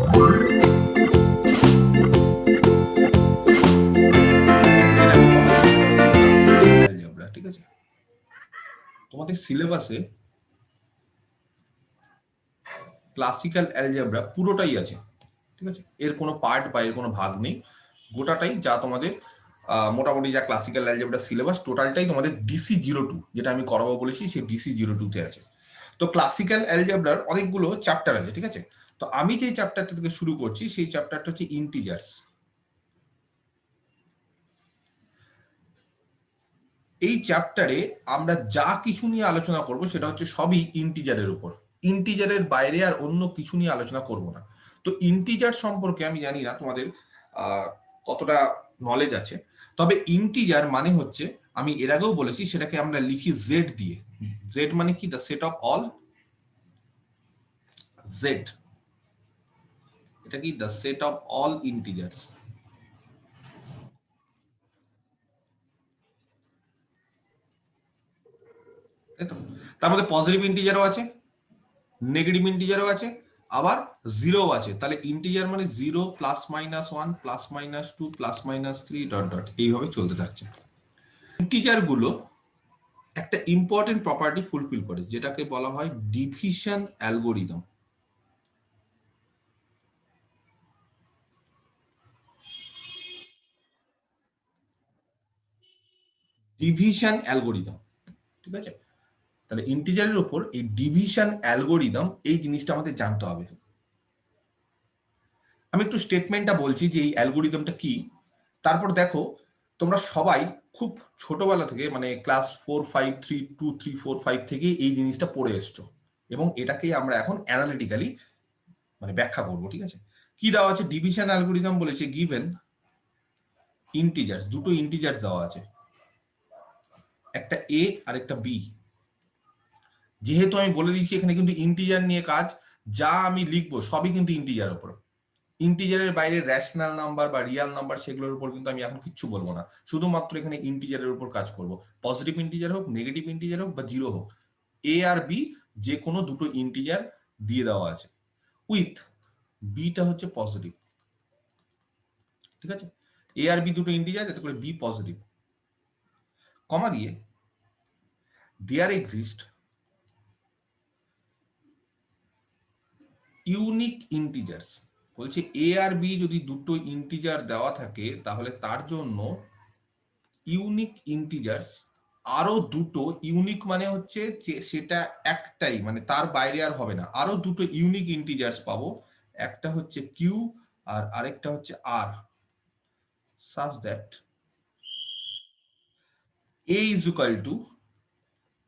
ঠিক আছে, তোমাদের সিলেবাসে ক্লাসিক্যাল অ্যালজেব্রা পুরোটাই আছে, ঠিক আছে, এর কোনো পার্ট বা এর কোনো ভাগ নেই, গোটাটাই যা তোমাদের মোটামুটি যা ক্লাসিক্যাল অ্যালজেব্রা সিলেবাস টোটালটাই তোমাদের DC02 যেটা আমি করাবো বলেছি সেই DC02 তে আছে। তো ক্লাসিক্যাল অ্যালজেব্রার অনেকগুলো চ্যাপ্টার আছে, ঠিক আছে। তো আমি যে চ্যাপ্টারটা থেকে শুরু করছি সেই চ্যাপ্টারটা হচ্ছে ইন্টিজার্স। এই চ্যাপ্টারে আমরা যা কিছু নিয়ে আলোচনা করব সেটা হচ্ছে সবই ইন্টিজারের উপর, ইন্টিজারের বাইরে আর অন্য কিছু নিয়ে আলোচনা করব না। তো ইন্টিজার সম্পর্কে আমি জানি না তোমাদের কতটা নলেজ আছে, তবে ইন্টিজার মানে হচ্ছে, আমি এর আগেও বলেছি, সেটাকে আমরা লিখি জেড দিয়ে। জেড মানে কি? The set of all Z. এটা কি? The set of all integers. তাই তো? তার মধ্যে পজিটিভ ইন্টিজারও আছে, নেগেটিভ ইন্টিজারও আছে, আবার জিরো আছে। তাহলে ইন্টিজার মানে 0 +-1 +-2 +-3 ডট ডট এইভাবে চলতে থাকছে। ইন্টিজার গুলো একটা ইম্পর্টেন্ট প্রপার্টি ফুলফিল করে যেটাকে বলা হয় ডিভিশন অ্যালগোরিদম। ডিভিশন অ্যালগোরিদম, ঠিক আছে। তাহলে ইন্টিজারের উপর এই ডিভিশন অ্যালগোরিদম, এই জিনিসটা আমাদের জানতে হবে। আমি একটু স্টেটমেন্টটা বলছি যে এই অ্যালগোরিদমটা কি, তারপর দেখো তোমরা সবাই খুব ছোটবেলা থেকে মানে ক্লাস 4, 5, 2, 3, 4, 5 থেকে এই জিনিসটা পড়ে এসছো, এবং এটাকেই আমরা এখন অ্যানালিটিক্যালি মানে ব্যাখ্যা করবো, ঠিক আছে। কি দেওয়া আছে? ডিভিশন অ্যালগোরিদম বলেছে গিভেন ইন্টিজার্স, দুটো ইন্টিজার্স দেওয়া আছে, একটা এ আর একটা বি। যেহেতু আমি বলে দিচ্ছি এখানে কিন্তু ইন্টিজার নিয়ে কাজ, যা আমি লিখবো সবই কিন্তু ইন্টিজার উপর। ইন্টিজারের বাইরে রেশনাল নাম্বার বা রিয়াল নাম্বার সেগুলোর উপর কিন্তু আমি এখন কিচ্ছু বলবো না, শুধুমাত্র এখানে ইন্টিজারের উপর কাজ করব। পজিটিভ ইন্টিজার হোক, নেগেটিভ ইন্টিজার হোক বা জিরো হোক, এ আর বি যে কোনো দুটো ইন্টিজার দিয়ে দেওয়া আছে, উইথ বিটা হচ্ছে পজিটিভ, ঠিক আছে। এ আর বি দুটো ইন্টিজার, যাতে করে বি পজিটিভ, কমা দিয়ে দেয়ার এক্সিস্ট ইউনিক ইন্টিজার্স। বলছে এ আর বি যদি দুটো ইন্টিজার দেওয়া থাকে তাহলে তার জন্য ইউনিক ইন্টিজার্স আরো দুটো, ইউনিক মানে হচ্ছে যে সেটা একটাই, মানে তার বাইরে আর হবে না, আরো দুটো ইউনিক ইন্টিজার্স পাবো। একটা হচ্ছে কিউ আর আরেকটা হচ্ছে আর, such that a is equal to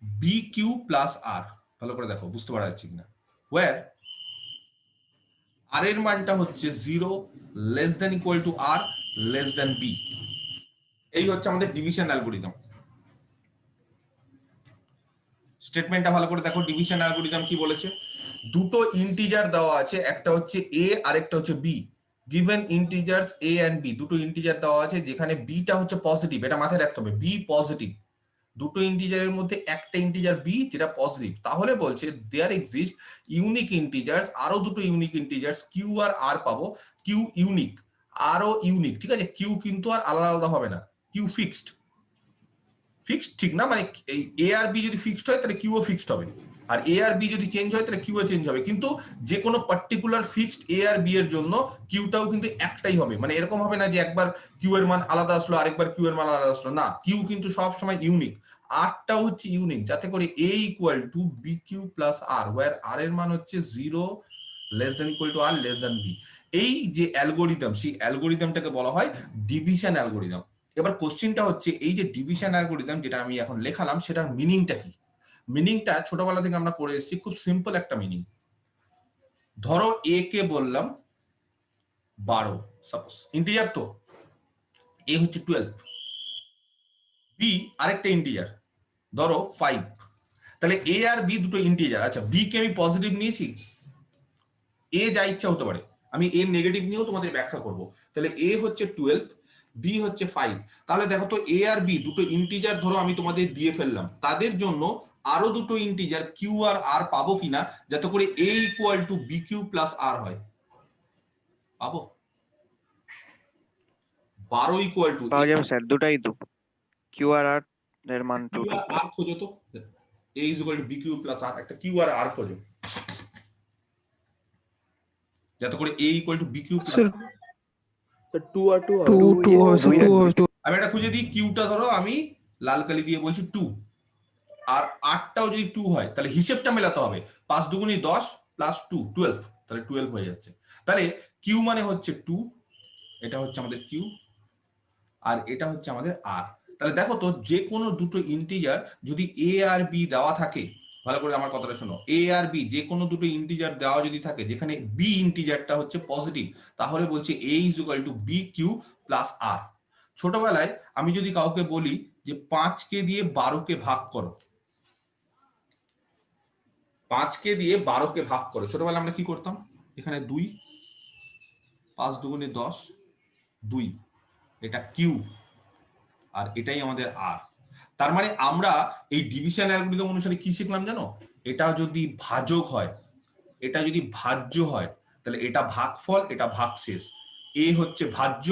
bq plus r। ভালো করে দেখো, বুঝতে পারা যাচ্ছে কিনা। where আর এর মানটা হচ্ছে 0 less than equal to r less than b। এই হচ্ছে আমাদের ডিভিশন অ্যালগোরিদম। স্টেটমেন্টটা ভালো করে দেখো, ডিভিশন অ্যালগোরিদম কি বলেছে? দুটো ইন্টিজার দেওয়া আছে, একটা হচ্ছে এ আর একটা হচ্ছে b. Given integers a and b, দুটো ইন্টিজার দেওয়া আছে যেখানে বিটা হচ্ছে পজিটিভ, এটা মাথায় রাখতে হবে, বি পজিটিভ। দুটো ইন্টিজারের মধ্যে একটা ইন্টিজার বি যেটা পজিটিভ, তাহলে বলছে দেয়ার এক্সিস্ট ইউনিক ইন্টিজার্স, আরো দুটো ইউনিক ইন্টিজার্স কিউ আর আর পাবো। কিউ ইউনিক, আরো ইউনিক, ঠিক আছে। কিউ কিন্তু আর আলাদা আলাদা হবে না, কিউ ফিক্সড। ফিক্সড ঠিক না, মানে এই এ আর বি যদি ফিক্সড হয় তাহলে কিউও ফিক্সড হবে, আর এ আর বি যদি চেঞ্জ হয় তাহলে কিউ চেঞ্জ হবে, কিন্তু যে কোনো পার্টিকুলার ফিক্সড এ আর বি এর জন্য কিউটাও কিন্তু একটাই হবে। মানে এরকম হবে না যে একবার কিউ এর মান আলাদা আসলো আরেকবার কিউ এর মান আলাদা আসলো, না, কিউ কিন্তু সব সময় ইউনিক। আরটাও হচ্ছে ইউনিক, যাতে করে A equal to B Q plus R, where R এর মান হচ্ছে 0 less than equal to R less than B. এই যে অ্যালগোরিদম, সেই অ্যালগোরিদমটাকে বলা হয় ডিভিশন অ্যালগোরিদম। এবার কোশ্চেনটা হচ্ছে এই যে ডিভিশন অ্যালগোরিদম যেটা আমি এখন লেখালাম সেটার মিনিংটা কি? মিনিংটা ছোটবেলা থেকে আমরা পড়ে এসেছি, খুব সিম্পল একটা মিনিং। ধরো এ কে বললাম 12, সাপোজ ইন্টিজার, তো এ হচ্ছে 12, বি আরেকটা ইন্টিজার ধরো 5, তাহলে এ আর বি দুটো ইন্টিজার। আচ্ছা, বি কে আমি পজিটিভ নিয়েছি, এ যা ইচ্ছা হতে পারে, আমি এর নেগেটিভ নিয়েও তোমাদের ব্যাখ্যা করব। তাহলে এ হচ্ছে 12, বি হচ্ছে 5। তাহলে দেখো তো এ আর বি দুটো ইন্টিজার ধরো আমি তোমাদের দিয়ে ফেললাম, তাদের জন্য আরো দুটো ইন্টিজার কিউ আর আর পাবো কিনা, যাতে করে A equal to B Q plus R হয়। পাবো 12 ইকুয়াল টু পাওয়া যাবে স্যার, দুটাই তো কিউ আর আর এর মান 2 কিউ 2। আর আর খোঁজো তো, a is equal to B Q plus R, একটা কিউ আর আর খোঁজো যাতে করে a equal to B Q plus. 2 আর 2 2 হবে 2 হবে স্যার, 2 হবে 2। আমি একটা খুঁজে দিই, কিউটা ধরো আমি লাল কালি দিয়ে বলছি 2, আর 8টাও যদি 2 হয় তাহলে হিসেবটা মেলাতে হবে, 5 দুগুণী 10 প্লাস 2 12, তাহলে 12 হয়ে যাচ্ছে। তাহলে কিউ মানে হচ্ছে 2, এটা হচ্ছে আমাদের কিউ, আর এটা হচ্ছে আমাদের আর। তাহলে দেখো তো যে কোনো দুটো ইন্টিজার যদি এ আর বি দেওয়া থাকে, ভালো করে আমার কথাটা শোনো, এ আর বি যে কোনো দুটো ইন্টিজার দেওয়া যদি থাকে যেখানে বি ইন্টিজারটা হচ্ছে পজিটিভ, তাহলে বলছে A is equal to B Q plus R. ছোটবেলায় আমি যদি কাউকে বলি যে 5কে দিয়ে 12কে ভাগ করো, 5কে দিয়ে 12কে ভাগ করো, ছোটবেলায় আমরা কি করতাম, এখানে 2, 5 দুগুণে 10, 2, এটা কিউ, আর এটাই আমাদের আর। তার মানে আমরা এই ডিভিশন অ্যালগরিদম অনুসারে কি শিখলাম জানো, এটা যদি ভাজক হয়, এটা যদি ভাজ্য হয়, তাহলে এটা ভাগফল, এটা ভাগশেষ। এ হচ্ছে ভাজ্য,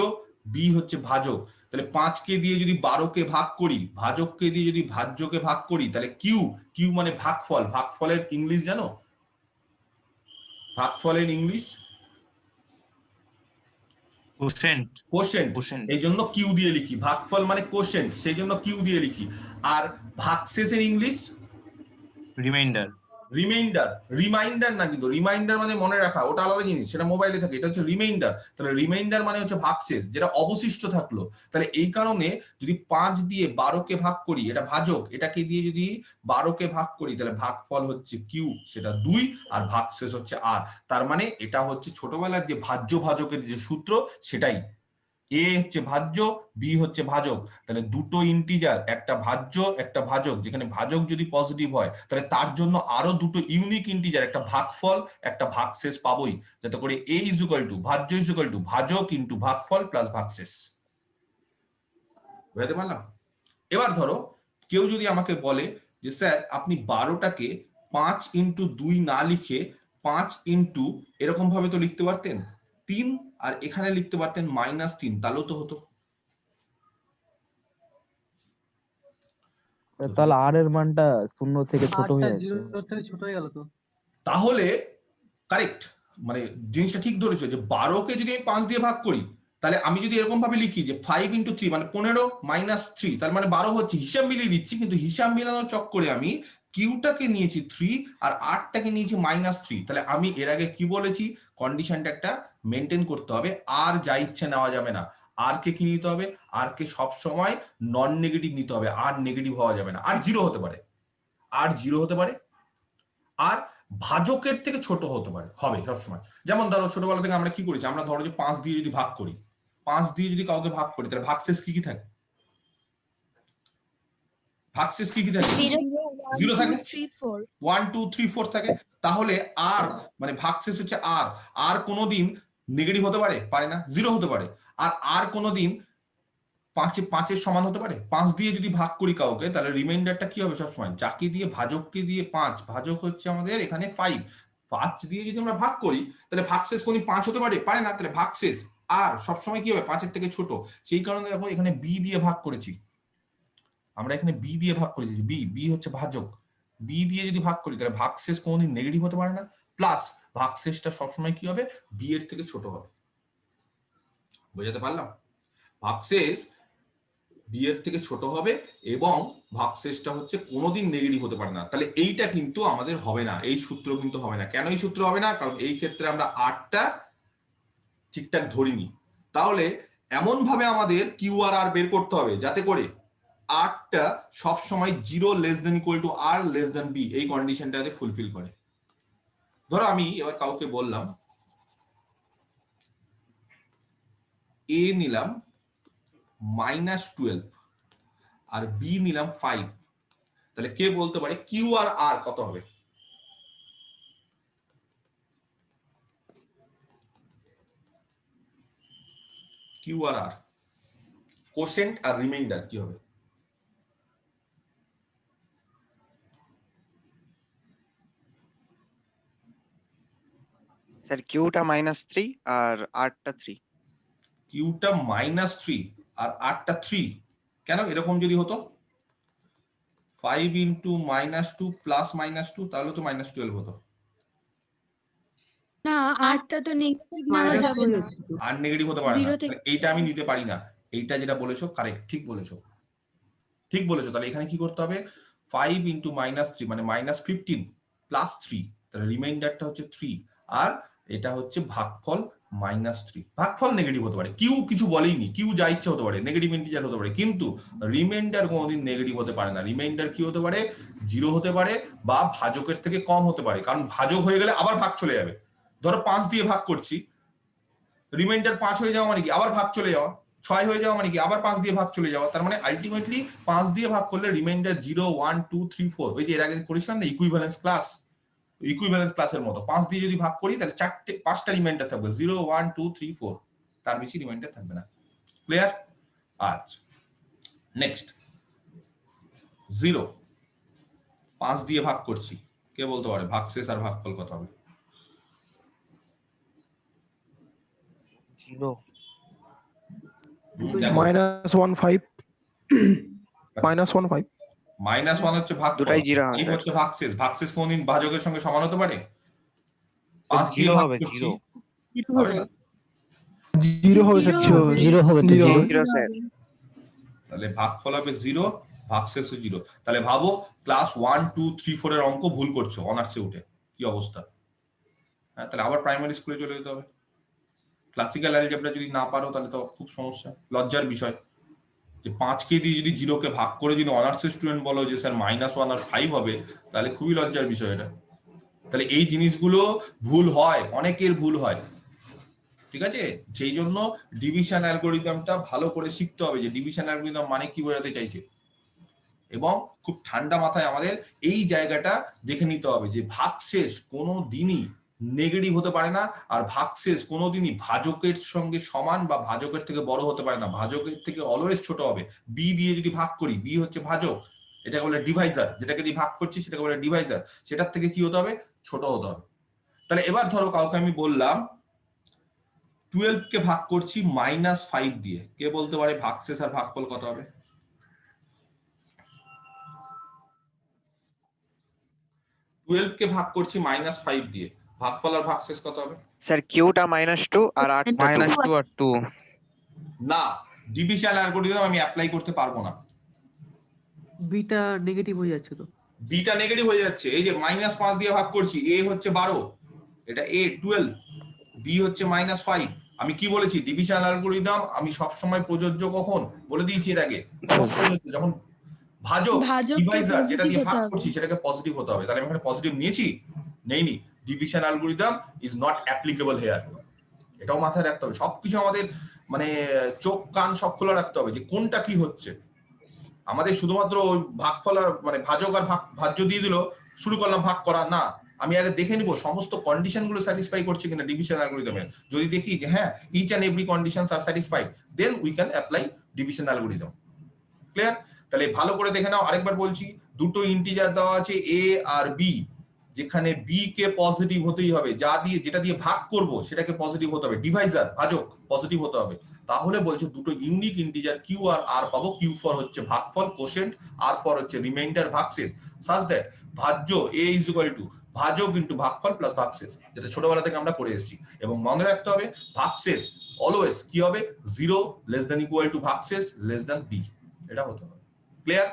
বি হচ্ছে ভাজক। তাহলে 5কে দিয়ে যদি 12কে ভাগ করি, ভাজককে দিয়ে যদি ভাজ্যকে ভাগ করি, তাহলে কিউ, কিউ মানে ভাগফল। ভাগফলের ইংলিশ জানো, ভাগফলের ইংলিশ কোশেন্ট। Quotient, quotient. এই জন্য কিউ দিয়ে লিখি। ভাগফল মানে কোশেন্ট, সেই জন্য কিউ দিয়ে লিখি। আর ভাগশেষের ইংলিশ রিমাইন্ডার। রিমাইন্ডার, রিমাইন্ডার না, কিন্তু রিমাইন্ডার মানে মনে রাখা, ওটা আলাদা জিনিস, সেটা মোবাইলে থাকে, এটা হচ্ছে রিমাইন্ডার। তাহলে রিমাইন্ডার মানে হচ্ছে ভাগশেষ, যেটা অবশিষ্ট থাকলো। তাহলে এই কারণে যদি 5 দিয়ে 12কে ভাগ করি, এটা ভাজক, এটাকে দিয়ে যদি 12কে ভাগ করি, তাহলে ভাগফল হচ্ছে কিউ, সেটা 2, আর ভাগশেষ হচ্ছে আর। তার মানে এটা হচ্ছে ছোটবেলার যে ভাজ্য ভাজকের যে সূত্র সেটাই, এ হচ্ছে ভাজ্য, বি হচ্ছে ভাজক। তাহলে দুটো ইন্টিজার, একটা ভাজ্য একটা ভাজক, যেখানে ভাজক যদি পজিটিভ হয় তাহলে তার জন্য আরো দুটো ইউনিক ইন্টিজার, একটা ভাগফল একটা ভাগশেষ পাবোই, যাতে করে এ ইজ ইকুয়াল টু ভাজ্য ইজ ইকুয়াল টু ভাজক ইন্টু ভাগফল প্লাস ভাগশেষ। বুঝতে পারলাম? এবার ধরো কেউ যদি আমাকে বলে যে স্যার আপনি 12টাকে 5 ইন্টু 2 না লিখে 5 ইন্টু এরকম ভাবে তো লিখতে পারতেন 3, আর এখানে লিখতে পারতেন -3, তাহলেও তো হতো। তাহলে আর এর মানটা 0 থেকে ছোট হয়ে যাচ্ছে। 0 থেকে ছোট হয়ে গেল তো। তাহলে কারেক্ট, মানে জিনিসটা ঠিক ধরেছো যে 12কে যদি আমি 5 দিয়ে ভাগ করি, তাহলে আমি যদি এরকম ভাবে লিখি যে 5 ইন্টু 3 মানে 15 -3, তার মানে 12 হচ্ছে, হিসাব মিলিয়ে দিচ্ছি, কিন্তু হিসাব মিলানোর চক্করে আমি কিউটাকে নিয়েছি 3 আর আরটাকে নিয়েছি -3। তাহলে আমি এর আগে কি বলেছি, কন্ডিশনটা একটা মেনটেন করতে হবে, আর যা ইচ্ছে নেওয়া যাবে না। আর কে কি নিতে হবে, আর কে সব সময় নন নেগেটিভ নিতে হবে, আর নেগেটিভ হওয়া যাবে না। আর জিরো হতে পারে, আর জিরো হতে পারে, আর ভাজকের থেকে ছোট হতে পারে, হবে সবসময়। যেমন ধরো ছোটবেলা থেকে আমরা কি করেছি, আমরা ধরো যে 5 দিয়ে যদি ভাগ করি, 5 দিয়ে যদি কাউকে ভাগ করি, তাহলে ভাগশেষ কি কি থাকে, ভাগশেষ কি কি থাকে, 0 থাকে, 1 2 3 4 থাকে। তাহলে আর মানে ভাগশেষ হচ্ছে আর, আর কোনোদিন নেগেটিভ হতে পারে, পারে না, 0 হতে পারে। আর আর কোনোদিন 5-এর সমান হতে পারে। 5 দিয়ে যদি ভাগ করি কাউকে, তাহলে রিমাইন্ডারটা কি হবে সবসময়, যাকে দিয়ে ভাজককে দিয়ে 5, ভাজক হচ্ছে আমাদের এখানে 5, 5 দিয়ে যদি আমরা ভাগ করি তাহলে ভাগশেষ কোনদিন 5 হতে পারে, পারে না। তাহলে ভাগশেষ আর সবসময় কি হবে, 5-এর থেকে ছোট। সেই কারণে দেখো এখানে বি দিয়ে ভাগ করেছি, আমরা এখানে বি দিয়ে ভাগ করেছি, বি বি হচ্ছে ভাজক, বি দিয়ে যদি ভাগ করি তাহলে ভাগশেষ কোনদিন নেগেটিভ হতে পারে না, প্লাস ভাগশেষটা সবসময় কি হবে, বি এর থেকে ছোট হবে। বুঝাতে পারলাম? ভাগশেষ বি এর থেকে ছোট হবে এবং ভাগশেষটা হচ্ছে কোনোদিন নেগেটিভ হতে পারে না। তাহলে এইটা কিন্তু আমাদের হবে না, এই সূত্র কিন্তু হবে না। কেন এই সূত্র হবে না, কারণ এই ক্ষেত্রে আমরা 8টা ঠিকঠাক ধরিনি। তাহলে এমন ভাবে আমাদের কিউ আর আর বের করতে হবে যাতে করে 8টা সবসময় 0 less than equal to R less than B, এই কন্ডিশনটাতে ফুলফিল করে। ধরো আমি এবার কাউকে বললাম এ নিলাম -12 আর বি নিলাম 5, তাহলে কে বলতে পারে কিউ আর আর কত হবে? কিউ আর আর, কোশেন্ট আর রিমাইন্ডার কি হবে? স্যার কিউটা -3 আর আরটা 3। কিউটা -3 আর আরটা 3, কেন এরকম যদি হতো 5 ইন্টু -2 প্লাস -2 তাহলে তো -12 হতো। না, আটটা তো নেগেটিভ নেওয়া যাবে না। আর নেগেটিভ হতে পারে না, Zero থেকে- তাহলে এইটা আমি নিতে পারি না। এইটা যেটা বলেছো কারেক্ট, ঠিক বলেছো, ঠিক বলেছো। তাহলে এখানে কি করতে হবে, 5 ইন্টু -3 মানে -15 প্লাস 3, তাহলে রিমাইন্ডারটা হচ্ছে 3, আর এটা হচ্ছে ভাগফল -3। ভাগফল নেগেটিভ হতে পারে, কিউ কিছু বলেইনি, কিউ যা ইচ্ছা হতে পারে, নেগেটিভ ইন্টিজার হতে পারে, কিন্তু রিমাইন্ডার কোনোদিন নেগেটিভ হতে পারে না। রিমাইন্ডার কি হতে পারে, 0 হতে পারে বা ভাজকের থেকে কম হতে পারে, কারণ ভাজক হয়ে গেলে আবার ভাগ চলে যাবে। ধরো 5 দিয়ে ভাগ করছি, রিমাইন্ডার 5 হয়ে যাওয়া মানে কি আবার ভাগ চলে যাওয়া, 6 হয়ে যাওয়া মানে কি আবার 5 দিয়ে ভাগ চলে যাওয়া। তার মানে আলটিমেটলি 5 দিয়ে ভাগ করলে রিমাইন্ডার 0 1 2 3 4, ওই যে এর আগে করেছিলাম না ইকুইভ্যালেন্স ক্লাস, ইকুইভ্যালেন্স ক্লাসের মতো 5 দিয়ে যদি ভাগ করি তাহলে 5টা রিমাইন্ডার থাকবে, 0 1 2 3 4, তার বেশি রিমাইন্ডার থাকবে না। ক্লিয়ার? আচ্ছা, নেক্সট 0 5 দিয়ে ভাগ করছি, কে বলতে পারে ভাগশেষ আর ভাগফল কত হবে? 0 দেখো, -15 -15 -1 হচ্ছে ভাগফল, দুটাই 0 হবে 5 স্যার। হচ্ছে ভাগশেষ। ভাগশেষ কোনদিন ভাজকের সঙ্গে সমান হতে পারে? 5 দিয়ে 0 ভাগ হবে, করছি, 0 হবে না? 0 হবে স্যার, 0 হবে তো, 0 0 স্যার। তাহলে ভাগফল হবে 0, ভাগশেষও 0। তাহলে ভাবো ক্লাস 1 2 3 4 এর অঙ্ক ভুল করছো অনার্সে উঠে, কি অবস্থা? হ্যাঁ, তাহলে আবার প্রাইমারি স্কুলে চলে যেতে হবে। ক্লাসিক্যাল অ্যালজেব্রা যদি না পারো তাহলে তো খুব সমস্যা, লজ্জার বিষয় যে 5কে দিয়ে যদি 0কে ভাগ করে যদি অনার্সের স্টুডেন্ট বলো যে স্যার -1 আর 5 হবে, তাহলে খুবই লজ্জার বিষয় এটা। তাহলে এই জিনিসগুলো ভুল হয়, অনেকের ভুল হয়, ঠিক আছে? সেই জন্য ডিভিশন অ্যালগরিদমটা ভালো করে শিখতে হবে, যে ডিভিশন অ্যালগরিদম মানে কি বোঝাতে চাইছে, এবং খুব ঠান্ডা মাথায় আমাদের এই জায়গাটা দেখে নিতে হবে যে ভাগশেষ কোনো দিনই নেগেটিভ হতে পারে না, আর ভাগশেষ কোনোদিনই ভাজকের সঙ্গে সমান বা ভাজকের থেকে বড় হতে পারে না, ভাজকের থেকে অলওয়েজ ছোট হবে। বি দিয়ে যদি ভাগ করি, বি হচ্ছে ভাজক, এটাকে বলে ডিভাইজার, যেটাকে দিয়ে ভাগ করছি সেটাকে বলে ডিভাইজার, সেটার থেকে কি হতে হবে, ছোট হতে হবে। তাহলে এবার ধরো কাউকে আমি বললাম 12 কে ভাগ করছি -5 দিয়ে, কে বলতে পারে ভাগশেষ আর ভাগফল কত হবে? 12 কে ভাগ করছি -5 দিয়ে, ভাগফল আর ভাগশেষ কত হবে? স্যার কিউটা -2 আর আরটা 2। -2 আর 2 না, ডিভিশন অ্যালগরিদম আমি অ্যাপ্লাই করতে পারবো না। বিটা নেগেটিভ হয়ে যাচ্ছে তো। বিটা নেগেটিভ হয়ে যাচ্ছে, এই যে -5 দিয়ে ভাগ করছি, এ হচ্ছে 12, এটা এ 12, বি হচ্ছে -5। আমি কি বলেছি, ডিভিশন অ্যালগরিদম আমি সব সময় প্রযোজ্য কখন বলে দিয়েছি এর আগে, যখন ভাজক ভাজককে ডিভাইজার যেটা দিয়ে positive ভাগ হতে হবে। করছি সেটাকে পজিটিভ হতে হবে। তাহলে আমি এখানে পজিটিভ নিয়েছি, নেইনি, division algorithm is not applicable here. এটাও মাথায় রাখতে হবে, সবকিছু আমাদের মানে চোখ কান সব খোলা রাখতে হবে যে কোনটা কি হচ্ছে। আমাদের শুধুমাত্র ওই ভাগফল আর মানে ভাজক আর ভাজ্য দিয়ে দিল, শুরু করলাম ভাগ করা, না, আমি আগে দেখে নিব সমস্ত কন্ডিশন গুলো স্যাটিসফাই করছে কিনা ডিভিশন অ্যালগরিদমের। যদি দেখি যে হ্যাঁ each and every conditions are satisfied, then we can apply division algorithm. Clear? তাহলে ভালো করে দেখে নাও, আরেকবার বলছি, দুটো ইন্টিজার দেওয়া আছে এ আর বি, যেখানে বি কে পজিটিভ হতেই হবে, যেটা দিয়ে ভাগ করব সেটাকে পজিটিভ হতে হবে, ডিভাইজার ভাজক পজিটিভ হতে হবে। তাহলে বলছে দুটো ইউনিক ইন্টিজার কিউ আর আর পাবো, কিউ ফর হচ্ছে ভাগফল কোশেন্ট, আর ফর হচ্ছে রিমাইন্ডার ভাগশেষ, সাজ দ্যাট ভাজ্য এ ইজ ইকুয়াল টু ভাজক ইন্টু ভাগফল প্লাস ভাগশেষ, যেটা ছোটবেলা থেকে আমরা করে এসেছি। এবং মনে রাখতে হবে ভাগশেষ অলওয়েজ কি হবে, 0 লেস দ্যান ইকুয়াল টু ভাগশেষ লেস দ্যান বি, এটা হতে হবে। ক্লিয়ার?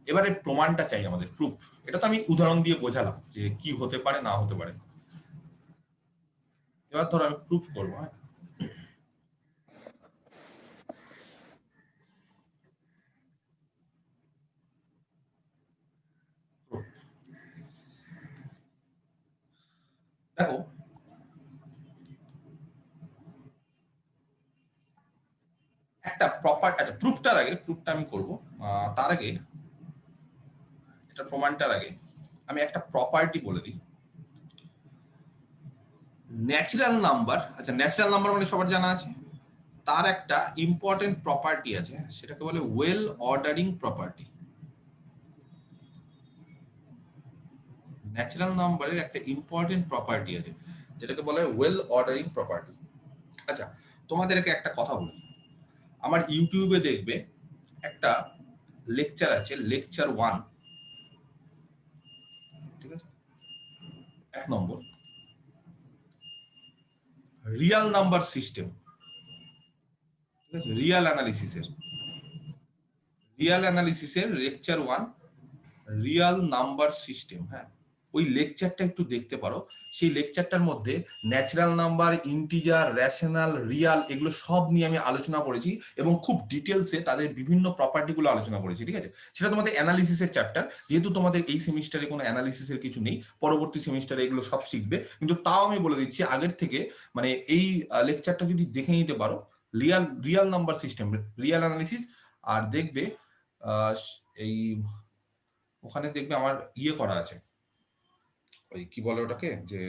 এবারে প্রমাণটা চাই আমাদের, প্রুফ। এটা তো আমি উদাহরণ দিয়ে বোঝালাম যে কি হতে পারে না হতে পারে, এবার ধরো আমি প্রুফ করবো। হ্যাঁ, দেখো একটা প্রপার, আচ্ছা প্রুফটার আগে, প্রুফটা আমি করবো তার আগে, এটা প্রমাণটার আগে আমি একটা প্রপার্টি বলে দিই। ন্যাচারাল নাম্বার, আচ্ছা ন্যাচারাল নাম্বার মানে সবার জানা আছে, তার একটা ইম্পর্টেন্ট প্রপার্টি আছে, সেটাকে বলে ওয়েল অর্ডারিং প্রপার্টি। ন্যাচারাল নাম্বারের একটা ইম্পর্টেন্ট প্রপার্টি আছে যেটাকে বলা হয় ওয়েল অর্ডারিং প্রপার্টি। আচ্ছা, তোমাদেরকে একটা কথা বলি, আমার ইউটিউবে দেখবে একটা লেকচার আছে, লেকচার 1, ঠিক আছে, 1 নম্বর রিয়াল নাম্বার সিস্টেম, ঠিক আছে, রিয়াল অ্যানালিসিসের লেকচার 1 রিয়াল নাম্বার সিস্টেম। হ্যাঁ, ওই লেকচারটা একটু দেখতে পারো। সেই লেকচারটার মধ্যে natural number, integer, rational, real এগুলো সব নিয়ে আমি আলোচনা করেছি এবং খুব ডিটেলসে তাদের বিভিন্ন প্রপার্টি গুলো আলোচনা করেছি, ঠিক আছে। সেটা তোমাদের অ্যানালিসিসের চ্যাপ্টার, যেহেতু তোমাদের এই সেমিস্টারে কোনো অ্যানালিসিসের কিছু নেই, পরবর্তী সেমিস্টারে এগুলো সব শিখবে। কিন্তু তাও আমি বলে দিচ্ছি আগের থেকে, মানে এই লেকচারটা যদি দেখে নিতে পারো, real number system, real analysis, আর দেখবে এই ওখানে দেখবে আমার ইয়ে করা আছে, ওই কি বলে ওটাকে, যে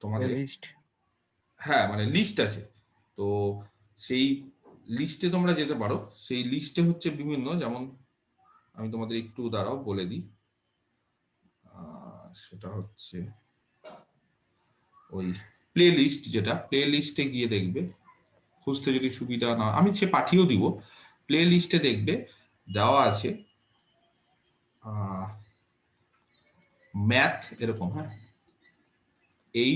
তোমাদের হ্যাঁ মানে লিস্ট আছে, তো সেই লিস্টে তোমরা যেতে পারো। সেই লিস্টে হচ্ছে বিভিন্ন, যেমন আমি তোমাদের একটু দাঁড়াও বলে দিই, সেটা হচ্ছে ওই প্লে লিস্ট, যেটা প্লে লিস্টে গিয়ে দেখবে, খুঁজতে যদি সুবিধা না, আমি সে পাঠিয়েও দিব, প্লে লিস্টে দেখবে দেওয়া আছে ম্যাথ এরকম, হ্যাঁ,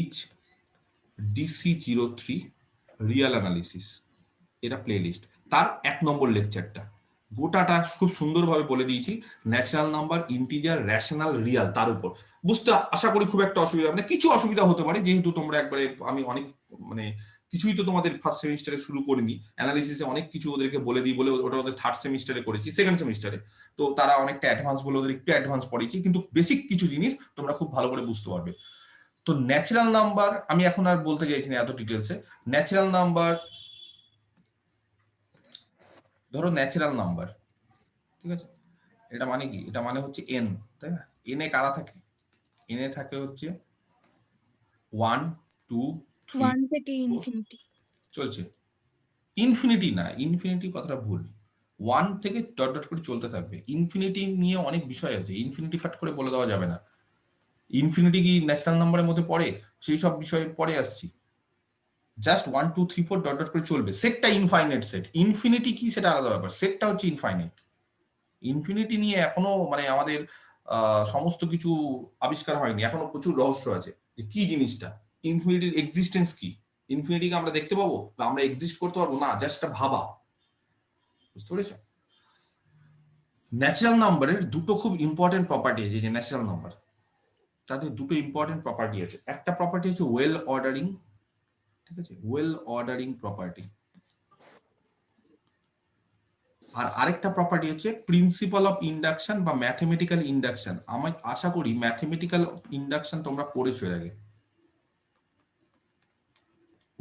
HDC03 রিয়াল অ্যানালিসিস, এটা প্লে লিস্ট, তার 1 নম্বর লেকচারটা গোটাটা খুব সুন্দরভাবে বলে দিয়েছি, natural number, integer, rational, Real, তার উপর। বুঝতে আশা করি খুব একটা অসুবিধা হবে না, কিছু অসুবিধা হতে পারে যেহেতু তোমরা একবারে, আমি অনেক মানে কিছুই তো তোমাদের ফার্স্ট সেমিস্টারে শুরু করিনি, অ্যানালিসিসে অনেক কিছু ওদেরকে বলে দিই বলে ওটা ওদের থার্ড সেমিস্টারে করেছি, সেকেন্ড সেমিস্টারে, তো তারা অনেকটা অ্যাডভান্স বলে ওদের একটু অ্যাডভান্স পড়েছি, কিন্তু বেসিক কিছু জিনিস তোমরা খুব ভালো করে বুঝতে পারবে। তো ন্যাচারাল নাম্বার আমি এখন আর বলতে চাইছি না এত ডিটেলসে। ন্যাচারাল নাম্বার, ধরো ন্যাচারাল নাম্বার, ঠিক আছে, এটা মানে কি, এটা মানে হচ্ছে এন, তাই না? এনে কারা থাকে? এনে থাকে হচ্ছে 1 2 3 1 থেকে ইনফিনিটি। চলছে, ইনফিনিটি না, ইনফিনিটি কথাটা ভুল, 1 থেকে ডট ডট করে চলতে থাকবে। ইনফিনিটি নিয়ে অনেক বিষয় আছে, ইনফিনিটি ফাট করে বলে দেওয়া যাবে না। ইনফিনিটি কি ন্যাচারাল নাম্বারের মধ্যে পড়ে? সেই সব বিষয়ে পরে আসছি। জাস্ট 1 2 3 4 ডট ডট করে চলবে। সেটটা ইনফাইনাইট সেট, ইনফিনিটি কি সেটা আলাদা ব্যাপার, সেটটা হচ্ছে ইনফাইনাইট। ইনফিনিটি নিয়ে এখনো মানে আমাদের সমস্ত কিছু আবিষ্কার হয়নি, এখনো প্রচুর রহস্য আছে যে কি জিনিসটা, ইনফিনিটির এক্সিস্টেন্স কি, ইনফিনিটিকে আমরা দেখতে পাবো বা আমরা এক্সিস্ট করতে পারবো না, জাস্ট একটা ভাবা। বুঝতে পেরেছো? ন্যাচারাল নাম্বারের দুটো খুব ইম্পর্টেন্ট প্রপার্টি আছে, যে ন্যাচারাল নাম্বার তাদের দুটো ইম্পর্টেন্ট প্রপার্টি আছে। একটা প্রপার্টি হচ্ছে ওয়েল অর্ডারিং, ঠিক আছে, ওয়েল অর্ডারিং প্রপার্টি, আর আরেকটা প্রপার্টি হচ্ছে প্রিন্সিপাল অফ ইন্ডাকশন বা ম্যাথমেটিক্যাল ইন্ডাকশন। আমি আশা করি ম্যাথমেটিক্যাল ইন্ডাকশন তোমরা পড়েছো এর আগে,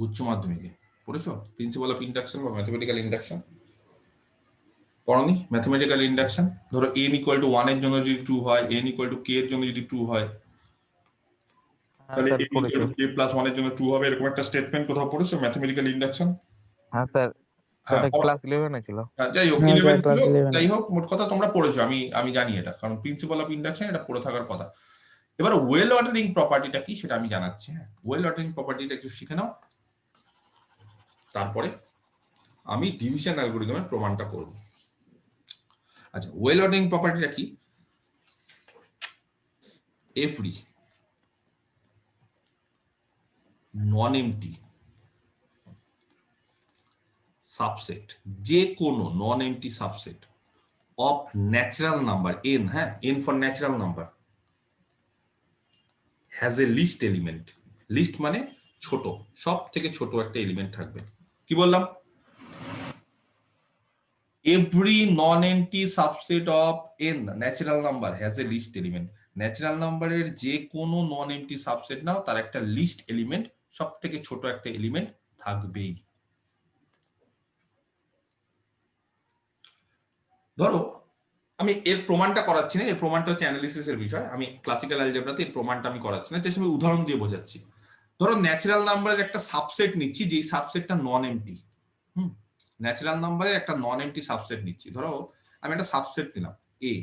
উচ্চ মাধ্যমিকে পড়েছো প্রিন্সিপাল অফ ইন্ডাকশন বা ম্যাথমেটিক্যাল ইন্ডাকশন? পড়নি? ম্যাথমেটিক্যাল ইন্ডাকশন, ধরো n = 1 এর জন্য যদি ট্রু হয়, n = k এর জন্য যদি ট্রু হয়, তাহলে n = k + 1 এর জন্য ট্রু হবে, এরকম একটা স্টেটমেন্ট কোথাও পড়েছো ম্যাথমেটিক্যাল ইন্ডাকশন? হ্যাঁ স্যার, হ্যাঁ, ক্লাস 11 এ ছিল। যাই হোক, হ্যাঁ, 11 class ছিল, 11 যাই হোক, মোট কথা তোমরা পড়েছো, আমি জানি এটা, কারণ প্রিন্সিপাল অফ ইন্ডাকশন এটা পড়ে থাকার কথা। এবার ওয়েল অর্ডারিং প্রপার্টিটা কি সেটা আমি জানাচ্ছি। হ্যাঁ, ওয়েল অর্ডারিং প্রপার্টিটা একটু শিখে নাও, তারপরে আমি ডিভিশন অ্যালগরিদমের প্রমাণটা করব। আচ্ছা, ওয়েল অর্ডারিং প্রপার্টিটা কি? এভরি নন এমটি সাবসেট, যে কোনো non empty subset of natural number n, হ্যাঁ, n for natural number, has a least element. Least মানে ছোট, সব থেকে ছোট একটা এলিমেন্ট থাকবে। কি বললাম? Every non empty subset of n natural number has a least element. Natural নাম্বারের যে কোনো নন এমটি সাবসেট নাও, তার একটা লিস্ট এলিমেন্ট, সব থেকে ছোট একটা এলিমেন্ট থাকবেই। ধরো আমি এর প্রমাণটা করাচ্ছি না, এর প্রমাণটা হচ্ছে অ্যানালিসিসের বিষয়, আমি ক্লাসিক্যাল অ্যালজেব্রাতে এর প্রমাণটা আমি করাচ্ছি না, জাস্ট আমি উদাহরণ দিয়ে বোঝাচ্ছি। ধরো ন্যাচারাল নাম্বারের একটা সাবসেট নিচ্ছি, যেই সাবসেটটা নন এমটি। ন্যাচারাল নাম্বারের একটা নন এমটি সাবসেট নিচ্ছি, ধরো আমি একটা সাবসেট নিলাম a,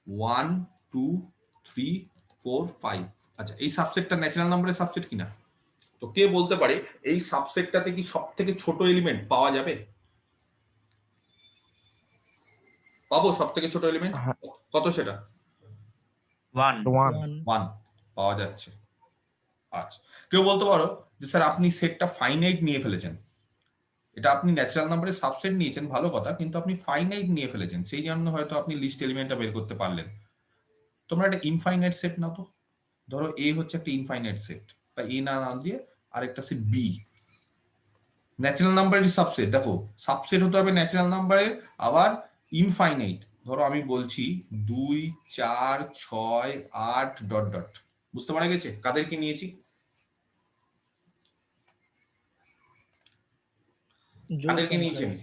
1 2 3 4 5। আচ্ছা, এই সাবসেটটা ন্যাচারাল নাম্বারের সাবসেট কিনা? তো কে বলতে পারে এই সাবসেটটাতে কি সবথেকে ছোট এলিমেন্ট পাওয়া যাবে? পাবো সবথেকে ছোট এলিমেন্ট হ্যাঁ। কত সেটা? 1 1 পাওয়া যাচ্ছে। আচ্ছা, কেউ বলতে পারো যে স্যার আপনি সেটটা ফাইনাইট নিয়ে ফেলেছেন। এটা আপনি ন্যাচারাল নাম্বারের সাবসেট নিয়েছেন, ভালো কথা, কিন্তু আপনি ফাইনাইট নিয়ে ফেলেছেন, সেই জন্য হয়তো আপনি লিস্ট এলিমেন্টটা বের করতে পারলেন। তোমরা একটা ইনফাইনাইট সেট নাও তো। ধরো এ হচ্ছে একটা ইনফাইনাইট সেট, বা এ না নাম দিয়ে আরেকটা সেট বি, ন্যাচারাল নাম্বারের সাবসেট। দেখো সাবসেট হতে হবে ন্যাচারাল নাম্বারের, আবার ইনফাইনাইট। ধরো আমি বলছি 2 4 6 8 ডট ডট। বুঝতে পারা গেছে কাদেরকে নিয়েছি? কাদেরকে নিয়েছি আমি?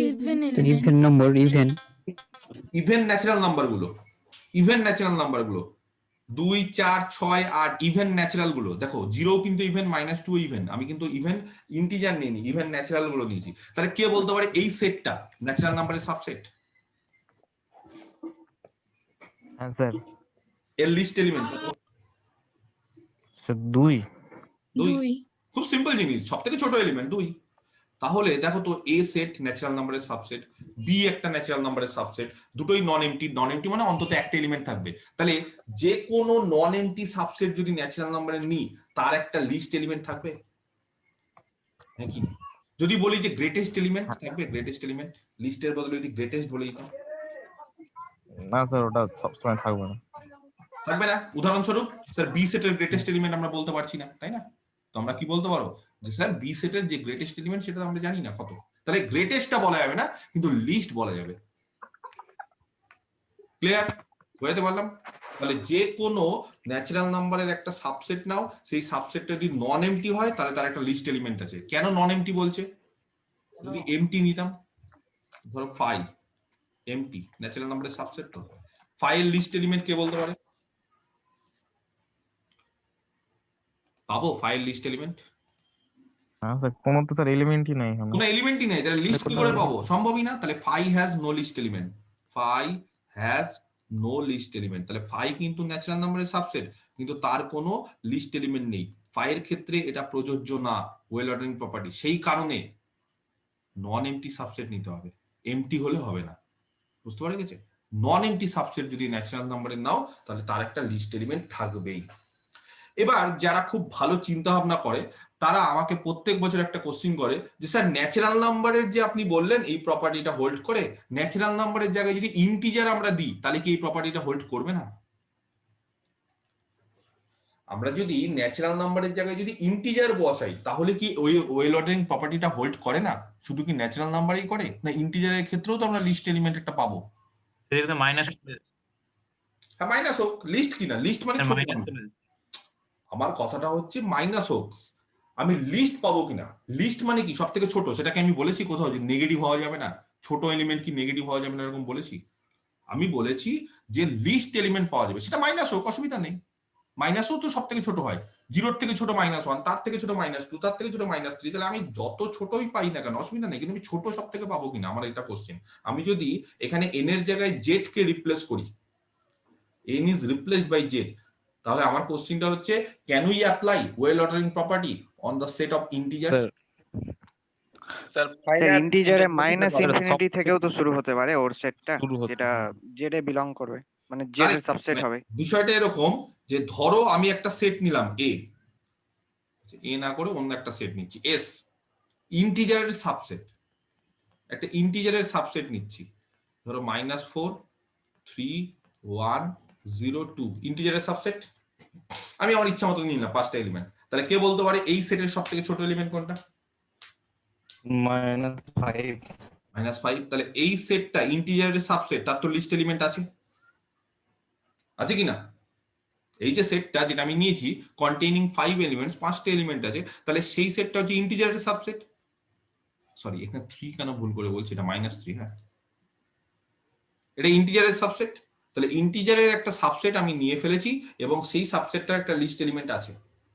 Even ইভেন নম্বর ইভেন ন্যাচারাল নাম্বার গুলো, ইভেন ন্যাচারাল নাম্বার গুলো 2 4 6 8 ইভেন ন্যাচারাল গুলো। দেখো 0 কিন্তু ইভেন, -2 ইভেন, আমি কিন্তু ইভেন ইন্টিজার নিইনি, ইভেন ন্যাচারাল গুলো নিয়েছি। তাহলে কে বলতে পারে এই সেটটা ন্যাচারাল নাম্বারের সাবসেট? आंसर এর লিস্ট এলিমেন্ট কত? सर 2 2। 2 খুব সিম্পল জিনিস, সবথেকে ছোট এলিমেন্ট 2। তাহলে দেখো তো এ সেট ন্যাচারাল নাম্বারের সাবসেট, বি একটা ন্যাচারাল নাম্বারের সাবসেট, দুটোই নন এমটি। নন এমটি মানে অন্তত একটা এলিমেন্ট থাকবে। তাহলে যে কোনো নন এমটি সাবসেট যদি ন্যাচারাল নাম্বারের নিই, তার একটা লিস্ট এলিমেন্ট থাকবে নাকি? যদি বলি যে গ্রেটেস্ট এলিমেন্ট থাকবে, গ্রেটেস্ট এলিমেন্ট, লিস্টের বদলে যদি গ্রেটেস্ট বলে দিতাম, না স্যার ওটা সব সময় থাকবে না। থাকবে না? উদাহরণস্বরূপ স্যার বি সেটের গ্রেটেস্ট এলিমেন্ট আমরা বলতে পারছি না, তাই না? তো আমরা কি বলতে পারো যে স্যার বি সেটের যে গ্রেটেস্ট এলিমেন্ট সেটা আমরা জানি না কত। তাহলে গ্রেটেস্টটা বলা যাবে না, কিন্তু লিস্ট বলা যাবে। ক্লিয়ার? বুঝাতে পারলাম? তাহলে যে কোনো ন্যাচারাল নাম্বারের একটা সাবসেট নাও, সেই সাবসেটটা যদি নন এমটি হয় তাহলে তার একটা লিস্ট এলিমেন্ট আছে। কেন নন এমটি বলছে? যদি এমটি নিতাম, ধরো 5 এমটি, ন্যাচারাল নাম্বারের সাবসেট তো। 5 এর লিস্ট এলিমেন্ট কে বলতে পারে? পাবো 5 লিস্ট এলিমেন্ট? হ্যাঁ স্যার, কোনো তো স্যার এলিমেন্টই নাই এখানে। কোনো এলিমেন্টই নেই, তাহলে লিস্ট কি করে পাবো? সম্ভবই না। তাহলে 5 has no least element, 5 has no least element. তাহলে 5 কিন্তু ন্যাচারাল নাম্বারের সাবসেট, কিন্তু তার কোনো লিস্ট এলিমেন্ট নেই। 5 এর ক্ষেত্রে এটা প্রযোজ্য না, ওয়েল অর্ডারিং প্রপার্টি। সেই কারণে নন এমটি সাবসেট নিতে হবে, এমটি হলে হবে না। বুঝতে পারা গেছে? নন এমটি সাবসেট যদি ন্যাচারাল নাম্বারের নাও, তাহলে তার একটা লিস্ট এলিমেন্ট থাকবেই। এবার যারা খুব ভালো চিন্তা ভাবনা করে, তারা আমাকে প্রত্যেক বছর একটা কোশ্চিন করে যে স্যার ন্যাচারাল নাম্বারের যে আপনি বললেন এই প্রপার্টিটা হোল্ড করে, ন্যাচারাল নাম্বারের জায়গায় যদি ইন্টিজার আমরা দিই তাহলে কি এই প্রপার্টিটা হোল্ড করবে না? আমরা যদি ন্যাচারাল নাম্বারের জায়গায় যদি ইন্টিজার বসাই তাহলে কি ওই ওয়েল অর্ডারিং প্রপার্টিটা হোল্ড করে না? শুধু কি ন্যাচারাল নাম্বারই করে না, ইন্টিজারের ক্ষেত্রেও তো আমরা লিস্ট এলিমেন্ট একটা পাবো? সেটা মাইনাস, হ্যাঁ মাইনাস হোক, লিস্ট কি না, লিস্ট মানে ছোট মাইনাস সংখ্যা। আমার কথাটা হচ্ছে মাইনাস হোক, আমি লিস্ট পাবো কিনা। লিস্ট মানে কি? সব থেকে ছোট। সেটাকে আমি বলেছি কোথাও যে নেগেটিভ হওয়া যাবে না, ছোট এলিমেন্ট কি নেগেটিভ হওয়া যাবে না এরকম বলেছি? আমি বলেছি যে লিস্ট এলিমেন্ট পাওয়া যাবে, সেটা মাইনাস হোক, অসুবিধা নেই। মাইনাসও তো সব থেকে ছোট হয়, 0 থেকে ছোট -1, তার থেকে ছোট -2, তার থেকে ছোট -3। তাহলে আমি যত ছোটই পাই না কেন অসুবিধা নেই, কিন্তু আমি ছোট সব থেকে পাবো কিনা আমার এটা কোশ্চেন। আমি যদি এখানে এন এর জায়গায় জেড কে রিপ্লেস করি, n is replaced by z, তাহলে আমার কোশ্চেনটা হচ্ছে can we apply well ordering property on the set of integers? Sir ইন্টিজারে মাইনাস ইনফিনিটি থেকেও তো শুরু হতে পারে ওর সেটটা, যেটা জেডে বিলং করবে, মানে জেড এর সাবসেট হবে। বিষয়টা এরকম যে ধরো আমি একটা সেট নিলাম এ না করে অন্য একটা সেট নিচ্ছি এস, ইন্টিজারের সাবসেট, একটা ইন্টিজারের সাবসেট নিচ্ছি, ধরো -4 3 1 0 2, ইন্টিজারের সাবসেট। আমি আমার ইচ্ছা মতো নিলাম 5টা এলিমেন্ট। তাহলে কে বলতে পারে এই সেটের সব থেকে ছোট এলিমেন্ট কোনটা? -5। তাহলে এই সেটটা ইন্টিজারের সাবসেট, তার তো লিস্ট এলিমেন্ট আছে, আছে কিনা? এই যে সেটটা যেটা আমি নিয়েছি কন্টেইনিং 5 এলিমেন্টস, 5টা এলিমেন্ট আছে, তাহলে সেই সেটটা হচ্ছে ইন্টিজারের সাবসেট। সরি, এখানে 3 কেন ভুল করে বলছি, এটা -3। হ্যাঁ, এটা ইন্টিজারের সাবসেট। তাহলে ইন্টিজারের একটা সাবসেট আমি নিয়ে ফেলেছি এবং সেই সাবসেটটার একটা লিস্ট এলিমেন্ট আছে।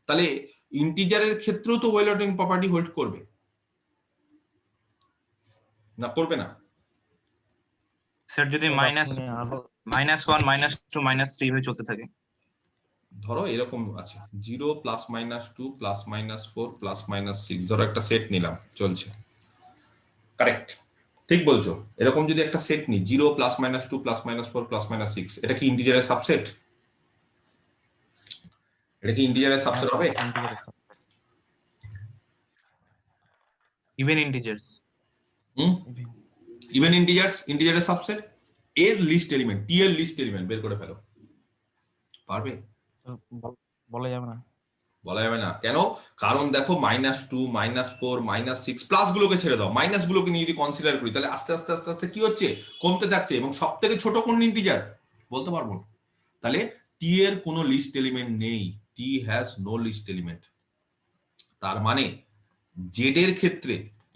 তাহলে ইন্টিজারের ক্ষেত্রেও তো ওয়েল অর্ডারিং প্রপার্টি হোল্ড করবে না, করবে না? স্যার যদি -1 -2 -3 হয়ে চলতে থাকে, ধরো এরকম আছে 0 +-2 +-4 +-6, ধরো একটা সেট নিলাম চলছে, কারেক্ট, ঠিক বলছো। এরকম যদি একটা সেট নি 0 +-2 +-4 +-6, এটা কি ইন্টিজারের সাবসেট? এটা কি ইন্টিজারের সাবসেট হবে? ইভেন ইন্টিজার্স, ইভেন ইন্টিজারের সাবসেট। এর লিস্ট এলিমেন্ট, টি এর লিস্ট এলিমেন্ট বের করে ফেলো, পারবে? বলা যাবে না। বলা যাবে না কেন? কারণ দেখো -2 -4 -6 প্লাস গুলোকে ছেড়ে দাও, মাইনাস গুলোকে নিয়ে যদি কনসিডার করি তাহলে আস্তে আস্তে আস্তে আস্তে কি হচ্ছে, কমতে থাকছে। এবং সব থেকে ছোট কোন ইন্টিজার বলতে পারবো না। তাহলে টি এর কোনো লিস্ট এলিমেন্ট নেই, টি হ্যাজ নো লিস্ট এলিমেন্ট। তার মানে জেড এর ক্ষেত্রে,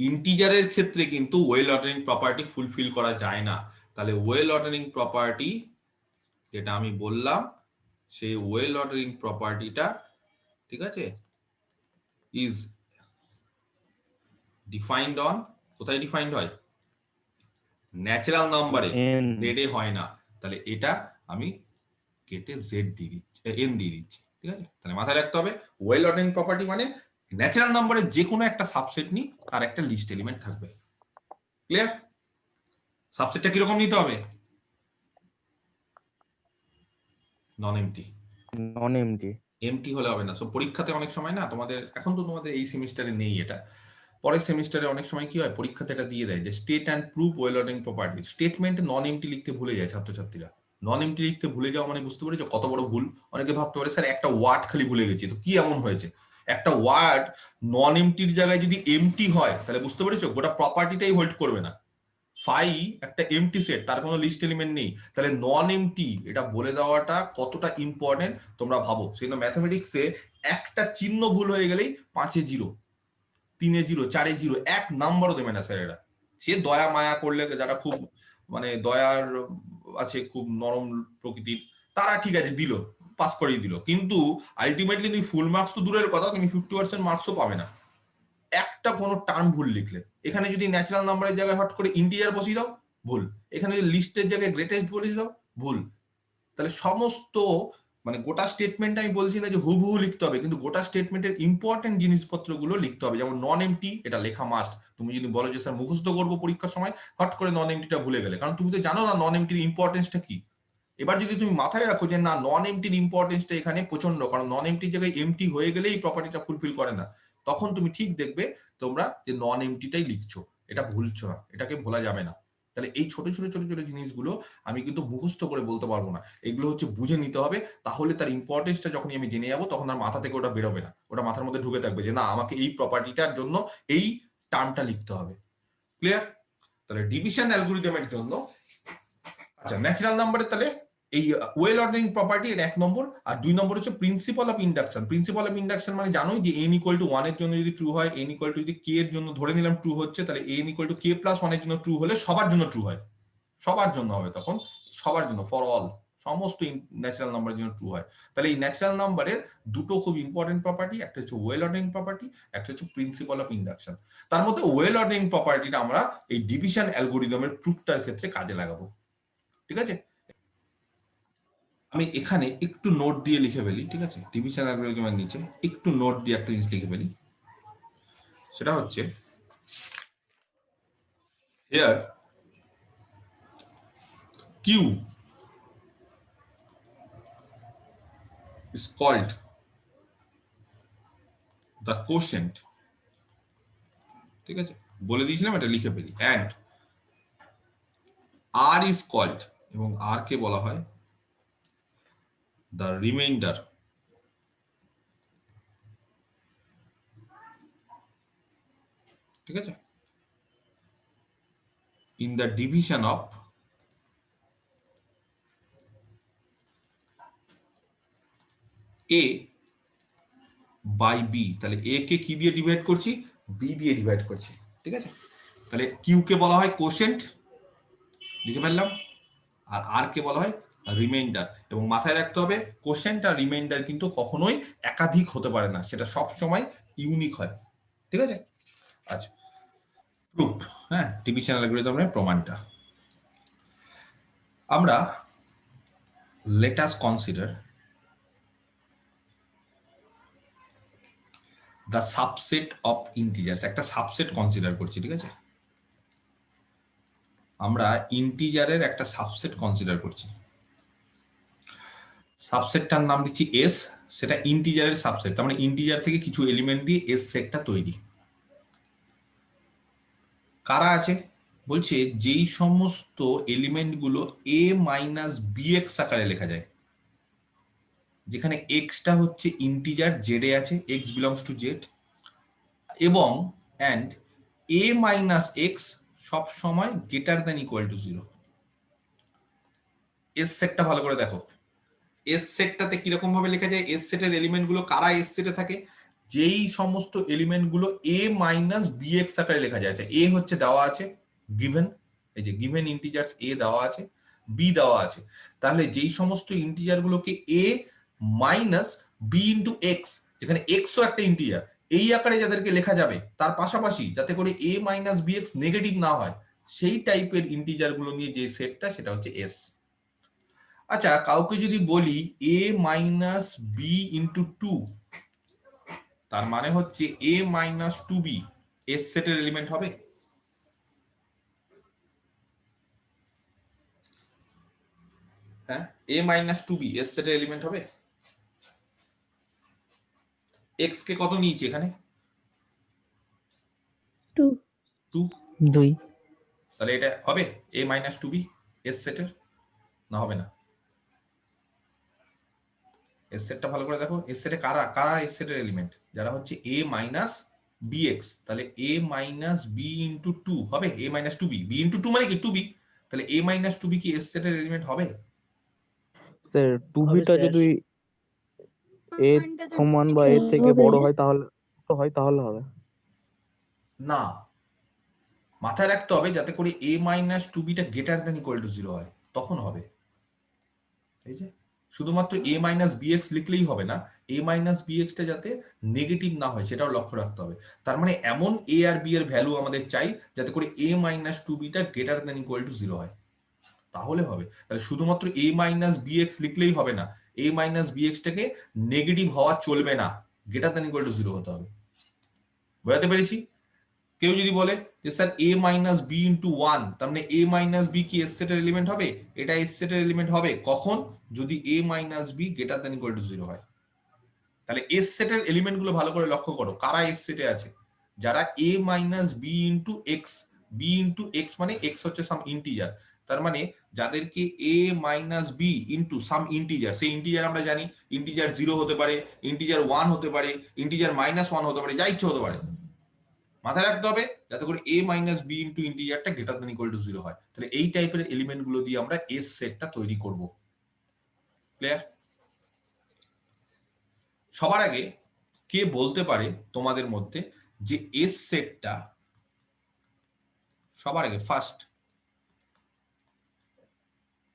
ইন্টিজারের ক্ষেত্রে কিন্তু ওয়েল অর্ডারিং প্রপার্টি ফুলফিল করা যায় না। তাহলে ওয়েল অর্ডারিং প্রপার্টি যেটা আমি বললাম, সেই ওয়েল অর্ডারিং প্রপার্টিটা, ঠিক আছে, ইজ ডিফাইন্ড অন, কোথায় ডিফাইন্ড হয়? ন্যাচারাল নাম্বারে, জেড এ হয় না। তাহলে এটা আমি কেটে জেড দিয়ে দিচ্ছি, এন দিয়ে দিচ্ছি, ঠিক আছে। তাহলে মাথায় রাখতে হবে ওয়েল অর্ডারিং প্রপার্টি মানে ন্যাচারাল নাম্বারের যে কোনো একটা সাবসেট নি, তার একটা লিস্ট এলিমেন্ট থাকবে। ক্লিয়ার? সাবসেটটা কিরকম নিতে হবে? নন এমটি। এমটি হলে হবে না। সো পরীক্ষাতে অনেক সময় না তোমাদের, এখন তো তোমাদের এই সেমিস্টারে নেই এটা, পরের সেমিস্টারে অনেক সময় কি হয়, পরীক্ষাতে এটা দিয়ে দেয় যে state and prove well ordering property. স্টেটমেন্টে নন এমটি লিখতে ভুলে যায় ছাত্রছাত্রীরা। নন এমটি লিখতে ভুলে যাওয়া মানে বুঝতে পেরেছো কত বড় ভুল? অনেকে ভাবতে পারে স্যার একটা ওয়ার্ড খালি ভুলে গেছি, তো কি এমন হয়েছে? একটা ওয়ার্ড নন এমটির জায়গায় যদি এমটি হয় তাহলে বুঝতে পেরেছো গোটা প্রপার্টিটাই হোল্ড করবে না। ফাই একটা এমটি সেট, তার কোনো লিস্ট এলিমেন্ট নেই, তাহলে নন এমটি এটা বলে দেওয়াটা কতটা ইম্পর্টেন্ট তোমরা ভাবো। সেই জন্য ম্যাথমেটিক্সে একটা চিহ্ন ভুল হয়ে গেলেই 5-এ 0, 3-এ 0, 4-এ 0, এক নাম্বারও দেবে না স্যার এরা। সে দয়া মায়া করলে, যারা খুব মানে দয়ার আছে, খুব নরম প্রকৃতির, তারা ঠিক আছে দিল, পাস করিয়ে দিল, কিন্তু আলটিমেটলি তুমি ফুল মার্কস তো দূরের কথা, তুমি 50% মার্কসও পাবে না একটা কোনো টার্ম ভুল লিখলে। এখানে যদি ন্যাচারাল নাম্বারের জায়গায় হট করে ইন্টিজার বসিয়ে দাও, ভুল। এখানে লিস্টের জায়গায় গ্রেটেস্ট বসিয়ে দাও, ভুল। তাহলে সমস্ত মানে গোটা স্টেটমেন্ট, আমি বলছি না যে হুবহু লিখতে হবে, কিন্তু গোটা স্টেটমেন্টের ইম্পর্টেন্ট জিনিসপত্রগুলো লিখতে হবে। যেমন নন এমটি, এটা লেখা মাস্ট। তুমি যদি বলো যে স্যার মুখস্থ করবো পরীক্ষার সময়, হট করে নন এমটিটা ভুলে গেলে, কারণ তুমি তো জানো না নন এমটির ইম্পর্টেন্সটা কি। এবার যদি তুমি মাথায় রাখো যে না, নন এমটির ইম্পর্টেন্সটা এখানে প্রচন্ড, কারণ নন এমটির জায়গায় এমটি হয়ে গেলে এই প্রপার্টিটা ফুলফিল করে না, তখন তুমি ঠিক দেখবে তোমরা যে নন এমটিটাই লিখছো, এটা ভুলছো না, এটাকে ভোলা যাবে না। তাহলে এই ছোট ছোট ছোট ছোট জিনিসগুলো আমি কিন্তু মুখস্থ করে বলতে পারবো না, এগুলো হচ্ছে বুঝে নিতে হবে। তাহলে তার ইম্পর্টেন্সটা যখনই আমি জেনে যাবো, তখন আর মাথা থেকে ওটা বেরোবে না, ওটা মাথার মধ্যে ঢুকে থাকবে যে না, আমাকে এই প্রপার্টিটার জন্য এই টার্মটা লিখতে হবে। ক্লিয়ার? তাহলে ডিভিশন অ্যালগরিদমের জন্য, আচ্ছা ন্যাচারাল নাম্বারের তাহলে এই ওয়েল অর্ডারিং প্রপার্টি এর 1 নম্বর, আর 2 নম্বর হচ্ছে principal of induction. Principal of induction মানে জানোই যে n = 1 এর জন্য যদি ট্রু হয়, n = যদি k এর জন্য ধরে নিলাম ট্রু হচ্ছে, তাহলে n = k+1 এর জন্য ট্রু হলে সবার জন্য ট্রু হয়, সবার জন্য হবে তখন, সবার জন্য, ফর অল, সমস্ত ন্যাচারাল নাম্বারের জন্য ট্রু হয়। তাহলে এই ন্যাচারাল নাম্বারের দুটো খুব ইম্পর্টেন্ট প্রপার্টি, একটা হচ্ছে ওয়েল অর্ডারিং প্রপার্টি, একটা হচ্ছে প্রিন্সিপাল অফ ইন্ডাকশন। তার মধ্যে ওয়েল অর্ডারিং প্রপার্টিটা আমরা এই ডিভিশন অ্যালগরিদমের প্রুফটার ক্ষেত্রে কাজে লাগাবো। ঠিক আছে, আমি এখানে একটু নোট দিয়ে লিখে ফেলি, ঠিক আছে, ডিভিশন অ্যালগরিদমের নিচে একটু নোট দিয়ে একটা জিনিস লিখে ফেলি। সেটা হচ্ছে here q is called the quotient, ঠিক আছে, বলে দিয়েছিলাম, এটা লিখে ফেলি। and r is called, এবং r কে বলা হয় the remainder ঠিক আছে in the division of a by b। তাহলে a কে কি দিয়ে ডিভাইড করছি? b দিয়ে ডিভাইড করছি, ঠিক আছে। তাহলে q কে বলা হয় কোশেন্ট, লিখে ফেললাম, আর r কে বলা হয় রিমাইন্ডার। এবং মাথায় রাখতে হবে কোশেন্ট আর রিমাইন্ডার কিন্তু কখনোই একাধিক হতে পারে না, সেটা সব সময় ইউনিক হয়, ঠিক আছে। আচ্ছা, প্রুফ, হ্যাঁ, ডিভিশন অ্যালগরিদমের প্রমাণটা। আমরা let us consider the subset of integers, একটা সাবসেট কনসিডার করছি, ঠিক আছে? আমরা ইন্টিজারের একটা সাবসেট কনসিডার করছি, সাবসেটটার নাম দিচ্ছি এস, সেটা ইন্টিজারের সাবসেট, তার মানে ইন্টিজার থেকে কিছু এলিমেন্ট দিয়ে এস সেটটা তৈরি। কারা আছে বলছে, যেই সমস্ত এলিমেন্টগুলো এ মাইনাস বি এক্স আকারে লেখা যায়, যেখানে এক্সটা হচ্ছে ইন্টিজার, জেডে আছে, এক্স বিলংস টু জেড, এবং অ্যান্ড এ মাইনাস এক্স সব সময় greater than equal to 0। S সেটটা ভালো করে দেখো, এস সেটটাতে কিরকম ভাবে লেখা যায়, এস সেটের এলিমেন্ট গুলো কারা এস সেটে থাকে, যেই সমস্ত এলিমেন্ট গুলো এ মাইনাস বি এক্স আকারে লেখা যায়। এ হচ্ছে দেওয়া আছে গিভেন, এই যে গিভেন ইন্টিজার্স এ দেওয়া আছে, বি দেওয়া আছে, তাহলে যেই সমস্ত ইন্টিজার গুলোকে এ মাইনাস বি ইন্টু এক্স, যেখানে এক্সও একটা ইন্টিজার, এই আকারে যাদেরকে লেখা যাবে, তার পাশাপাশি যাতে করে এ মাইনাস বি এক্স নেগেটিভ না হয়, সেই টাইপের ইন্টিজার গুলো নিয়ে যে সেটটা, সেটা হচ্ছে এস। আচ্ছা, কাউকে যদি বলি এ মাইনাস বি ইন্টু 2, তার মানে হচ্ছে এ মাইনাস 2b এস সেটের এলিমেন্ট হবে? হ্যাঁ, এ মাইনাস 2b এস সেটের এলিমেন্ট হবে? এক্স কে কত নিয়েছি এখানে? 2। তাহলে এটা হবে এ মাইনাস 2b এস সেটের, না হবে না? এস সেটটা ভালো করে দেখো, এস সেটে কারা কারা এস সেটের এলিমেন্ট, যারা হচ্ছে এ মাইনাস বি এক্স, তাহলে এ মাইনাস বি ইন্টু 2 হবে, এ মাইনাস 2b, বি ইন্টু 2 মানে কি 2b, তাহলে এ মাইনাস 2b কি এস সেটের এলিমেন্ট হবে? স্যার 2b টা যদি a সমান বা a থেকে বড় হয় তাহলে হবে না, মাথায় রাখতে হবে যাতে করে এ মাইনাস 2b টা গ্রেটার দ্যান ইকুয়াল টু 0 হয়, তখন হবে। এই যে শুধুমাত্র এ মাইনাস বি এক্স লিখলেই হবে না, এ মাইনাস বি এক্স টা যাতে নেগেটিভ না হয় সেটাও লক্ষ্য রাখতে হবে। তার মানে এমন এ আর বি এর ভ্যালু আমাদের চাই যাতে করে এ মাইনাস 2b টা গ্রেটার দ্যান ইকুয়াল টু 0 হয়, তাহলে হবে। তাহলে শুধুমাত্র এ মাইনাস বি এক্স লিখলেই হবে না, এ মাইনাস বি এক্স টাকে নেগেটিভ হওয়া চলবে না, গ্রেটার দ্যান ইকুয়াল টু 0 হতে হবে। বোঝাতে পেরেছি? কেউ যদি বলে যে sir a minus b into 1, তার মানে এ মাইনাস বি কি এস সেটের এলিমেন্ট হবে? এটা এস সেটের এলিমেন্ট হবে কখন? যদি a minus b greater than equal to 0 হয়। তাহলে এস সেটের এলিমেন্ট গুলো ভালো করে লক্ষ্য করো, কারা এস সেটে আছে, যারা a minus b into x, b into x মানে এক্স হচ্ছে সাম ইন্টিজার, তার মানে যাদেরকে a minus b into some integer, সেই ইন্টিজার আমরা জানি ইন্টিজার 0 হতে পারে, ইন্টিজার 1 হতে পারে, ইন্টিজার -1 হতে পারে, যা ইচ্ছে হতে পারে। মাথায় রাখতে হবে যাতে করে a মাইনাস বি ইন্টু ইন্টিজারটা গ্রেটার দ্যান ইকুয়াল টু 0 হয়। তাহলে এই টাইপের এলিমেন্ট গুলো দিয়ে আমরা এস সেটটা তৈরি করব। ক্লিয়ার? সবার আগে কে বলতে পারে তোমাদের মধ্যে যে এস সেটটা, সবার আগে ফার্স্ট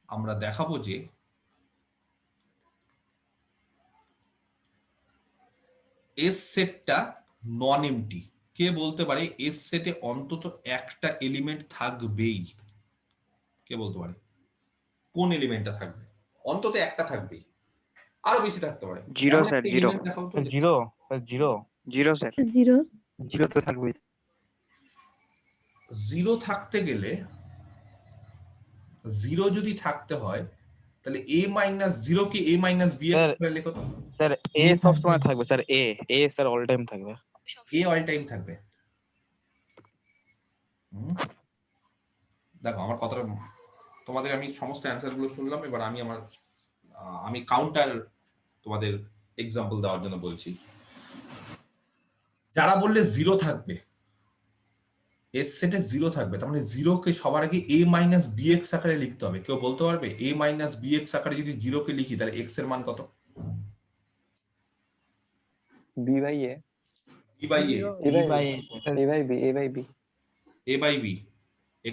আমরা দেখাবো যে এস সেটটা নন এমটি। কে বলতে পারে এস সেটে অন্তত একটা এলিমেন্ট থাকবেই? কে বলতে পারে কোন এলিমেন্টটা থাকবে? অন্তত একটা থাকবেই, আরো বেশি থাকতে পারে। 0 স্যার, 0 স্যার, 0 তো থাকবে। 0 থাকতে গেলে, 0 যদি থাকতে হয় তাহলে a minus 0 K a minus b x করে লেখো তো। স্যার a সব সময় থাকবে sir, a sir all time থাকবে, a অল টাইম থাকবে। দেখো আমার কথাটা, তোমাদের আমি সমস্ত অ্যান্সার গুলো শুনলাম, এবার আমি কাউন্টার তোমাদের এক্সাম্পল দেওয়ার জন্য বলছি। যারা বললে 0 থাকবে, এস সেটে 0 থাকবে, তার মানে 0 কে সবার আগে a মাইনাস বি এক্স আকারে লিখতে হবে। কেউ বলতে পারবে a মাইনাস বি এক্স আকারে যদি 0 কে লিখি তাহলে x এর মান কত? b by a, b by a, a by b,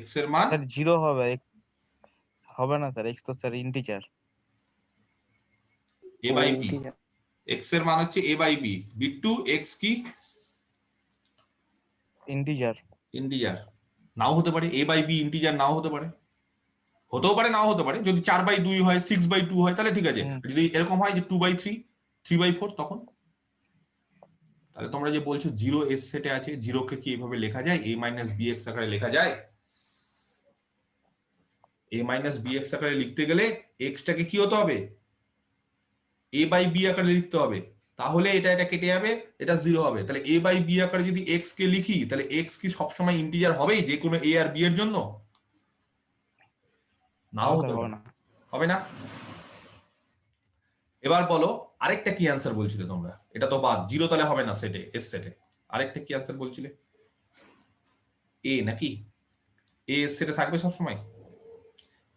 x এর মান স্যার 0 হবে না স্যার, x তো sir integer, a by b, x এর মান হচ্ছে a by b, b2 x কি ইন্টিজার ইন্টিজার নাও হতে পারে, a বাই b ইন্টিজার নাও হতে পারে। হতেও পারে নাও হতে পারে, যদি 4/2 হয় 6/2 হয় তাহলে ঠিক আছে, যদি এরকম হয় যে 2/3 3/4 তখন তাহলে তোমরা যে বলছো 0 এস সেটে আছে, 0 কে কি এভাবে লেখা যায় a মাইনাস বি এক্স আকারে লেখা যায়? a মাইনাস বি এক্স আকারে লিখতে গেলে এক্স টাকে কি হতে হবে, a বাই বি আকারে লিখতে হবে, তাহলে এটা কেটে যাবে, এটা 0 হবে। তাহলে a বাই বি আকারে যদি x কে লিখি তাহলে x কি সবসময় ইন্টিজার হবেই যে কোনো a আর b এর জন্য? নাও হতে পারে, হবে না। এবার বলো আরেকটা কি অ্যান্সার বলছিলে তোমরা, এটা তো বাদ, 0 তাহলে হবে না সেটে, এস সেটে। আরেকটা কি অ্যান্সার বলছিলে? a নাকি a এস সেটে থাকবে সবসময়?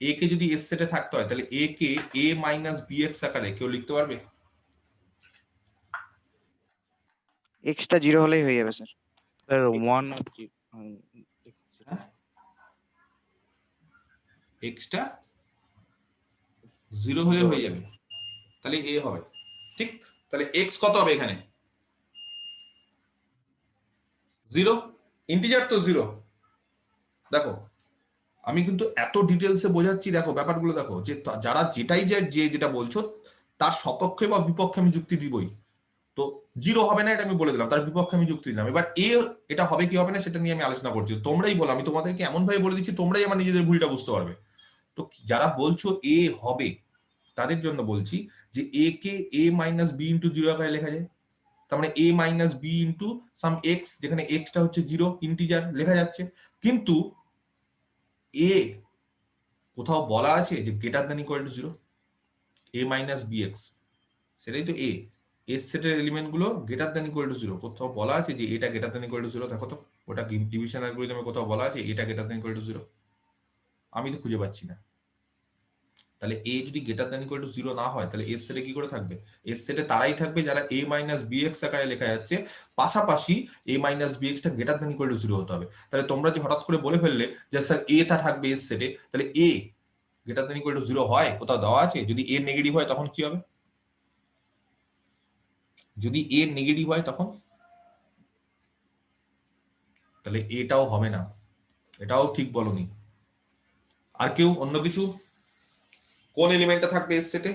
a কে যদি এস সেটে থাকতে হয় তাহলে a কে a মাইনাস বি এক্স আকারে কেউ লিখতে পারবে? এক্সটা 0 হলেই হয়ে যাবে স্যার। স্যার 1 আর এক্সটা 0 হলে হয়ে যাবে, তাহলে a হবে, ঠিক। তাহলে x কত হবে এখানে? 0, ইন্টিজার তো 0। দেখো আমি কিন্তু এত ডিটেলসে বোঝাচ্ছি, দেখো ব্যাপারগুলো দেখো, যে যারা যেটাই যে যেটা বলছো তার সপক্ষে বা বিপক্ষে আমি যুক্তি দিবই। তো 0 হবে না এটা আমি বলে দিলাম, তার বিপক্ষে আমি যুক্তি দিলাম। এবার এটা হবে কি হবে না সেটা নিয়ে আমি আলোচনা করছি, তোমরাই বলো, আমি তোমাদেরকে এমন ভাবে বলে দিচ্ছি তোমরাই আমার নিজেদের ভুলটা বুঝতে পারবে। তো যারা বলছো a হবে তাদের জন্য বলছি যে a কে a মাইনাস বি ইন্টু 0 আকারে লেখা যায়, তার মানে a minus b into some x, যেখানে এক্সটা হচ্ছে 0 ইন্টিজার লেখা যাচ্ছে। কিন্তু a কোথাও বলা আছে যে greater than equal to 0, a minus b x, সেটাই তো a, এস সেটের এলিমেন্ট গুলো গ্রেটার দ্যান ইকুয়াল টু 0, কোথাও বলা আছে যে এটা গ্রেটার দ্যান ইকুয়াল টু 0? দেখো তো ওটা ডিভিশন অ্যালগরিদমে কোথাও বলা আছে এটা গ্রেটার দ্যান ইকুয়াল টু 0? আমি তো খুঁজে পাচ্ছি না। তাহলে a যদি গ্রেটার দ্যান ইকুয়াল টু 0 না হয় তাহলে এস সেটে কি করে থাকবে? এস সেটে তারাই থাকবে যারা a মাইনাস বি এক্স আকারে লেখা যাচ্ছে, পাশাপাশি a মাইনাস বি এক্সটা গ্রেটার দ্যান ইকুয়াল টু 0 হতে হবে। তাহলে তোমরা যে হঠাৎ করে বলে ফেললে যে স্যার a টা থাকবে এস সেটে, তাহলে a greater than equal to 0 হয়? কোথাও দেওয়া আছে? যদি a নেগেটিভ হয় তখন কি হবে? যদি a নেগেটিভ হয় তখন তাহলে এটাও হবে না, এটাও ঠিক বলনি। আর কেউ অন্য কিছু? কোন এলিমেন্টটা থাকবে এস সেটে?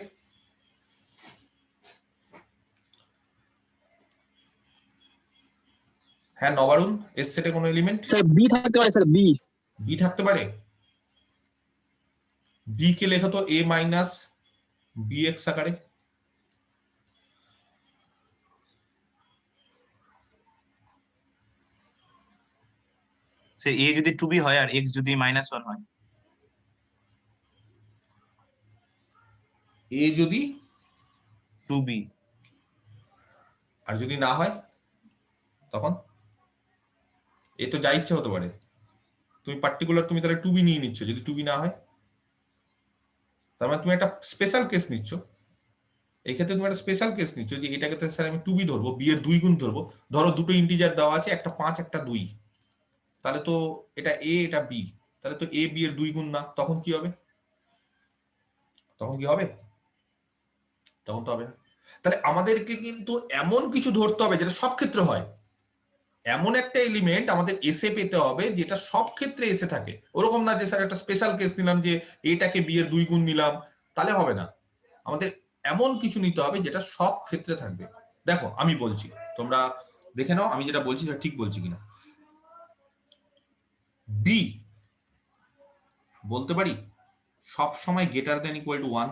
হ্যাঁ নবারুণ, এস সেটে কোন এলিমেন্ট? স্যার বি থাকতে পারে, স্যার বি। বি থাকতে পারে? বি কে লেখো তো a মাইনাস বি এক্স আকারে। সে a যদি 2b হয় আর x যদি -1 হয়, a যদি 2b, আর যদি না হয় তখন এ তো যা ইচ্ছে হতে পারে, তুমি পার্টিকুলার তুমি তাহলে 2b নিয়ে নিচ্ছ যদি 2b না হয়, তার মানে তুমি একটা স্পেশাল কেস নিচ্ছ। এই ক্ষেত্রে তুমি একটা স্পেশাল কেস নিচ্ছ যে এটাকে তো স্যার আমি 2b ধরবো, b এর 2 গুণ ধরবো। ধরো দুটো ইন্টিজার দেওয়া আছে, একটা 5 একটা 2, তাহলে তো এটা a এটা b, তাহলে তো a b এর 2 গুণ না, তখন কি হবে? তখন কি হবে? তখন তো হবে না। তাহলে আমাদেরকে কিন্তু এমন কিছু ধরতে হবে যেটা সব ক্ষেত্রে হয়, এমন একটা এলিমেন্ট আমাদের এসে পেতে হবে যেটা সব ক্ষেত্রে এসে থাকে। ওরকম না যে স্যার একটা স্পেশাল কেস নিলাম যে এটাকে বি এর 2 গুণ নিলাম, তাহলে হবে না। আমাদের এমন কিছু নিতে হবে যেটা সব ক্ষেত্রে থাকবে। দেখো আমি বলছি, তোমরা দেখে নাও আমি যেটা বলছি সেটা ঠিক বলছি কিনা। বি বলতে পারি সব সময় গ্রেটার দ্যান ইকুয়াল টু 1।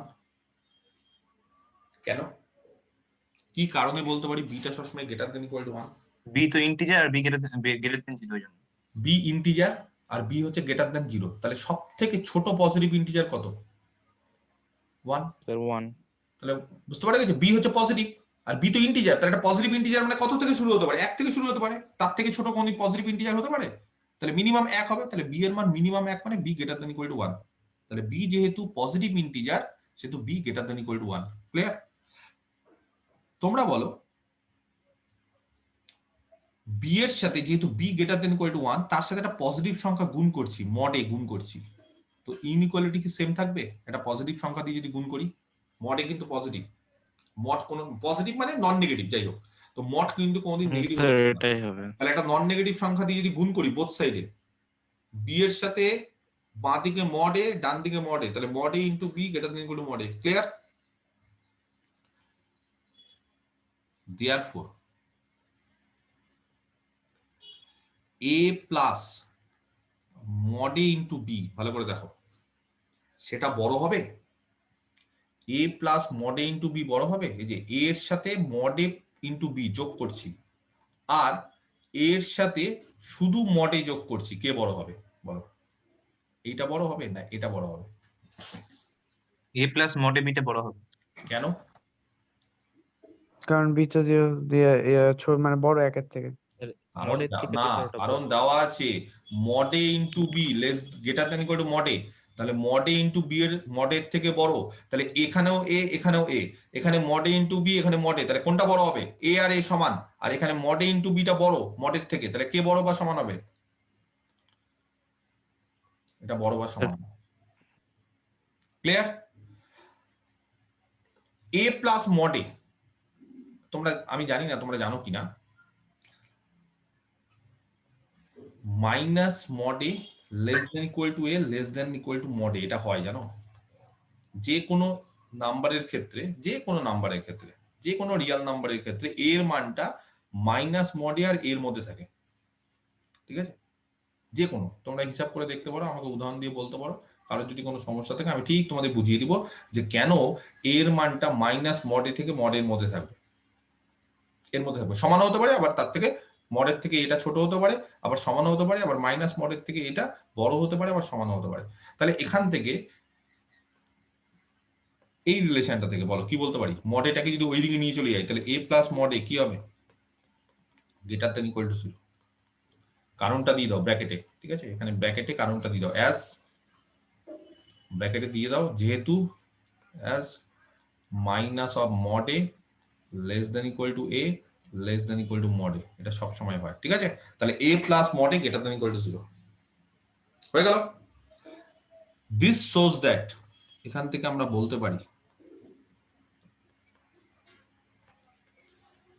কেন, কি কারণে বলতে পারি বিটা সবসময় greater than equal to 1? b তো ইন্টিজার আর b গ্রেটার দেন 0 জন্য। বি ইন্টিজার আর বি হচ্ছে গ্রেটার দ্যান 0, তাহলে সব থেকে ছোট পজিটিভ ইন্টিজার কত? 1। স্যার 1। তাহলে বুঝতে পারা গেছে, বি হচ্ছে পজিটিভ আর বি তো ইন্টিজার, তাহলে একটা পজিটিভ ইন্টিজার মানে কত থেকে শুরু হতে পারে? 1 থেকে শুরু হতে পারে, তার থেকে ছোট কোন পজিটিভ ইন্টিজার হতে পারে? তাহলে মিনিমাম 1 হবে, তাহলে বি এর মান মিনিমাম 1 মানে b greater than equal to 1। তাহলে বি যেহেতু পজিটিভ ইন্টিজার সেহেতু b greater than equal to 1। Clear? তোমরা বলো বি এর সাথে যেহেতু b greater than equal to 1 তার সাথে একটা পজিটিভ সংখ্যা গুণ করছি, মড এ গুণ করছি, তো ইনইকুয়ালিটি কি সেম থাকবে? একটা পজিটিভ সংখ্যা দিয়ে যদি গুণ করি, মড এ কিন্তু পজিটিভ, মড কোন পজিটিভ মানে নন নেগেটিভ, যাই হোক, তো মড কিন্তু কোনদিন নেগেটিভ স্যার হবে না। এটাই হবে। তাহলে একটা নন নেগেটিভ সংখ্যা দিয়ে যদি গুণ করি বোথ সাইডে, বি এর সাথে বাঁ দিকে মড এ, ডান দিকে মড এ, তাহলে mod a into b greater than equal to mod a. Clear? Therefore a plus mod a into b, ভালো করে দেখো, সেটা বড় হবে? A plus mod a into b বড় হবে? এই যে এ এর সাথে মড এ ইন্টু বি যোগ করছি, আর এর সাথে শুধু মড এ যোগ করছি, কে বড় হবে বলো? এইটা বড় হবে না এটা বড় হবে? এ প্লাস মডে বিটা বড় হবে। কেন? কারণ বিটা দিয়ে মানে বড় একের থেকে। কারণ মডের থেকে না, তো ছোটটা কারণ বড়। দেওয়া আছে mod a into b less greater than equal to mod a, তাহলে মডে ইন্টু বি এর মডের থেকে বড়, তাহলে এখানেও এ এখানেও এ, এখানে মডে ইন্টু বি এখানে মডে, তাহলে কোনটা বড় হবে? এ আর এ সমান, আর এখানে মডে ইন্টু বিটা বড় মডের থেকে, তাহলে কে বড় বা সমান হবে? এটা বড় বা সমান। ক্লিয়ার? এ প্লাস মডে, তোমরা, আমি জানি না তোমরা জানো কিনা, minus mod a less than equal to a less than equal to mod a, এটা হয় জানো? যে কোনো নাম্বারের ক্ষেত্রে, যে কোনো নাম্বারের ক্ষেত্রে, যে কোনো রিয়েল নাম্বারের ক্ষেত্রে এর মানটা মাইনাস মডে আর এর মধ্যে থাকে। ঠিক আছে? যে কোনো, তোমরা হিসাব করে দেখতে পারো, আমাকে উদাহরণ দিয়ে বলতে পারো, কারোর যদি কোনো সমস্যা থাকে আমি ঠিক তোমাদের বুঝিয়ে দিব যে কেন এর মানটা মাইনাস মডে থেকে মডের মধ্যে থাকবে। এর মধ্যে থাকবে, সমান হতে পারে, আবার তার থেকে মডের থেকে এটা ছোট হতে পারে, আবার সমান হতে পারে, আবার মাইনাস মডের থেকে এটা বড় হতে পারে, আবার সমান হতে পারে। তাহলে এখান থেকে এই রিলেশনটা থেকে বলো কি বলতে পারি? মডেটাকে যদি ওই দিকে নিয়ে চলে যাই, তাহলে এ প্লাস মডে কি হবে? Greater than equal to 0। কারণটা দিয়ে দাও ব্র্যাকেটে, ঠিক আছে? এখানে ব্র্যাকেটে কারণটা দিয়ে দাও, অ্যাজ, ব্র্যাকেটে দিয়ে দাও, যেহেতু as minus of mod a less than equal to a less than equal to mod a, এটা সব সময় হয়। ঠিক আছে? তাহলে a plus mod a greater than equal to 0 হয়ে গেল। দিস শোজ দ্যাট, এখান থেকে আমরা বলতে পারি,